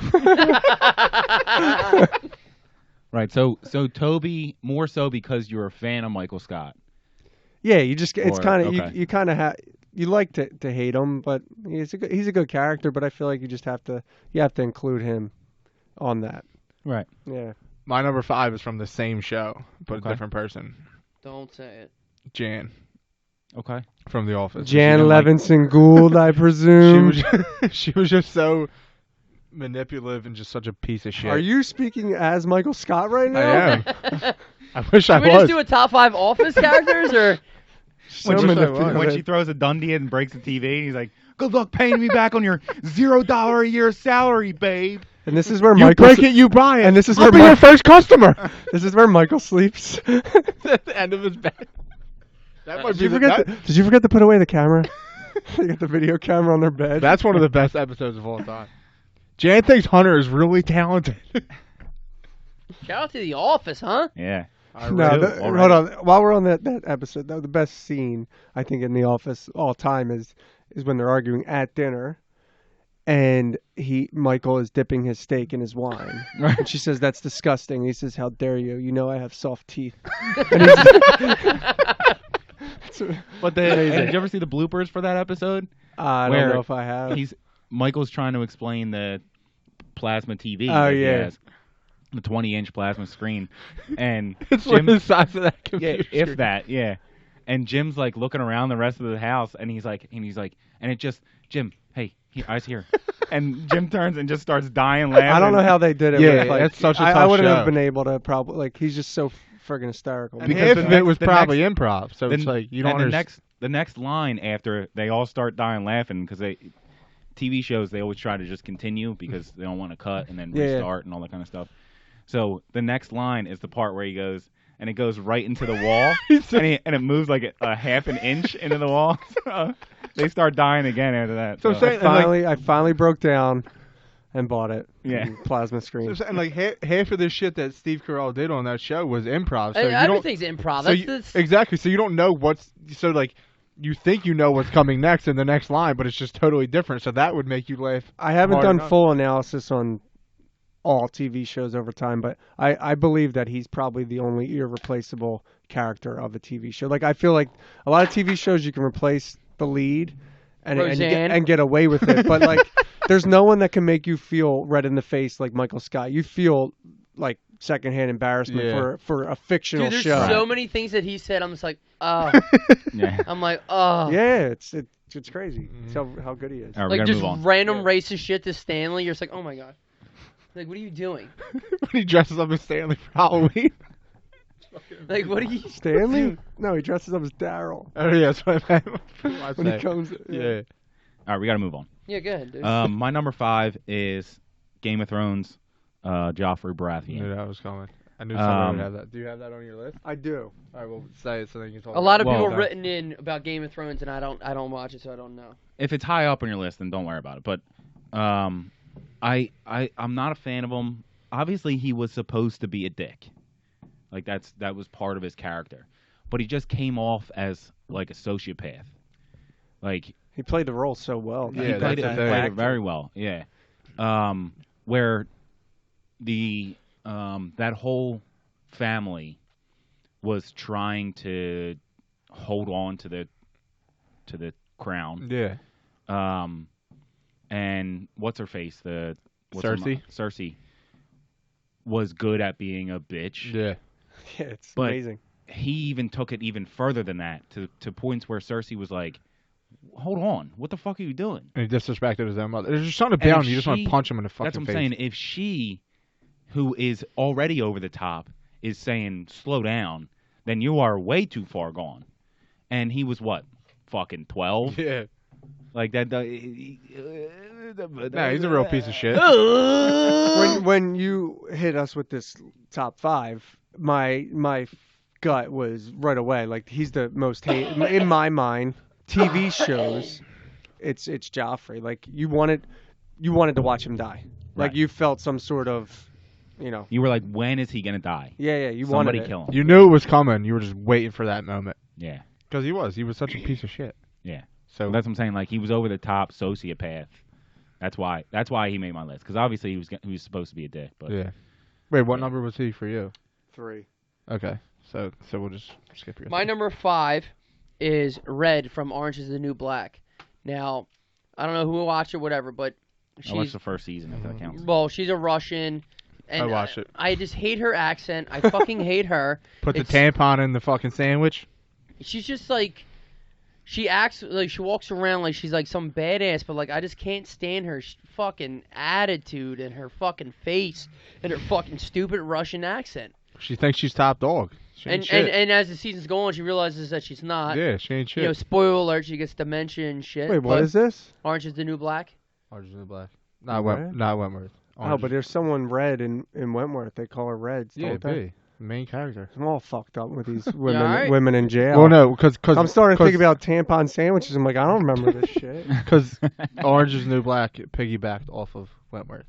Right. So Toby, more so because you're a fan of Michael Scott. Yeah, you just it's Or- kind of okay. you kind of you like to hate him, but he's a good character. But I feel like you have to include him on that. Right. Yeah. My number 5 is from the same show, but Okay. a different person. Don't say it. Jan Okay. from The Office. Jan She didn't like- Levinson Gould, I presume. she was just so manipulative and just such a piece of shit. Are you speaking as Michael Scott right now? I am. I wish I Can we was. just do a top 5 Office characters or? So When she manipulative. throws a Dundee and breaks the TV, he's like, "Good luck paying me back on your $0 a year salary, babe." And this is where You Michael break it, you buy it. and this is I'll where be your Mike- first customer. this is where Michael sleeps. At the end of his bed. That might Did be you the, forget? that- Did you forget to put away the camera? They got the video camera on their bed. That's one of the best episodes of all time. Jan thinks Hunter is really talented. Shout out to The Office, huh? Yeah. No, do, hold already. on. While we're on that episode, though, the best scene I think in The Office all time is when they're arguing at dinner, and Michael is dipping his steak in his wine, and she says that's disgusting. He says, "How dare you? You know I have soft teeth." And But did you ever see the bloopers for that episode? I Where don't know if I have. Michael's trying to explain the plasma TV. Oh, that he yeah. has, the 20-inch plasma screen, and It's Jim, like the size of that yeah, computer. if that, yeah. And Jim's like looking around the rest of the house, and he's like, and it just, Jim, hey, eyes here, and Jim turns and just starts dying laughing. I don't know how they did it. Yeah, with, like, it's such a I tough wouldn't show. have been able to probably like. He's just so friggin' hysterical. And Because half the of next- it was the probably improv, so it's Then- like you don't and understand. the next line after they all start dying laughing because TV shows they always try to just continue because they don't want to cut and then Yeah, yeah. restart and all that kind of stuff. So the next line is the part where he goes and it goes right into the wall and it moves like a half an inch into the wall. So they start dying again after that. So So, say- and, like- I finally broke down and bought it. Yeah. Plasma screen. And like half of the shit that Steve Carell did on that show was improv. So Hey, you don't everything's improv. so exactly. So you don't know like you think you know what's coming next in the next line, but it's just totally different. So that would make you laugh. I haven't hard done enough. full analysis on all TV shows over time, but I believe that he's probably the only irreplaceable character of a TV show. Like I feel like a lot of TV shows you can replace the lead and Roseanne. get away with it, but like there's no one that can make you feel red in the face like Michael Scott. You feel like secondhand embarrassment Yeah. for a fictional Dude, there's show. so many things that he said. I'm just like, oh. yeah. I'm like, oh. Yeah, it's crazy. It's how good he is. All right, we Like gotta just move on. random racist shit to Stanley. You're just like, oh my god. Like, what are you doing? When he dresses up as Stanley for Halloween. Like, what are you? Stanley? No, he dresses up as Daryl Oh yeah, that's what I meant. when he comes. Yeah. All right, we got to move on. Yeah, go ahead, dude. My number 5 is Game of Thrones, Joffrey Baratheon. Knew that was coming. I knew somebody Um, would have that. Do you have that on your list? I do. All right, well, say it so then you can talk. A lot of Well, people okay. written in about Game of Thrones, and I don't watch it, so I don't know. If it's high up on your list, then don't worry about it. But I'm not a fan of him. Obviously, he was supposed to be a dick. Like that was part of his character. But he just came off as like a sociopath. Like He played the role so well. Yeah, he played that's it very well. Yeah, where the that whole family was trying to hold on to the crown. Yeah. And what's her face? Cersei? Cersei was good at being a bitch. Yeah. Yeah, it's But amazing. he even took it even further than that to points where Cersei was like, "Hold on, what the fuck are you doing?" And he disrespected his own mother. There's just something And about if him. You just want she- to punch him in the fucking That's what I'm face. saying. If she, who is already over the top, is saying slow down, then you are way too far gone. And he was what, fucking 12? Yeah. Like that. Nah, he's a real piece of shit. When you hit us with this top 5, my gut was right away like he's the most hated in my mind. TV shows, it's Joffrey. Like you wanted to watch him die. Like Right. you felt some sort of, You were like, when is he gonna die? yeah. You Somebody wanted it. kill him. You knew it was coming. You were just waiting for that moment. Yeah, Because he was such a piece of shit. yeah. So That's what I'm saying. Like he was over the top sociopath. That's why he made my list. Because obviously he was supposed to be a dick. But yeah. Wait, what Yeah. number was he for you? 3. Okay. So we'll just skip your. My number 5 is Red from Orange is the New Black. Now, I don't know who watched it, whatever, but I watched she's the first season if that counts. well, she's a Russian. And I watched it. I just hate her accent. I fucking hate her. Put the It's- tampon in the fucking sandwich. She's just like, she acts like she walks around like she's like some badass, but like I just can't stand her fucking attitude and her fucking face and her fucking stupid Russian accent. She thinks she's top dog. She ain't And shit. as the season's going on, she realizes that she's not. Yeah, she ain't shit. Spoiler alert, she gets dementia and shit. Wait, what but is this? Orange is the New Black. Orange is the Black. Not Red? Wentworth. Oh, Orange but is- there's someone red in Wentworth. They call her Reds, yeah, don't they? B, the main character. I'm all fucked up with these women alright? women in jail. Well, no, because I'm starting to think about tampon sandwiches. I'm like, I don't remember this shit. because Orange is the New Black piggybacked off of Wentworth.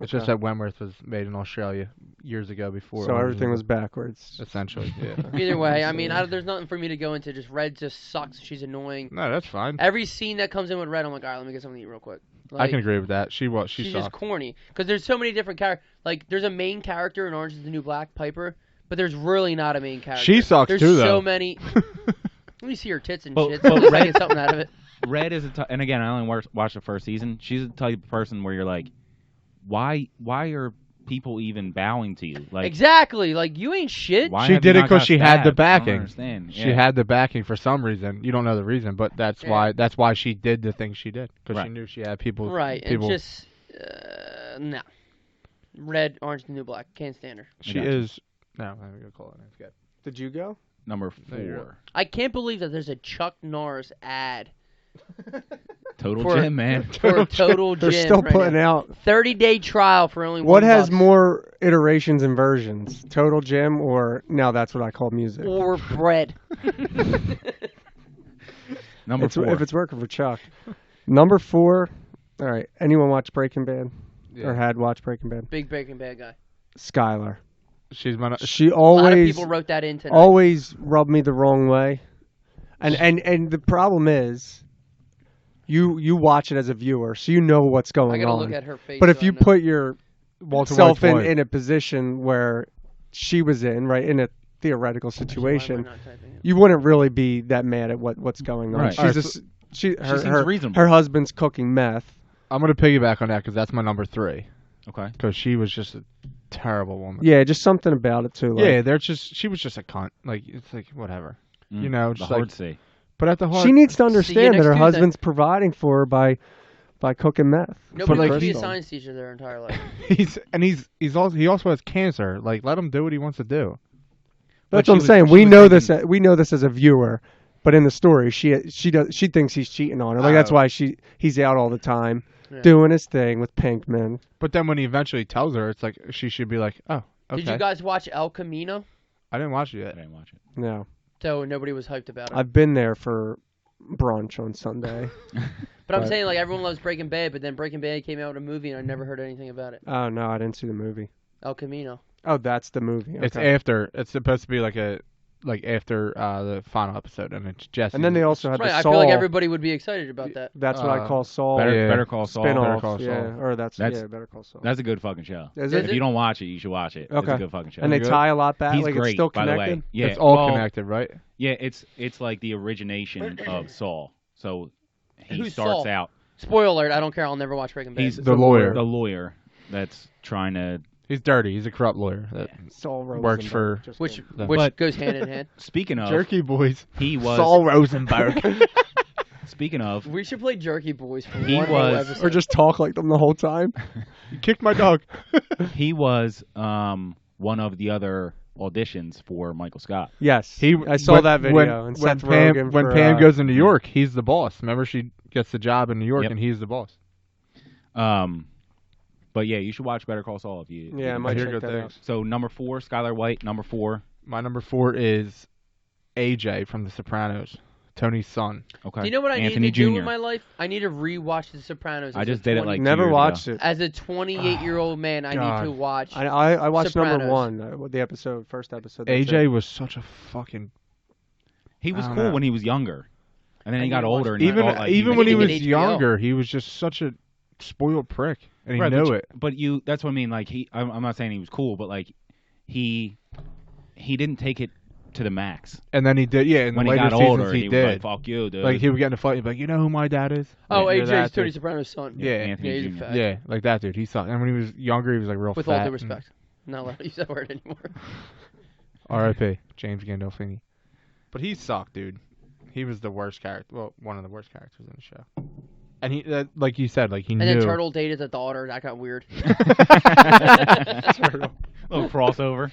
It's just Okay. that Wentworth was made in Australia years ago before. So Orange everything is was backwards. essentially. Yeah. Either way, I mean, there's nothing for me to go into. Just Red just sucks. She's annoying. No, that's fine. Every scene that comes in with Red, I'm like, all right, let me get something to eat real quick. I Like, can agree with that. She she's sucked. just corny because there's so many different characters. Like there's a main character in Orange is the New Black, Piper, but there's really not a main character. She sucks there's too, so though. many. Let me see her tits and shit. But So at least I Red- get something out of it. Red is and again, I only watched the first season. She's the type of person where you're like, why are people even bowing to you? Like Exactly. Like you ain't shit. why She have did you it not 'cause got she had the stabbed? I don't backing. understand. She Yeah. had the backing for some reason. You don't know the reason, but that's Yeah. why she did the things she did because she Right. knew she had people. Right. And People. just no. Red, Orange is the New Black. Can't stand her. She gotcha. is. No, I'm gonna call it. It's good. Did you go? number No, you're 4. I can't believe that there's a Chuck Norris ad Total For- Gym, man. for Total They're Gym. still right putting now. out. 30-day trial for only What $1. has more iterations and versions? Total Gym or now that's what I call music? Or bread. Number 4. If it's working for Chuck. Number 4. All right. Anyone watch Breaking Bad Yeah. or had watched Breaking Bad? Big Breaking Bad guy. Skylar. She's my. She A lot of always people wrote that in tonight. always rubbed me the wrong way. And the problem is you watch it as a viewer, so you know what's I going gotta on. look at her face. But so if I you know. put yourself Walter White's wife. in a position where she was in, right, in a theoretical Actually, why am I situation, not typing it? you wouldn't really be that mad at what's going on. Right. She's Alright, just her seems reasonable. her husband's cooking meth. I'm gonna piggyback on that because that's my number 3. Okay. Because she was just a terrible woman. Yeah, just something about it too. Like, Yeah, she was just a cunt. Like it's like whatever. You know, the just hard like- C. But at the heart, she needs to See you understand next that her Tuesday. husband's providing for her by cooking meth. Nobody like, wants to be a Crystal. science teacher their entire life. he also has cancer. Like let him do what he wants to do. That's But what I'm she saying. was We know thinking- this. We know this as a viewer, but in the story, she thinks he's cheating on her. Like that's Oh. why he's out all the time, Yeah. doing his thing with Pinkman. But then when he eventually tells her, it's like she should be like, oh, okay. Did you guys watch El Camino? I didn't watch it I yet. didn't watch it. No, So nobody was hyped about it. I've been there for brunch on Sunday. But I'm but- saying like everyone loves Breaking Bad, but then Breaking Bad came out with a movie and I never heard anything about it. Oh no, I didn't see the movie. El Camino. Oh, that's the movie. It's Okay. after. It's supposed to be like a like after the final episode, and it's Jesse. And then they also had Right, the I Saul. feel like everybody would be excited about that. That's what I call Saul. Better Call Saul. Spin-off. Better Call Saul. Yeah, or that's That's- Better Call Saul. That's a good fucking show. Is it? If you don't watch it, you should watch it. It's Okay. a good fucking show. And they Good. tie a lot back. He's like great, it's still by the connected. way. Yeah, it's all well, connected, right? Yeah, it's like the origination of Saul. So he Who's starts Saul? out. Spoiler alert, I don't care. I'll never watch Breaking Bad. He's The lawyer. The lawyer that's trying to. He's dirty. He's a corrupt lawyer that Saul works Rosenberg. for Just which kidding. But- goes hand in hand. Speaking of, Jerky Boys. he was. Saul Rosenberg. Speaking of, We should play Jerky Boys for He one whole was- episode. Or just talk like them the whole time. You kicked my dog. he was one of the other auditions for Michael Scott. Yes, He. I saw that video. When, and when Seth Pam, Rogen when for, Pam goes to New York, he's the boss. Remember, she gets the job in New York, Yep. and he's the boss. But yeah, you should watch Better Call Saul if you. Yeah, I if might you- hear check good that things. out. So number 4, Skylar White. Number 4. My number 4 is AJ from The Sopranos, Tony's son. Okay. Do you know what I Anthony need to do Jr. with my life? I need to rewatch The Sopranos. I as a just did it 20 like 2 Never years watched ago. it. As a 28-year-old man, I God. need to watch. I watched number Sopranos. 1, the episode, first episode. that's AJ it. was such a fucking. He was I don't cool know. when he was younger, and then I he need got to watch older. And it. he Even felt like even was when he making was it HBO. younger, he was just such a spoiled prick, and he Right, knew it. But that's what I mean. Like I'm not saying he was cool, but like he didn't take it to the max. And then he did, yeah. In When the he later got seasons, older, he was did. like, "Fuck you, dude." Like he would get in a fight, he'd be like, "You know who my dad is?" Oh, Like, you're AJ's that Tony dude. Soprano's son. Yeah, Anthony Yeah, he's a Jr. fat. Yeah, like that dude. He sucked. And when he was younger, he was like real With fat. all due respect, not allowed to use that word anymore. R.I.P. James Gandolfini. But he sucked, dude. He was the worst character. Well, one of the worst characters in the show. And he, like you said, like he And knew. then Turtle dated the daughter. That got weird. Little crossover.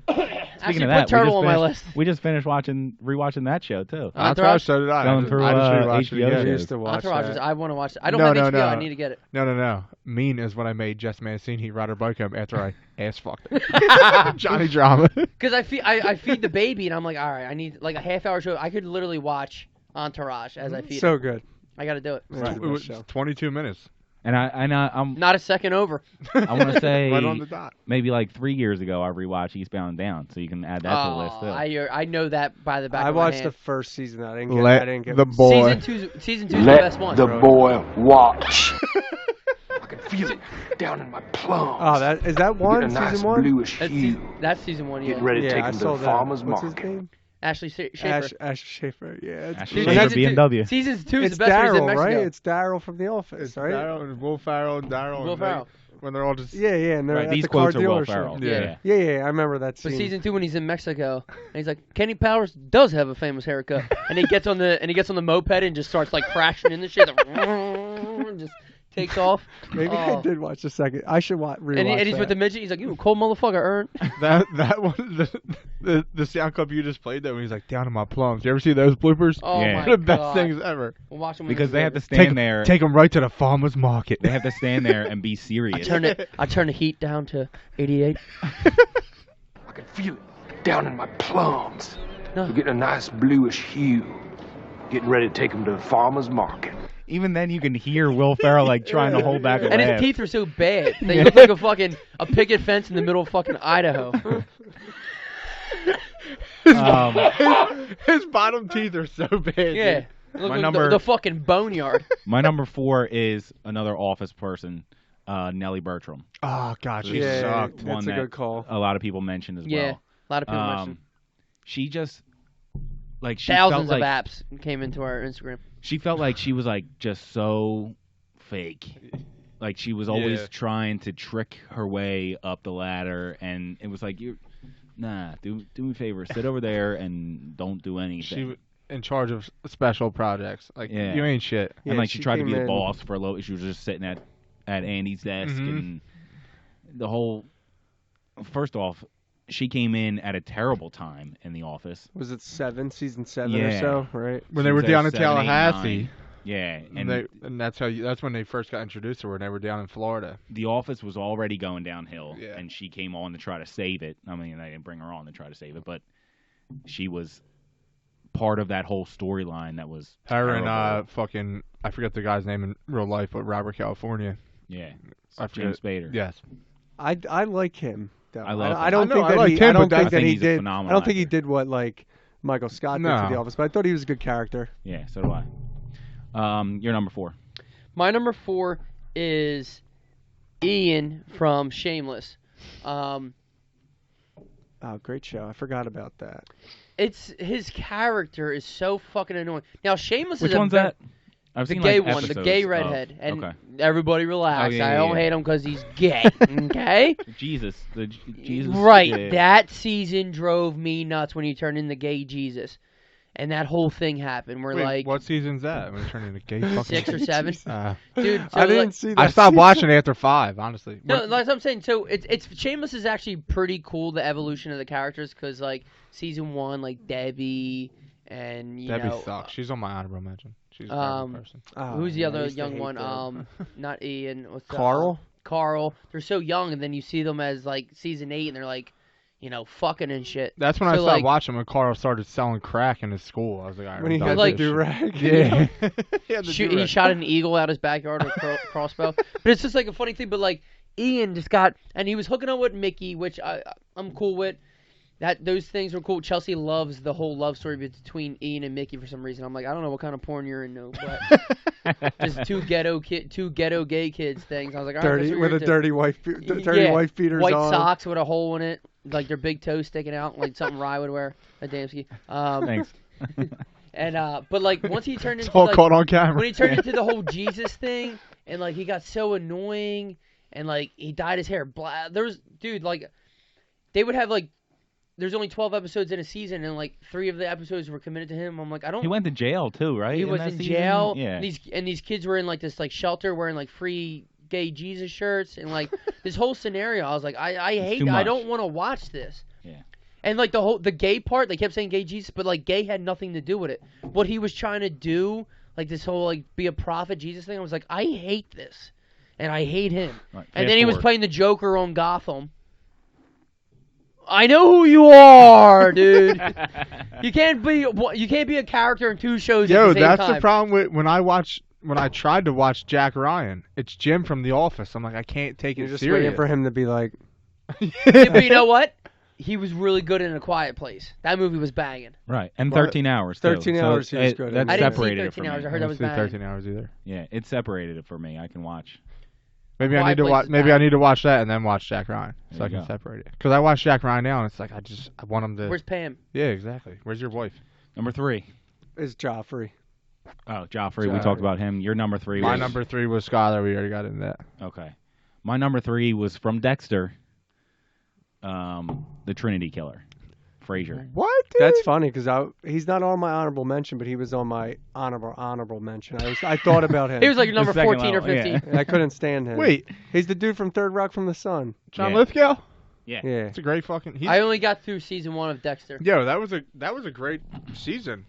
Actually, of that, put Turtle we on just my finished- list. We just finished rewatching that show too. Entourage? So did I. Going through, I just rewatched it HBO again. I shows. used to watch Entourage. that. I want to watch it. I don't No, have no, HBO. no. I need to get it. No. Mean is when I made Jess Mancini ride her bike home after I ass fucked her. Johnny Drama. Because I feed the baby and I'm like, all right, I need like a half-hour show. I could literally watch Entourage as I feed So it. good. I got to do it. Yeah, It the was best show. 22 minutes. And I'm Not a second over. I want to say Right on the dot. maybe like 3 years ago I rewatched Eastbound and Down, so you can add that to the list too. I know that by the back I of my watched the hand. first season. I didn't get. Let I didn't get the boy. Season two's the best one. Let the boy watch. I can feel it down in my plums. Oh, that is that one? Get a nice Season one? bluish That's, hue. that's season one, yeah. Getting ready to Yeah, take I him to saw the that. farmer's What's market. his name? Ashley Schaefer. Ash Schaefer. Yeah. It's, Ashley and Schaefer, that's- BMW. Season two is It's the best when he's in Daryl, Mexico. right? It's Daryl from The Office, right? Daryl, Will Ferrell, Daryl. Will Ferrell. When they're all just. Yeah, and they're Right, at these the car quotes are Will dealership. Ferrell. Yeah. Yeah, I remember that But scene. season two, when he's in Mexico, and he's like, Kenny Powers does have a famous haircut, and he gets on the moped and just starts like crashing in the shit, and just takes off. Maybe I Oh. did watch the second. I should rewatch And he's that. with the midget. He's like, "You a cold motherfucker, Ern." That one, the sound clip you just played there when he's like down in my plums. You ever see those bloopers? Oh Yeah. my They're the best God. things ever. We'll watch them Because they have to Take stand there. Take them right to the farmer's market. They have to stand there and be serious. I turn the heat down to 88. I can feel it down in my plums. No. We're getting a nice bluish hue. Getting ready to take him to the farmer's market. Even then, you can hear Will Ferrell like trying to hold back a And his laugh. teeth are so bad. They look like a picket fence in the middle of fucking Idaho. His bottom teeth are so bad. Yeah. dude. They look My like number- the fucking boneyard. My number 4 is another Office person, Nellie Bertram. Oh god, she Yeah, sucked. that's One a that good call. A lot of people mentioned as Yeah. well. A lot of people mentioned. She just like she Thousands felt of like apps came into our Instagram. she felt like she was like just so fake. Like she was always Yeah. trying to trick her way up the ladder, and it was like do me a favor, sit over there and don't do anything. She was in charge of special projects. Like Yeah. you ain't shit. And Yeah, like she she tried to came be the in- boss for a little. She was just sitting at Andy's desk, Mhm. and the whole. First off, she came in at a terrible time in the office. Was it season 7 or Yeah. so, right? When She they were was there down in 7, 8, Tallahassee, 9. Yeah, and and that's when they first got introduced to her. When they were down in Florida. the office was already going downhill, Yeah. and she came on to try to save it. I mean, they didn't bring her on to try to save it, but she was part of that whole storyline that was Her terrible. and fucking I forget the guy's name in real life, but Robert California. yeah, I James forget. Spader. Yes. I like him. though. I love him. I don't I know, think I that liked he. I him, don't but think I that think he he's a did. I phenomenal don't think he actor. did what like Michael Scott did to No. The Office, but I thought he was a good character. Yeah, so do I. You're number 4. My number 4 is Ian from Shameless. Oh, great show! I forgot about that. It's his character is so fucking annoying. Now Shameless Which is one's a that? I've the seen gay like one, the episodes gay of- redhead, and okay. everybody relax. Oh, yeah, I yeah, don't yeah. hate him because he's gay. Okay. Jesus, Jesus. Right. yeah. That season drove me nuts when he turned into gay Jesus. And that whole thing happened where, Wait, like, what season's that? When you turn into gay fucking 6 or 7. Dude, so, I didn't like, see that. I stopped season. watching after 5, honestly. no, like I'm saying, so it's Shameless is actually pretty cool, the evolution of the characters, because, like, season 1, like, Debbie and, you Debbie know... sucks. She's on my honorable mention. She's a terrible person. Oh, who's the man, I other used to young hate one? them. Not Ian. What's the, Carl? Carl. They're so young, and then you see them as, like, season 8, and they're, like, you know, fucking and shit. That's when I So, started like- watching when Carl started selling crack in his school. I was like, all right, When he I'm done had like- with the this do-rag. shit. Yeah. He had the He do-rag. shot an eagle out his backyard with a crossbow. But it's just like a funny thing. But like Ian just got, and he was hooking up with Mickey, which I'm cool with. Those things were cool. Chelsea loves the whole love story between Ian and Mickey for some reason. I'm like, I don't know what kind of porn you're into, but just two ghetto gay kids things. I was like, all right, Dirty that's what with you're a into. dirty Yeah, white beaters white on. socks with a hole in it, like their big toe sticking out, like something Rye would wear. Adamski. Thanks. And but like once he turned It's into all like, caught on camera. when he turned into the whole Jesus thing, and like he got so annoying, and like he dyed his hair black. Dude, like they would have like there's only 12 episodes in a season, and like 3 of the episodes were committed to him. I'm like, I don't. He went to jail too, right? He was that in season? jail. Yeah. These kids were in like this like shelter wearing like free gay Jesus shirts, and like this whole scenario. I was like, I hate. too I much. don't want to watch this. Yeah. And like the gay part, they kept saying gay Jesus, but like gay had nothing to do with it. What he was trying to do, like this whole like be a prophet Jesus thing, I was like, I hate this, and I hate him. Right, And fast then he was forward. playing the Joker on Gotham. I know who you are, dude. You can't be a character in 2 shows at Yo, the same that's time. the problem with when I tried to watch Jack Ryan. It's Jim from The Office. I'm like, I can't take You're it just serious. waiting for him to be like, Yeah, but you know what? He was really good in A Quiet Place. That movie was banging. Right, and Well, 13 hours. Too. 13 So hours he was good in That's it. I didn't see separated it 13 for hours. me. I heard that was I didn't see banging. 13 hours either. Yeah, it separated it for me. I can watch. Maybe I Quiet need to Place watch. is Maybe I banging. need to watch that and then watch Jack Ryan, so There I you can go. separate it. Because I watch Jack Ryan now, and it's like I want him to. Where's Pam? Yeah, exactly. Where's your wife? Number 3. is Joffrey. Oh, Joffrey. We Joffrey. talked about him. Your number 3. My was, number 3 was Skyler. We already got into that. Okay. My number 3 was from Dexter. The Trinity Killer, Frasier. What? Dude? That's funny because he's not on my honorable mention, but he was on my honorable mention. I thought about him. He was like your number The second 14 or level, 15. And I couldn't stand him. Wait, He's the dude from Third Rock from the Sun. John Yeah. Lithgow? Yeah. Yeah. It's a great fucking. I only got through season 1 of Dexter. Yo, that was a great season.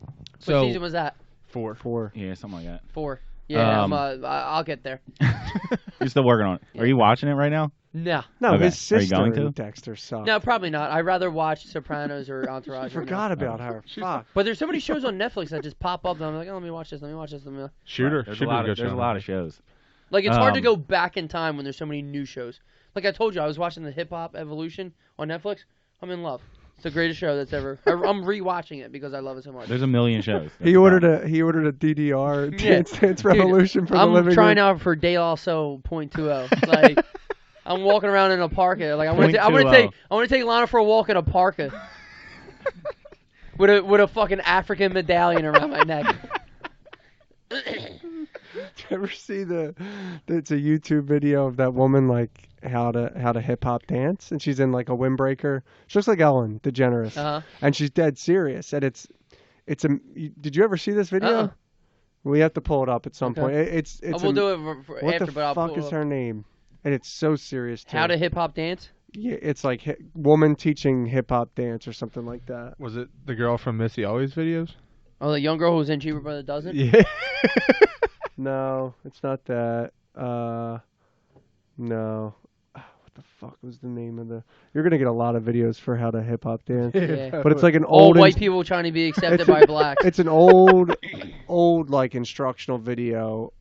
What So season was that? 4. 4. yeah, something like 4. Yeah, Um, I'll get there. that. You're still working on it. Are you watching it right now? No. No, Okay. his Are you sister going in to? Dexter sucked. No, probably not. I'd rather watch Sopranos or Entourage. I right forgot now. about her. Fuck. But there's so many shows on Netflix that just pop up, and I'm like, oh, let me watch this. Shooter. There's, Shooter's a lot, good of, there's show. a lot of shows. Like, it's hard to Um, go back in time when there's so many new shows. Like I told you, I was watching the Hip Hop Evolution on Netflix. I'm in love. It's the greatest show that's ever. I'm rewatching it because I love it so much. There's a million shows. That's He the ordered problem. a DDR Yeah. Dance Revolution for the I'm living trying room. out for De La Soul .20. Like, I'm walking around in a parka. Like, I'm gonna 0.20. take Lana for a walk in a parka. with a fucking African medallion around my neck. Did you ever see it's a YouTube video of that woman like how to hip hop dance, and she's in like a windbreaker. She looks like Ellen DeGeneres, Uh-huh. and she's dead serious. And did you ever see this video? Uh-uh. We have to pull it up at some Okay. point. It's We'll do it what after, the but I'll fuck pull is up. her name? And it's so serious too. How to hip hop dance? Yeah, it's like woman teaching hip hop dance or something like that. Was it the girl from Missy Always videos? Oh, the young girl who was in Cheaper by the Dozen? Yeah. No, it's not that. No. What the fuck was the name of the? You're gonna get a lot of videos for how to hip hop dance, Yeah. but it's like an All old white people trying to be accepted by blacks. It's an old like instructional video.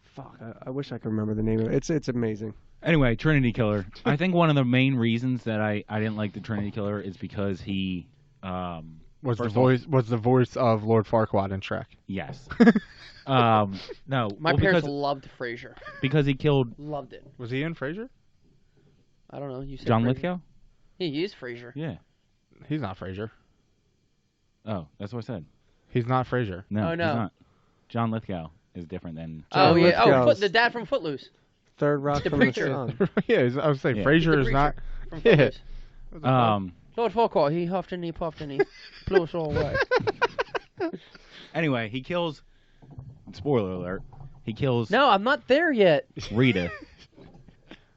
Fuck, I wish I could remember the name of it. It's amazing. Anyway, Trinity Killer. I think one of the main reasons that I didn't like the Trinity Killer is because he Was first of all- the voice of Lord Farquaad in Shrek? yes. No. My well, parents because, loved Frasier. because he killed Loved it. Was he in Frasier? I don't know. You said John Frasier. Lithgow. Yeah, he is Frasier. Yeah. He's not Frasier. Oh, that's what I said. He's not Frasier. No, Oh, no. he's not. John Lithgow is different than. Oh John yeah. Oh, Lithgow's the dad from Footloose. Third rock The from preacher. the sun. Yeah, I was saying Yeah. Frasier The is not. From Yeah. Footloose. Lord Farquaad, he huffed and he puffed and he blew us all away. Anyway, he kills. Spoiler alert. He kills No, I'm not there yet. Rita. Is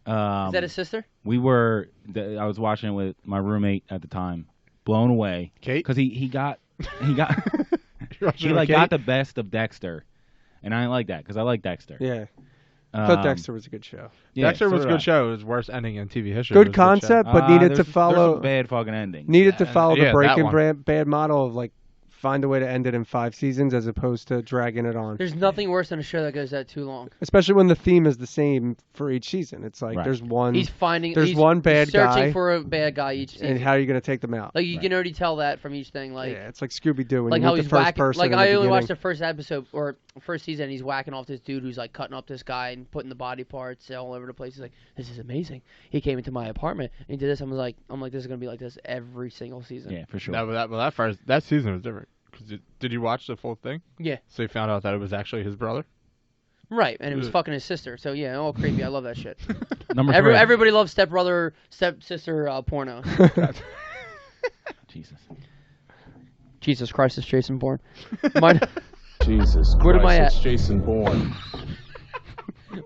that his sister? We were. I was watching it with my roommate at the time. Blown away Kate? because he got he got he like got the best of Dexter, and I didn't like that because I like Dexter. Yeah. I thought Dexter was a good show. Yeah, Dexter was so a did good I. show. It was worst ending in TV history. Good It was a show. concept, but needed to There's follow. some bad fucking ending. Needed to follow yeah, the that Breaking one. Bad model of like find a way to end it in 5 seasons as opposed to dragging it on. There's nothing worse than a show that goes that too long. Especially when the theme is the same for each season. It's like Right. there's one, He's finding. There's he's, one bad he's searching guy. for a bad guy each season. and how are you going to take them out? Like you can already tell that from each thing. Like yeah, it's like Scooby Doo. like you how meet he's the first whacking. person Like in I the only watched beginning. the first episode or first season. And he's whacking off this dude who's like cutting up this guy and putting the body parts all over the place. He's like, "This is amazing." He came into my apartment and he did this. I'm like, "This is gonna be like this every single season." Yeah, for sure. That season was different. 'Cause did you watch the full thing? Yeah. So you found out that it was actually his brother? Right, and it was Ugh. fucking his sister. So yeah, all creepy. I love that shit. Number 3. Everybody loves stepbrother, stepsister porno. Jesus. Jesus Christ, it's Jason Bourne. Mine, Jesus Where am I Christ, it's at? Jason Bourne.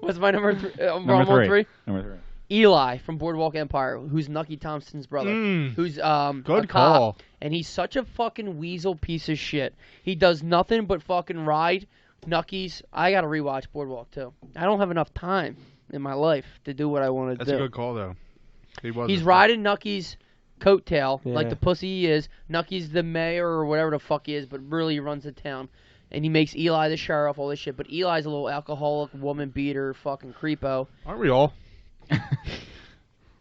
what's my number 3? Number 3. Number 3. Eli from Boardwalk Empire, who's Nucky Thompson's brother, who's a Good cop, call. and he's such a fucking weasel piece of shit. He does nothing but fucking ride Nucky's. I gotta rewatch Boardwalk too. I don't have enough time in my life to do what I want to That's do. a good call, though. He's riding Nucky's coattail like Yeah. the pussy he is. Nucky's the mayor or whatever the fuck he is, but really he runs the town. And he makes Eli the sheriff, all this shit. But Eli's a little alcoholic, woman beater, fucking creepo. Aren't we all?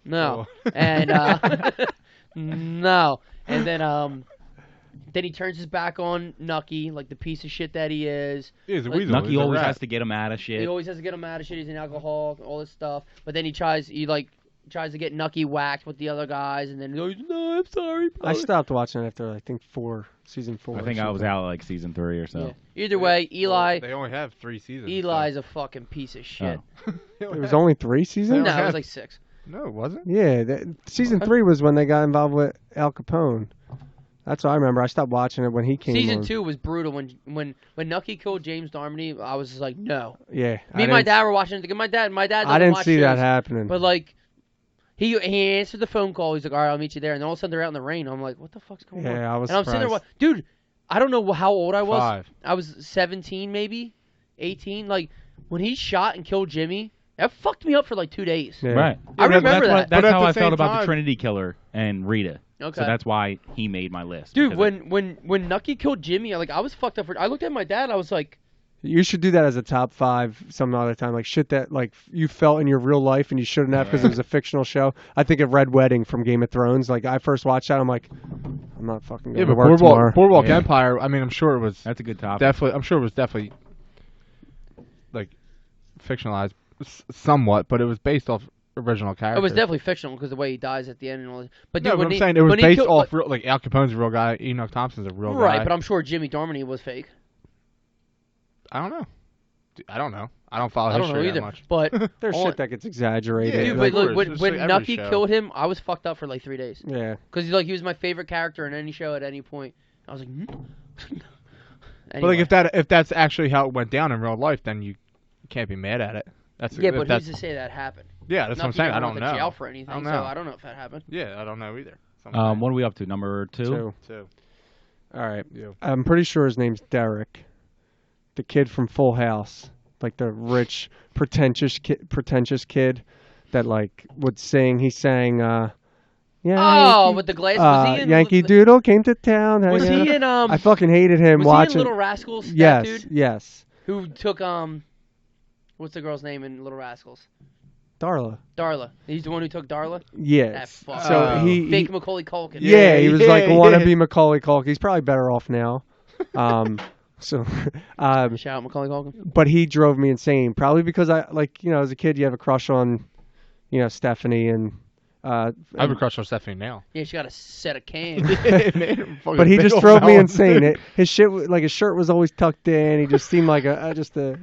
No. And no. And then he turns his back on Nucky, like the piece of shit that he is. He's a Like, weasel. Nucky He's a always rat. has to get him out of shit. He always has to get him out of shit. He's an alcoholic, all this stuff. But then he tries to get Nucky whacked with the other guys, and then he goes, "No, I'm sorry." I stopped watching it after I think season 4. I or think I was something. out like season 3 or so. Yeah. Either way, Eli. They only have 3 seasons. Eli's a fucking piece of shit. Oh. It was only 3 seasons. No, it was like 6. No, it wasn't. Yeah, season 3 was when they got involved with Al Capone. That's what I remember. I stopped watching it when he came Season on. 2 was brutal. When Nucky killed James Darmody, I was just like, no. Yeah, Me and my dad were watching it. My dad doesn't I didn't watch see that shows, happening. But like, he answered the phone call. He's like, all right, I'll meet you there. And then all of a sudden they're out in the rain. I'm like, what the fuck's going on? Yeah, I was And I'm sitting there, surprised. dude. I don't know how old I was. 5. I was 17, maybe 18. Like when he shot and killed Jimmy, that fucked me up for like 2 days. Yeah. Right. I remember that. That's But at how the I same felt about time- the Trinity Killer and Rita. Okay. So that's why he made my list. Dude, because when Nucky killed Jimmy, I was fucked up for. I looked at my dad. I was like, You should do that as a top 5 some other time. Like shit that like you felt in your real life and you shouldn't have because it was a fictional show. I think of Red Wedding from Game of Thrones. Like I first watched that, I'm like, I'm not fucking going Yeah, to but work tomorrow. Boardwalk Yeah. Empire. I mean, I'm sure it was that's a good topic. definitely. I'm sure it was definitely like fictionalized somewhat, but it was based off original characters. it was definitely fictional because the way he dies at the end and all this. But dude, No, but when I'm he, saying it was when he based killed- off real, like Al Capone's a real guy, Enoch Thompson's a real guy. Right, but I'm sure Jimmy Darmody was fake. I don't know. I don't know. I don't follow I don't history know either. that much. But There's all- shit that gets exaggerated. Yeah, dude, like, but look, course, when, it's when like every Nucky show. killed him, I was fucked up for like 3 days yeah. because he was my favorite character in any show at any point. I was like, But Anyway. like if that's actually how it went down in real life, then you can't be mad at it. That's yeah, if but that's, who's to say that happened? yeah, that's what I'm Nucky saying. I never don't went to know. jail for anything, I don't so know. I don't know if that happened. Yeah, I don't know either. What are we up to? Number 2? 2. Two. All right. Yeah. I'm pretty sure his name's Derek, the kid from Full House, like the rich, pretentious kid that like would sing. He sang, yeah. Oh, Yankee, with the glass. Was he in Yankee Doodle came to town. Was hanging he out. in I fucking hated him Was watching. he in Little Rascals? That yes, dude yes. who took what's the girl's name in Little Rascals? Darla. Darla. He's the one who took Darla? Yes. That So fucker. he Fake Macaulay Culkin. Yeah, he was like yeah, wannabe Macaulay Culkin. He's probably better off now. So, Shout out Macaulay Culkin. but he drove me insane. Probably because I as a kid, you have a crush on, Stephanie and. I have a crush on Stephanie now. Yeah, she got a set of cans. But he just drove me insane. His shirt was always tucked in. He just seemed like just a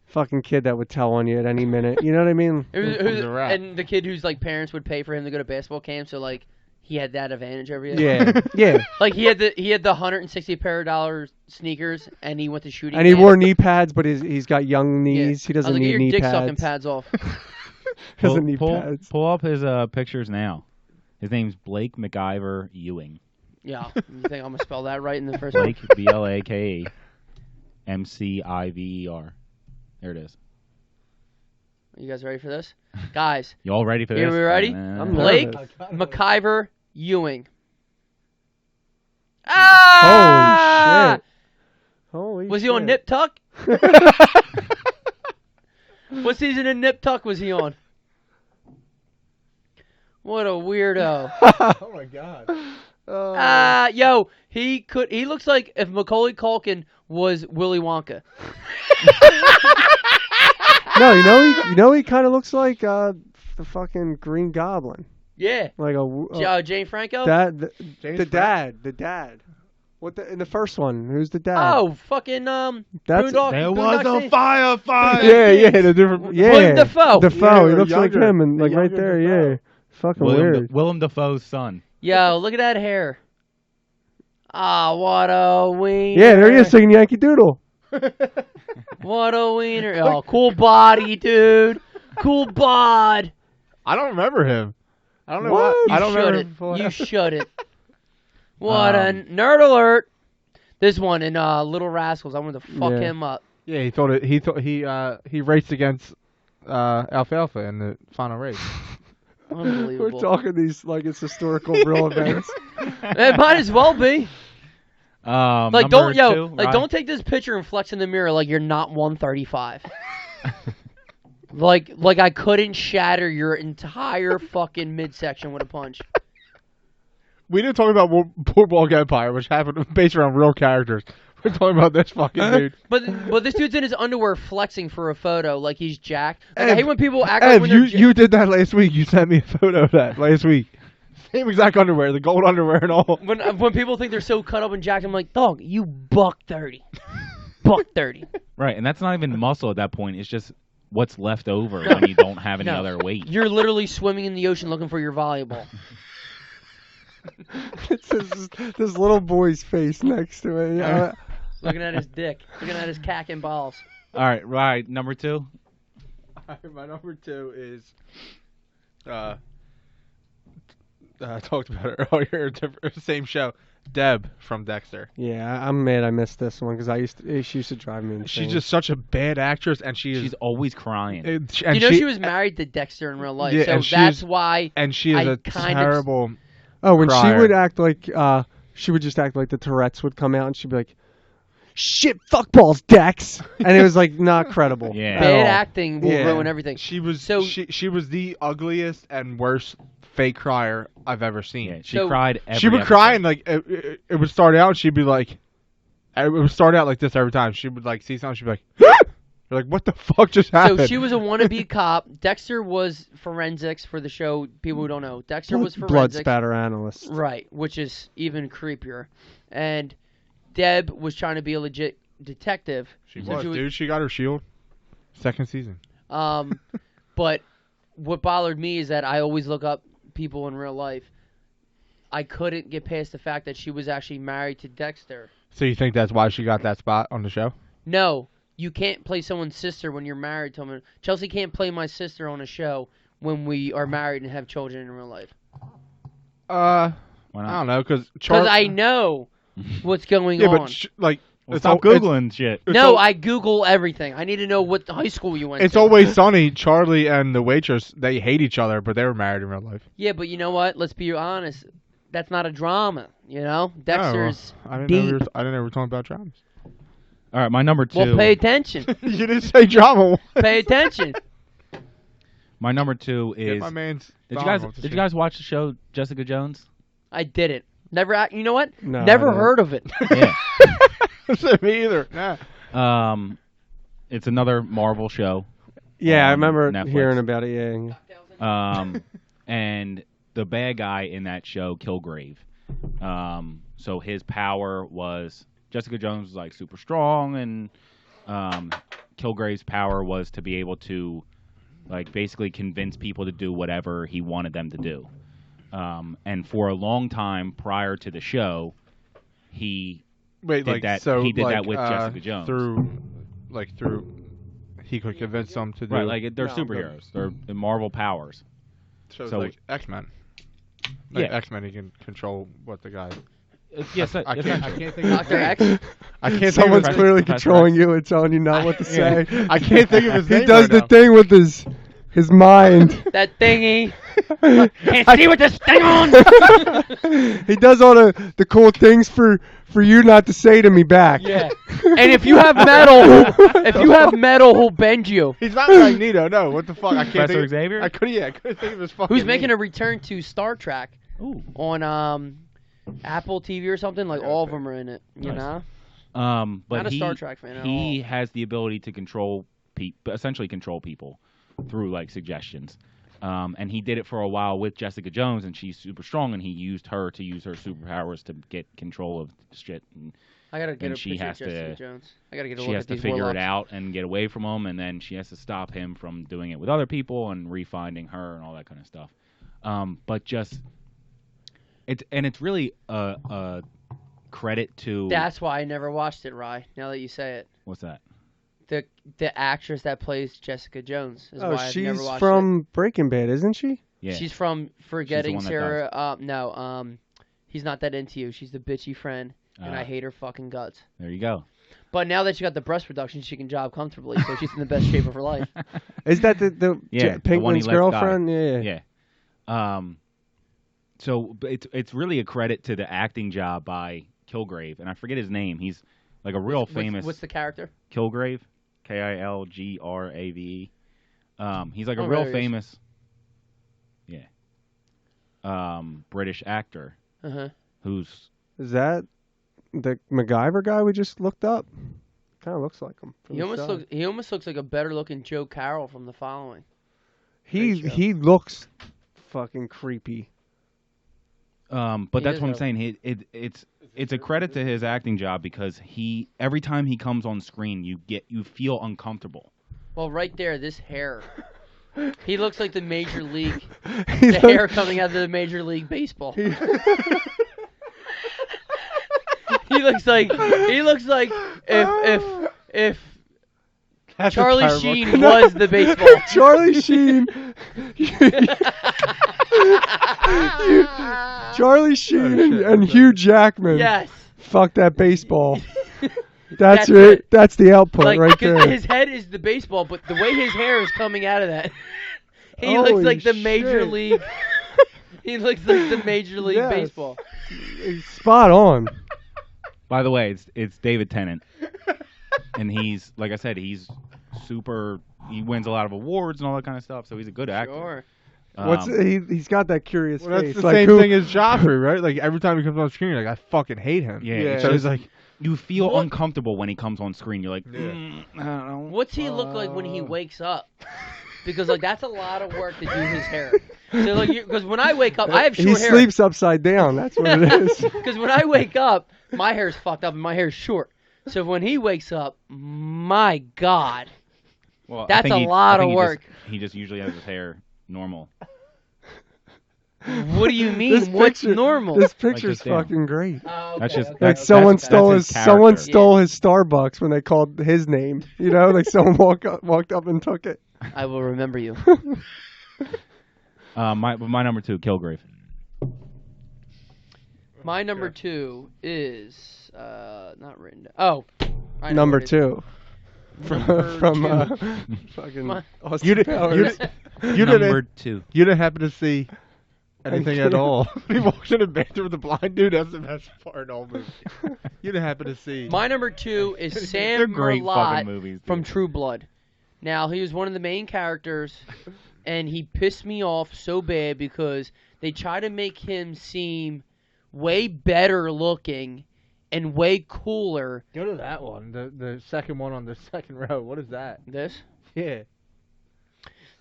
fucking kid that would tell on you at any minute. You know what I mean? And the kid whose like parents would pay for him to go to basketball camp, so like he had that advantage over you. Yeah, yeah. Like he had the $160 pair sneakers, and he went to shooting. And he camp. wore knee pads, but he's got young knees. Yeah. He doesn't I was like, need get your knee dick pads. sucking pads off. Doesn't need pads. Pull up his pictures now. His name's Blake McIver Ewing. Yeah, you think I'm gonna spell that right in the first one? Blake BLAKE MCIVER. There it is. You guys ready for this, guys? You all ready for this? Are we ready? I'm Blake nervous. McIver Ewing. Ah! Holy shit! Holy Was he shit. on Nip Tuck? What season of Nip Tuck was he on? What a weirdo. Oh my god. Yo, he looks like if Macaulay Culkin was Willy Wonka. No, he kind of looks like the fucking Green Goblin. Yeah. Like Jane Franco? the dad. What in the first one? Who's the dad? Oh, fucking That's Boondock. There Boondock was a Saints. firefight. Yeah, the different. Yeah, William Dafoe. Dafoe. Yeah, he looks like younger. him, and like The right younger there. Dafoe. Yeah, fucking weird. Willem Dafoe's son. Yo, look at that hair. Ah, what a wiener. Yeah, there he is singing Yankee Doodle. What a wiener. Oh, cool body, dude. Cool bod. I don't remember him. I don't know What? what. You I don't remember shouldn't. him before. You shouldn't. What a nerd alert. This one in Little Rascals. I wanted to fuck Yeah. him up. Yeah, he raced against Alfalfa in the final race. We're Unbelievable. talking these like it's historical real events. It might as well be. Like Number two, don't take this picture and flex in the mirror like you're not 135. like I couldn't shatter your entire fucking midsection with a punch. We didn't talk about Boardwalk Empire, which happened based around real characters. We're talking about this fucking dude. But this dude's in his underwear flexing for a photo like he's jacked. Like, I Ev, hate when people act like when you they're you did that last week. You sent me a photo of that last week. Same exact underwear, the gold underwear and all. when people think they're so cut up and jacked, I'm like, dog, you buck 30. Buck 30. Right, and that's not even muscle at that point. It's just what's left over when you don't have any No. other weight. You're literally swimming in the ocean looking for your volleyball. It's this little boy's face next to it. Looking at his dick. Looking at his cack and balls. All right, number two. My number 2 is I talked about it earlier. Same show, Deb from Dexter. Yeah, I'm mad I missed this one because she used to drive me insane. She's just such a bad actress, and She's always crying. You know she was married to Dexter in real life, Yeah, so and she that's is- why. and she is I a kind of- terrible. when crier. she would act like she would just act like the Tourette's would come out and she'd be like, "Shit, fuck balls, Dex," and it was like not credible. Yeah. at Bad all. acting will Yeah. ruin everything. She was So- she was the ugliest and worst fake crier I've ever seen. Yeah, she So- cried every She would episode. cry and like it would start out. She'd be like, it would start out like this every time. She would like see something. She'd be like, you're like, what the fuck just happened? So she was a wannabe cop. Dexter was forensics for the show. People who don't know, Dexter was blood forensics. spatter analyst. Right, which is even creepier. And Deb was trying to be a legit detective. She So was, dude. She got her shield. Second season. But what bothered me is that I always look up people in real life. I couldn't get past the fact that she was actually married to Dexter. So you think that's why she got that spot on the show? No, you can't play someone's sister when you're married to them. Chelsea can't play my sister on a show when we are married and have children in real life. Why I not? don't know, because Because I know what's going yeah, on. but like Well, stop googling shit. No, I Google everything. I need to know what high school you went It's to. Always Sunny. Charlie and the waitress, they hate each other, but they were married in real life. Yeah, but you know what? Let's be honest. That's not a drama, you know? Dexter's I didn't deep. know I didn't know we were talking about dramas. All right, my number two. Well, pay attention. You didn't say drama. Pay attention. My number 2 Get is. my man's Did bottom off the you screen. guys watch the show Jessica Jones? I didn't. Never. You know what? No, I Never didn't. heard of it. Yeah. Me either. Nah. It's another Marvel show. Yeah, I on remember Netflix. hearing about it. Yeah. And the bad guy in that show, Kilgrave. So his power was Jessica Jones was like super strong, and Kilgrave's power was to be able to like basically convince people to do whatever he wanted them to do. And for a long time prior to the show, he Wait, did like that. so, He did like, that with Jessica Jones. Through, he could convince them to do. Right, like they're No, superheroes. They're Marvel powers. So, so- like X-Men. Like Yeah. X-Men, he can control what the guy. Yes, I can't think. Dr. X. I can't. Someone's think of clearly Professor controlling X. you and telling you not what to say. I can't think of his He name does right the now. thing with his mind. That thingy. Can't see with this thing on. He does all the cool things for you not to say to me back. Yeah. And if you have metal, he'll bend you. He's not Magneto. No, what the fuck? I can't Professor think. Xavier? I couldn't think of his fucking. Who's making name. a return to Star Trek Ooh. on Apple TV or something? Like all of them are in it. You Nice. know. But Not a he, Star Trek fan at he all. has the ability to control essentially control people through like suggestions. And he did it for a while with Jessica Jones, and she's super strong, and he used her to use her superpowers to get control of shit. And I gotta get and a she picture has of Jessica to- Jones. I gotta get a she look has at to these figure warlocks. it out and get away from him, and then she has to stop him from doing it with other people and refinding her and all that kind of stuff. But just it's really a credit to That's why I never watched it, Rye. Now that you say it, what's that? the actress that plays Jessica Jones is Oh, why I've never she's watched from Breaking Bad, isn't she? Yeah, it. She's from Forgetting one that Sarah. No, he's not that into you. She's the bitchy friend, and I Ah. hate her fucking guts. there you go. But now that she got the breast reduction, she can job comfortably, so she's in the best shape of her life. Is that the Yeah, the one he Pinkman's lets girlfriend? Yeah. Yeah. So it's really a credit to the acting job by Kilgrave, and I forget his name. He's like a real famous What's the character? Kilgrave, Kilgrave. He's like a Oh, real there he is. famous, British actor Uh-huh. who's Is that the MacGyver guy we just looked up? Kind of looks like him. from He the almost side. looks like a better looking Joe Carroll from The Following. He looks fucking creepy. but He that's is what I'm a- saying. It's a credit to his acting job because every time he comes on screen, you feel uncomfortable. Well, right there, this hair. He looks like the Major League. He The hair coming out of the Major League Baseball. He looks like if That's a Charlie terrible- Sheen was the baseball. Charlie Sheen. Charlie Sheen and Hugh Jackman. Yes. Fuck that baseball. That's That's it. it. That's the output Like, right because there. his head is the baseball, but the way his hair is coming out of that, he Holy looks like the Major shit. League. He looks like the Major League Yes. Baseball. Spot on. By the way, it's David Tennant, and he's like I said, he's super. He wins a lot of awards and all that kind of stuff, so he's a good actor. Sure. He's got that curious Well, face. that's the like same who, thing as Joffrey, right? Like every time he comes on screen, you're like I fucking hate him. Yeah, Yeah. it's So just it's like you feel What- uncomfortable when he comes on screen. You're like, Yeah. I don't know. What's he look like when he wakes up? Because like that's a lot of work to do his hair. So like, because when I wake up, I have he short hair. sleeps upside down. That's what it is. Because when I wake up, my hair's fucked up and my hair's short. So when he wakes up, my God, Well, I That's think a he- lot I think of work. He just usually has his hair normal. what do you mean? What's normal? This picture's this down. fucking great. Oh, That's just- Like That's- someone that's stole his his someone character. stole his Starbucks when they called his name. You know, like someone walked up and took it. I will remember you. My number 2, Kilgrave. My number 2 is not written down. Oh, I know Number what it is. 2 Number from two. fucking My- Austin you Powers. Number didn't 2. you didn't happen to see anything at kidding. all. He walks in the bathroom with the blind dude. That's the best part of the whole movie. You didn't happen to see. My number 2 is They're Sam great fucking Merlot movies, dude. from True Blood. Now he was one of the main characters and he pissed me off so bad because they try to make him seem way better looking and way cooler. Go to that one. The second one on the second row. What is that? This. Yeah.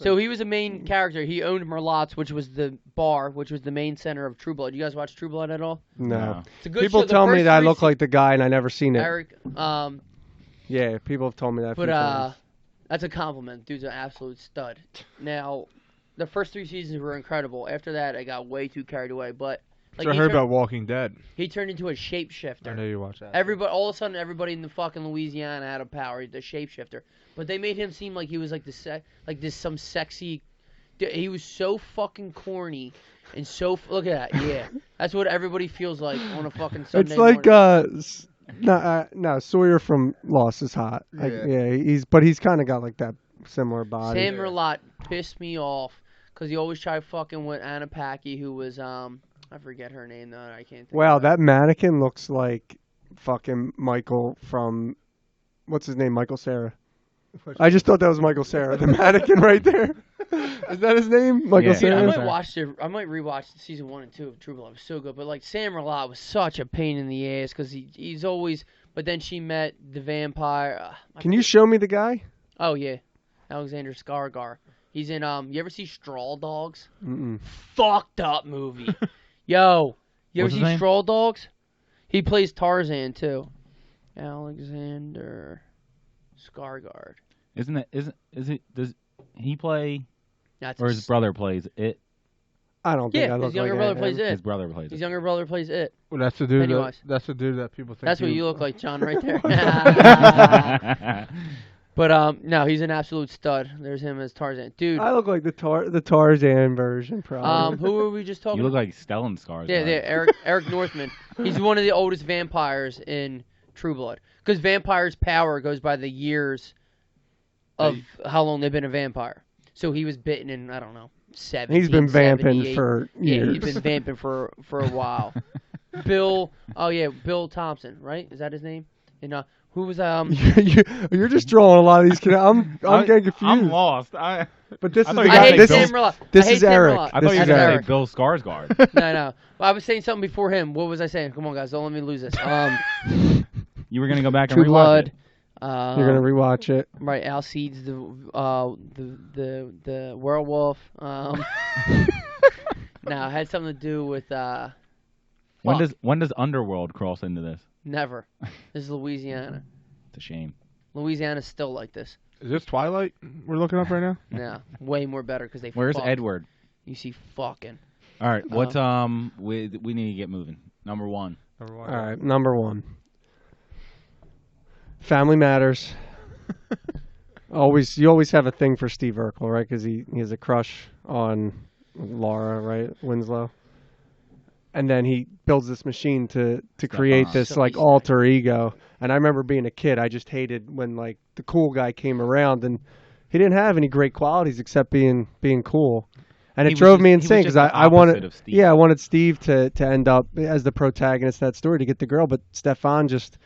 So he was a main character. He owned Merlotte's, which was the bar, which was the main center of True Blood. You guys watch True Blood at all? No. It's a good People show. The tell me first that I three look like the guy, and I never seen it. Eric. Yeah, people have told me that. a But few times. that's a compliment. Dude's an absolute stud. Now, the first 3 seasons were incredible. After that, I got way too carried away. But like So I heard about Walking Dead. he turned into a I shapeshifter. know you watch that. All of a sudden, everybody in the fucking Louisiana had a power, the shapeshifter. But they made him seem like he was like some sexy. He was so fucking corny and so. Look at that, yeah. That's what everybody feels like on a fucking Sunday. It's like morning. no, Sawyer from Lost is hot. Like, Yeah. he's kind of got like that similar body. Sam Merlotte pissed me off because he always tried fucking with Anna Paquin, who was I forget her name though. I can't think. Wow, of it. that mannequin looks like fucking Michael from what's his name, Michael Cera. I just thought that was Michael Cera, the mannequin right there. Is that his name, Michael Yeah. Dude, I Cera? might rewatch season 1 and 2 of True Blood. It was so good, but like Sam Merlotte was such a pain in the ass because he's always. But then she met the vampire. Can you show me the guy? Oh yeah, Alexander Skarsgård. He's in You ever see Straw Dogs? Mm-mm. Fucked up movie. Yo, you ever What's his see name? Straw Dogs? He plays Tarzan too. Alexander Skarsgård. Does he play That's or his brother plays it? I don't think I yeah, look his younger like brother him. plays it. His brother plays His it. younger brother plays it. Well, that's the dude. Pennywise. That's the dude that people think. That's what you look like, John, right there. Yeah. But no, he's an absolute stud. There's him as Tarzan, dude. I look like the Tarzan version, probably. Who were we just talking? You look about? like Stellan Skarsgård. Yeah, Eric Northman. He's one of the oldest vampires in True Blood. Because vampires' power goes by the years of how long they've been a vampire. So he was bitten in, I don't know, 17, He's been vamping 78. for Yeah, years. he's been vamping for a while. Bill Thompson, right? Is that his name? And who was You're just drawing a lot of these. I'm getting confused. I'm lost. But this I is thought the you I guy. hate This Sam is- Merlotte. this I hate is Sam Eric. Merlotte. I This thought you were is going to Eric. say Bill Skarsgård. No. I was saying something before him. What was I saying? Come on, guys. Don't let me lose this. You were going to go back and True rewatch Blood. it. You're gonna rewatch it. Right, Alcide's the werewolf. No, it had something to do with When fuck. does Underworld cross into this? Never. This is Louisiana. It's a shame. Louisiana's still like this. Is this Twilight we're looking up right now? No, way more better because they. Where's fuck. Edward? You see, fucking. All right, what's we need to get moving. Number 1. All right, number 1. Family Matters. You always have a thing for Steve Urkel, right? Because he has a crush on Laura, right? Winslow. And then he builds this machine to create this So like he's alter ego. And I remember being a kid, I just hated when like the cool guy came around and he didn't have any great qualities except being cool. And He it was drove just- me he was insane just because the I wanted, opposite of Steve. yeah, I wanted Steve to end up as the protagonist of that story to get the girl, but Stefan just,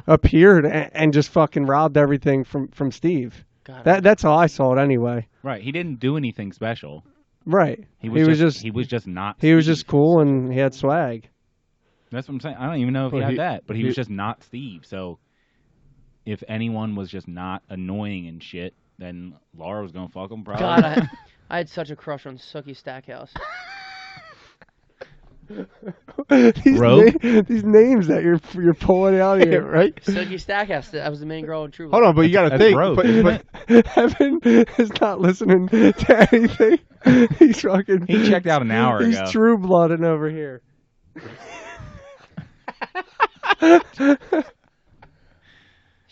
appeared and just fucking robbed everything from Steve. God, That's how I saw it anyway. Right, he didn't do anything special. Right. He was just not. he was Steve. just cool and he had swag. That's what I'm saying. I don't even know if he Well, had he- that, but he he- was just not Steve. So if anyone was just not annoying and shit, then Laura was gonna fuck him probably. God, I had such a crush on Sookie Stackhouse. Rogue? These names that you're pulling out here, right? Sookie Stackhouse. That was the main girl in True Blood. Hold on, but you got to That's think. Rogue, But, isn't but Evan is not listening to anything. He's fucking. He checked out an hour He's ago. true blooded over here.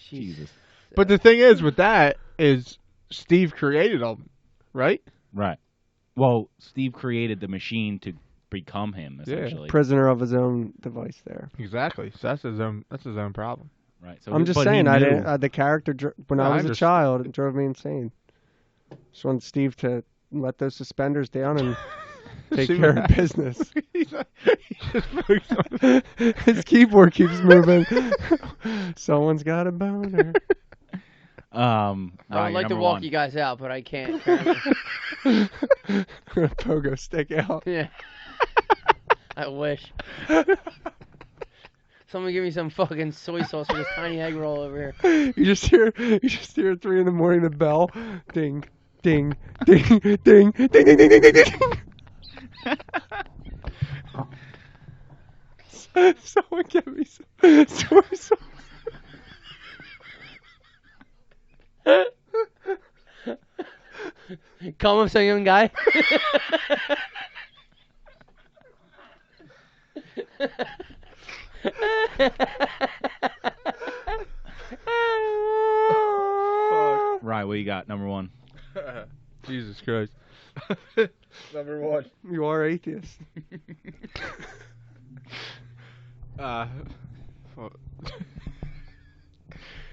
Jesus. but the thing is with that is Steve created them, right? Right. Well, Steve created the machine to become him, Yeah. essentially. Prisoner of his own device there. Exactly. So that's his own problem. Right. So I'm just but he saying, I knew- didn't. The character when No, I I was a understand. child, it drove me insane. Just wanted Steve to let those suspenders down and take See care what of business. he just focused on His keyboard keeps moving. Someone's got a boner. I would Ryan, like to number walk one. you guys out, but I can't. apparently. Pogo stick out. Yeah. I wish. Someone give me some fucking soy sauce for this tiny egg roll over here. You just hear 3 in the morning the bell, ding, ding, ding, ding, ding, ding, ding, ding, ding, ding. Someone get me some soy sauce. Come up, some young guy. Ryan, what you got? Number one. Jesus Christ. Number one. You are atheist.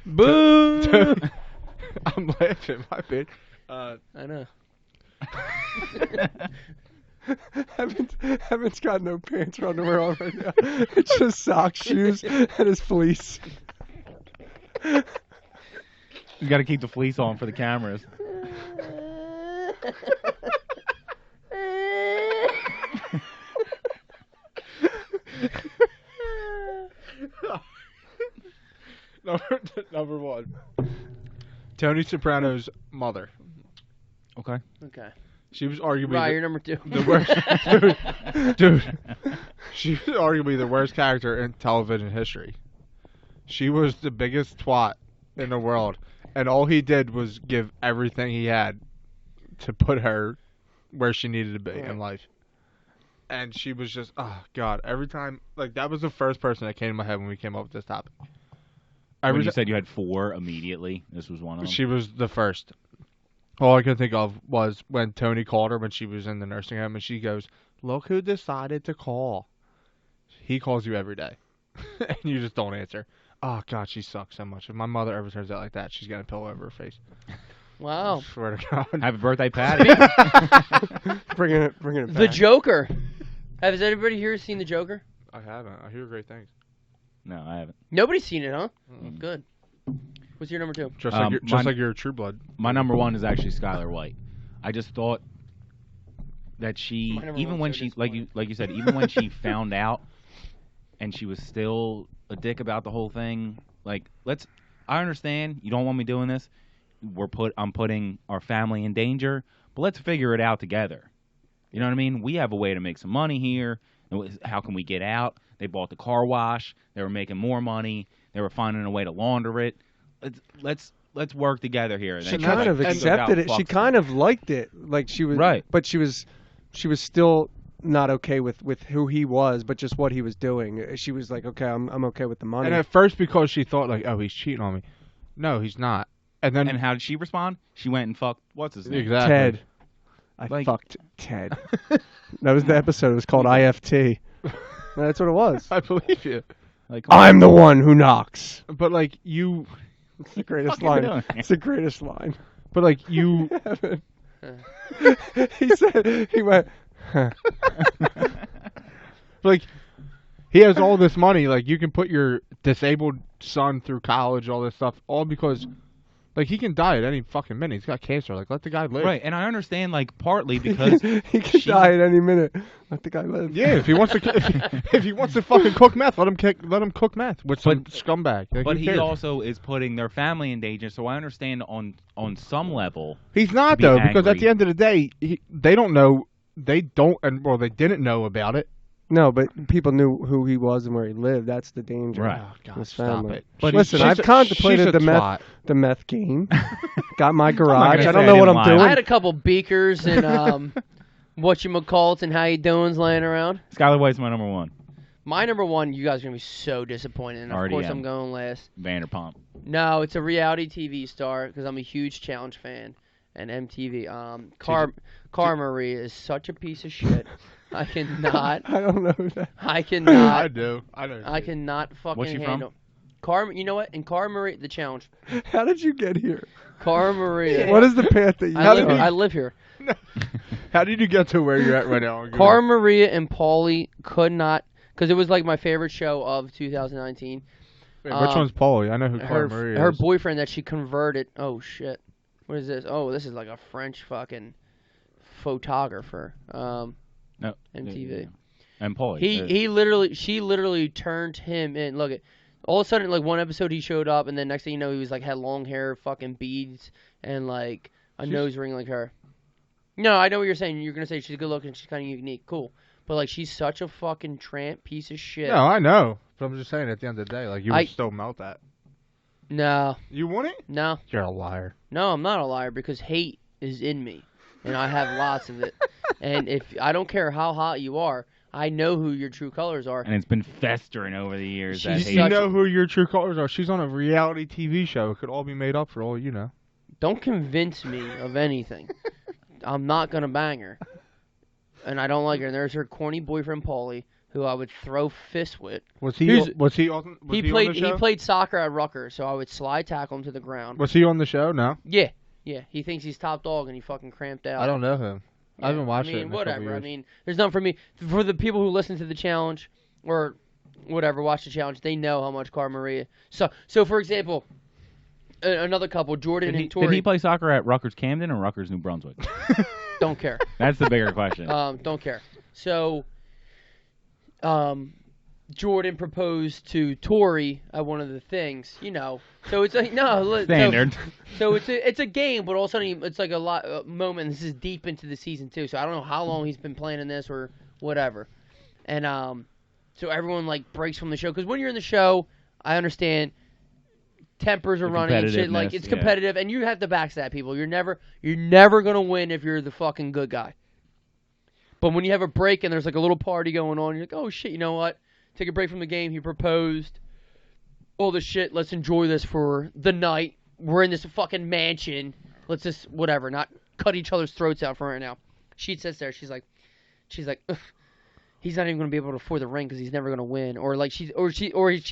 Boo! I'm laughing, my bad. I know. Evan's got no pants or underwear on right now. It's just socks, shoes, and his fleece. You got to keep the fleece on for the cameras. Number one. Tony Soprano's mother. Okay. Okay. She was arguably Right, you're number 2. the worst. Dude, she was arguably the worst character in television history. She was the biggest twat in the world, and all he did was give everything he had to put her where she needed to be in life. And she was just, oh God, every time, like that was the first person that came to my head when we came up with this topic. When you said you had 4 immediately, this was one of them. She was the first. All I could think of was when Tony called her when she was in the nursing home, and she goes, "Look who decided to call." He calls you every day, and you just don't answer. Oh God, she sucks so much. If my mother ever turns out like that, she's got a pillow over her face. Wow. I swear to God. Happy birthday, Patty. Bringing it back. The Joker. Has anybody here seen The Joker? I haven't. I hear great things. No, I haven't. Nobody's seen it, huh? Good. What's your number 2? Just my- like your True Blood. My number one is actually Skylar White. I just thought that she, My number even one's when so she, like you said, even when she found out, and she was still a dick about the whole thing. Like, I understand you don't want me doing this. I'm putting our family in danger, but let's figure it out together. You know what I mean? We have a way to make some money here. How can we get out? They bought the car wash. They were making more money. They were finding a way to launder it. Let's work together here. And She then kind of goes out accepted and it. She fucks kind of liked it. Like she was Right. but she was still not okay with who he was, but just what he was doing. She was like, okay, I'm okay with the money. And at first, because she thought like, oh, he's cheating on me. No, he's not. And then And how did she respond? She went and fucked. What's his name? exactly. Ted. I Like- fucked Ted. That was the episode. It was called IFT. That's what it was. I believe you. Like, come on. I'm the one who knocks. But like you, It's the greatest fucking line. doing? It's the greatest line. but like you. He said, he went, huh. Like he has all this money. Like you can put your disabled son through college, all this stuff, all because like he can die at any fucking minute. He's got cancer. Like let the guy live. Right, and I understand like partly because he could she- die at any minute. Let the guy live. Yeah, if he wants to, if he wants to fucking cook meth, let him cook meth with some scumbag. Like, but who he cares? also is putting their family in danger. So I understand on some level. He's not be though, because at angry. the end of the day, they don't know. They don't, well, they didn't know about it. No, but people knew who he was and where he lived. That's the danger. Right. Oh, God, His stop family. it. But She's- listen, she's I've a- contemplated she's a the meth game. Got my gonna garage. say I don't I know what didn't I'm lie. doing. I had a couple beakers and whatchamacallits and how you doing's laying around. Skylar White's my number one. My number 1, you guys are going to be so disappointed, and of Already course am. I'm going last. Vanderpump. No, it's a reality TV star because I'm a huge challenge fan and MTV. Cara Marie is such a piece of shit. I cannot. I don't know who that. I cannot. I do. I know. I cannot fucking What's she from? handle. Cara, you know what? In Cara Marie, the challenge. How did you get here? Cara Marie. What is the path that you I live here. How did you get to where you're at right now? Cara Maria and Paulie could not, because it was like my favorite show of 2019. Wait, which one's Paulie? I know who Cara Marie is. Her boyfriend that she converted. Oh shit. What is this? Oh, this is like a French fucking photographer. No. MTV. And Paulie. She literally turned him in. Look at, all of a sudden, like one episode he showed up, and then next thing you know, he was like had long hair, fucking beads, and like a nose ring like her. No, I know what you're saying. You're gonna say she's good looking, she's kind of unique, cool. But like she's such a fucking tramp piece of shit. No, I know. But I'm just saying, at the end of the day, like you would still melt that. No. You want it? No. You're a liar. No, I'm not a liar because hate is in me, and I have lots of it. And if I don't care how hot you are, I know who your true colors are. And it's been festering over the years. That hate. You know who your true colors are. She's on a reality TV show. It could all be made up for all you know. Don't convince me of anything. I'm not gonna bang her, and I don't like her. And there's her corny boyfriend Paulie, who I would throw fists with. He played soccer at Rutgers, so I would slide tackle him to the ground. Was he on the show? No. Yeah. He thinks he's top dog, and he fucking cramped out. I don't know him. Yeah, I haven't watched it. Whatever. I mean, there's nothing for me. For the people who listen to the challenge or whatever, watch the challenge, they know how much Cara Marie. So for example, another couple, Jordan and Tori. Did he play soccer at Rutgers Camden or Rutgers New Brunswick? Don't care. That's the bigger question. Don't care. So, Jordan proposed to Tori at one of the things, you know. So it's like standard. So it's a game, but all of a sudden it's like a moment. This is deep into the season too, so I don't know how long he's been planning this or whatever. And so everyone like breaks from the show because when you're in the show, I understand tempers are running and shit. Like it's competitive, and you have to backstab people. You're never gonna win if you're the fucking good guy. But when you have a break and there's like a little party going on, you're like, oh shit, you know what? Take a break from the game. He proposed. All this shit. Let's enjoy this for the night. We're in this fucking mansion. Let's just whatever, not cut each other's throats out for right now. She sits there. She's like, ugh. He's not even gonna be able to afford the ring because he's never gonna win. Or like she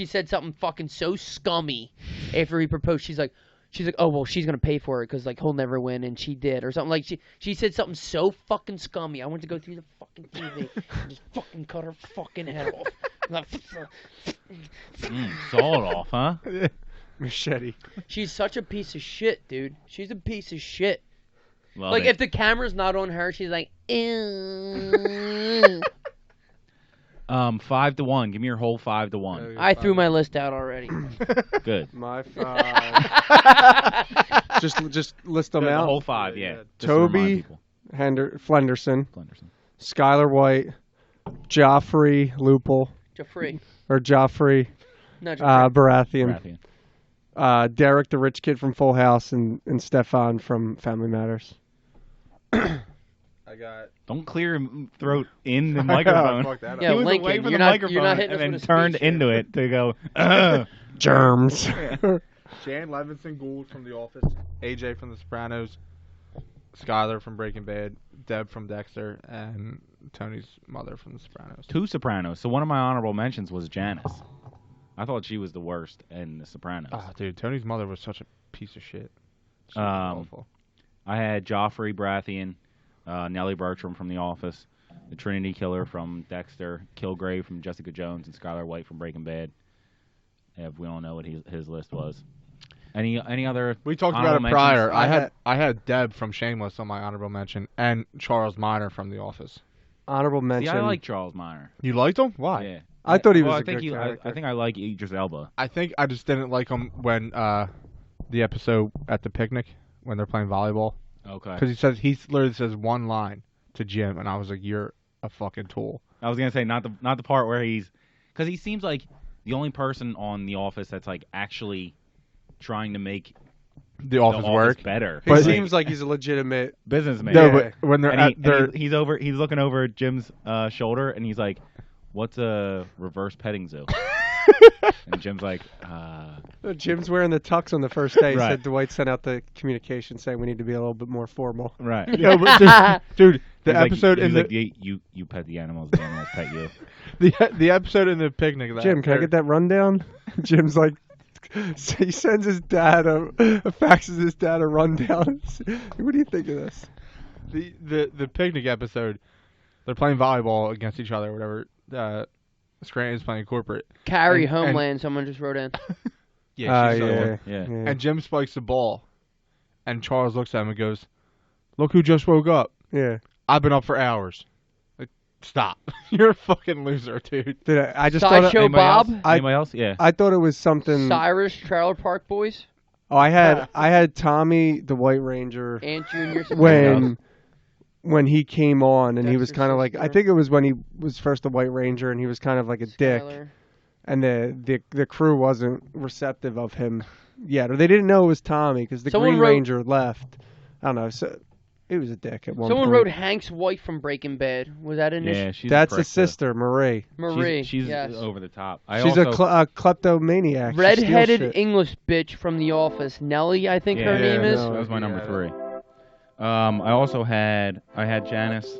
said something fucking so scummy after he proposed. She's like, oh well, she's gonna pay for it because like he'll never win, and she did, or something like she said something so fucking scummy. I went to go through the fucking TV and just fucking cut her fucking head off. Saw it off, huh? Machete. She's such a piece of shit, dude. She's a piece of shit. Love like it. if the camera's not on her, she's like, ew. 5-1. Give me your whole 5-1. I threw my list out already. Good. My 5. just list them The out. whole 5, yeah. Just to Toby, remind people. Flenderson, Flenderson. Skylar White, Joffrey Lupul, Joffrey No, Joffrey. Baratheon, Derek the rich kid from Full House, and Stefan from Family Matters. Don't clear your throat in the microphone. Yeah, he was Lincoln, away from you're the not microphone hitting us and then with a turned speech into here. it to go, Germs. Jan Levinson Gould from The Office, AJ from The Sopranos, Skylar from Breaking Bad, Deb from Dexter, and Tony's mother from The Sopranos. 2 Sopranos. So one of my honorable mentions was Janice. I thought she was the worst in The Sopranos. Oh, dude, Tony's mother was such a piece of shit. She was awful. I had Joffrey Baratheon, Nellie Bertram from The Office, the Trinity Killer from Dexter, Kilgrave from Jessica Jones, and Skylar White from Breaking Bad. Yeah, we don't know what his list was. Any other? We talked about it prior. I had Deb from Shameless on my honorable mention, and Charles Minor from The Office. Honorable mention. See, I like Charles Minor. You liked him? Why? Yeah. I thought he was a good character. I think I like Idris Elba. I think I just didn't like him when the episode at the picnic when they're playing volleyball. Okay. Because he literally says one line to Jim, and I was like, "You're a fucking tool." I was gonna say not the part where because he seems like the only person on The Office that's like actually trying to make the office work better. He seems like he's a legitimate businessman. No, but when they're he's looking over Jim's shoulder, and he's like, "What's a reverse petting zoo?" And Jim's like, Jim's wearing the tux on the first day. He Right. said Dwight sent out the communication saying we need to be a little bit more formal. right. No, but dude, the He's like- episode he's in like, the you pet the animals pet you. the episode in the picnic. Jim, can I get that rundown? Jim's like, he sends his dad faxes his dad a rundown. What do you think of this? The picnic episode? They're playing volleyball against each other, or whatever. Scranton's playing corporate. Carrie And- Homeland. Someone just wrote in. Yeah, she's yeah, over. yeah. And Jim spikes the ball, and Charles looks at him and goes, "Look who just woke up. Yeah. I've been up for hours." Like, stop. You're a fucking loser, dude. Did I just thought Sideshow Anybody Bob. else? Anybody else? Yeah. I thought it was something. Cyrus Trailer Park Boys. Oh, I had Tommy the White Ranger Aunt Junior. when he came on, and he was Dexter's kind of like, I sister. think it was when he was first the White Ranger, and he was kind of like a dick, Skylar. and the crew wasn't receptive of him yet, or they didn't know it was Tommy because the Someone Green wrote- Ranger left. I don't know. So he was a dick at one Someone point. wrote Hank's wife from Breaking Bad. Was that in this? Yeah, she's That's a his prick, too. sister, Marie. Marie. She's yes. over the top. I She's also, a kleptomaniac. She steals Red-headed shit. English bitch from The Office. Nellie, I think her Yeah, name is. no. That was my number Yeah. 3. I also had Janice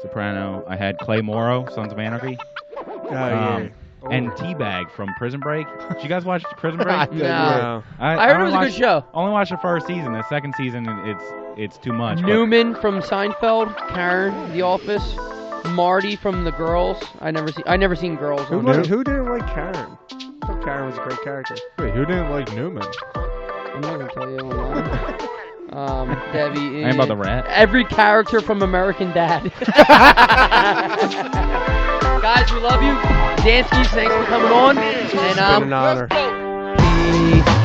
Soprano. I had Clay Morrow, Sons of Anarchy, Oh, yeah. and Teabag from Prison Break. Did you guys watch Prison Break? No. I heard it only was a good watched- show. Only watched the first season. The second season, it's too much. but- Newman from Seinfeld. Karen, The Office. Marty from The Girls. I never seen Girls. Who, on like, there. who didn't like Karen? I thought Karen was a great character. Wait, who didn't like Newman? I'm not gonna tell you. Debbie. And about the rat. Every character from American Dad. Guys, we love you. Adamski, thanks for coming on. And been an honor. Peace.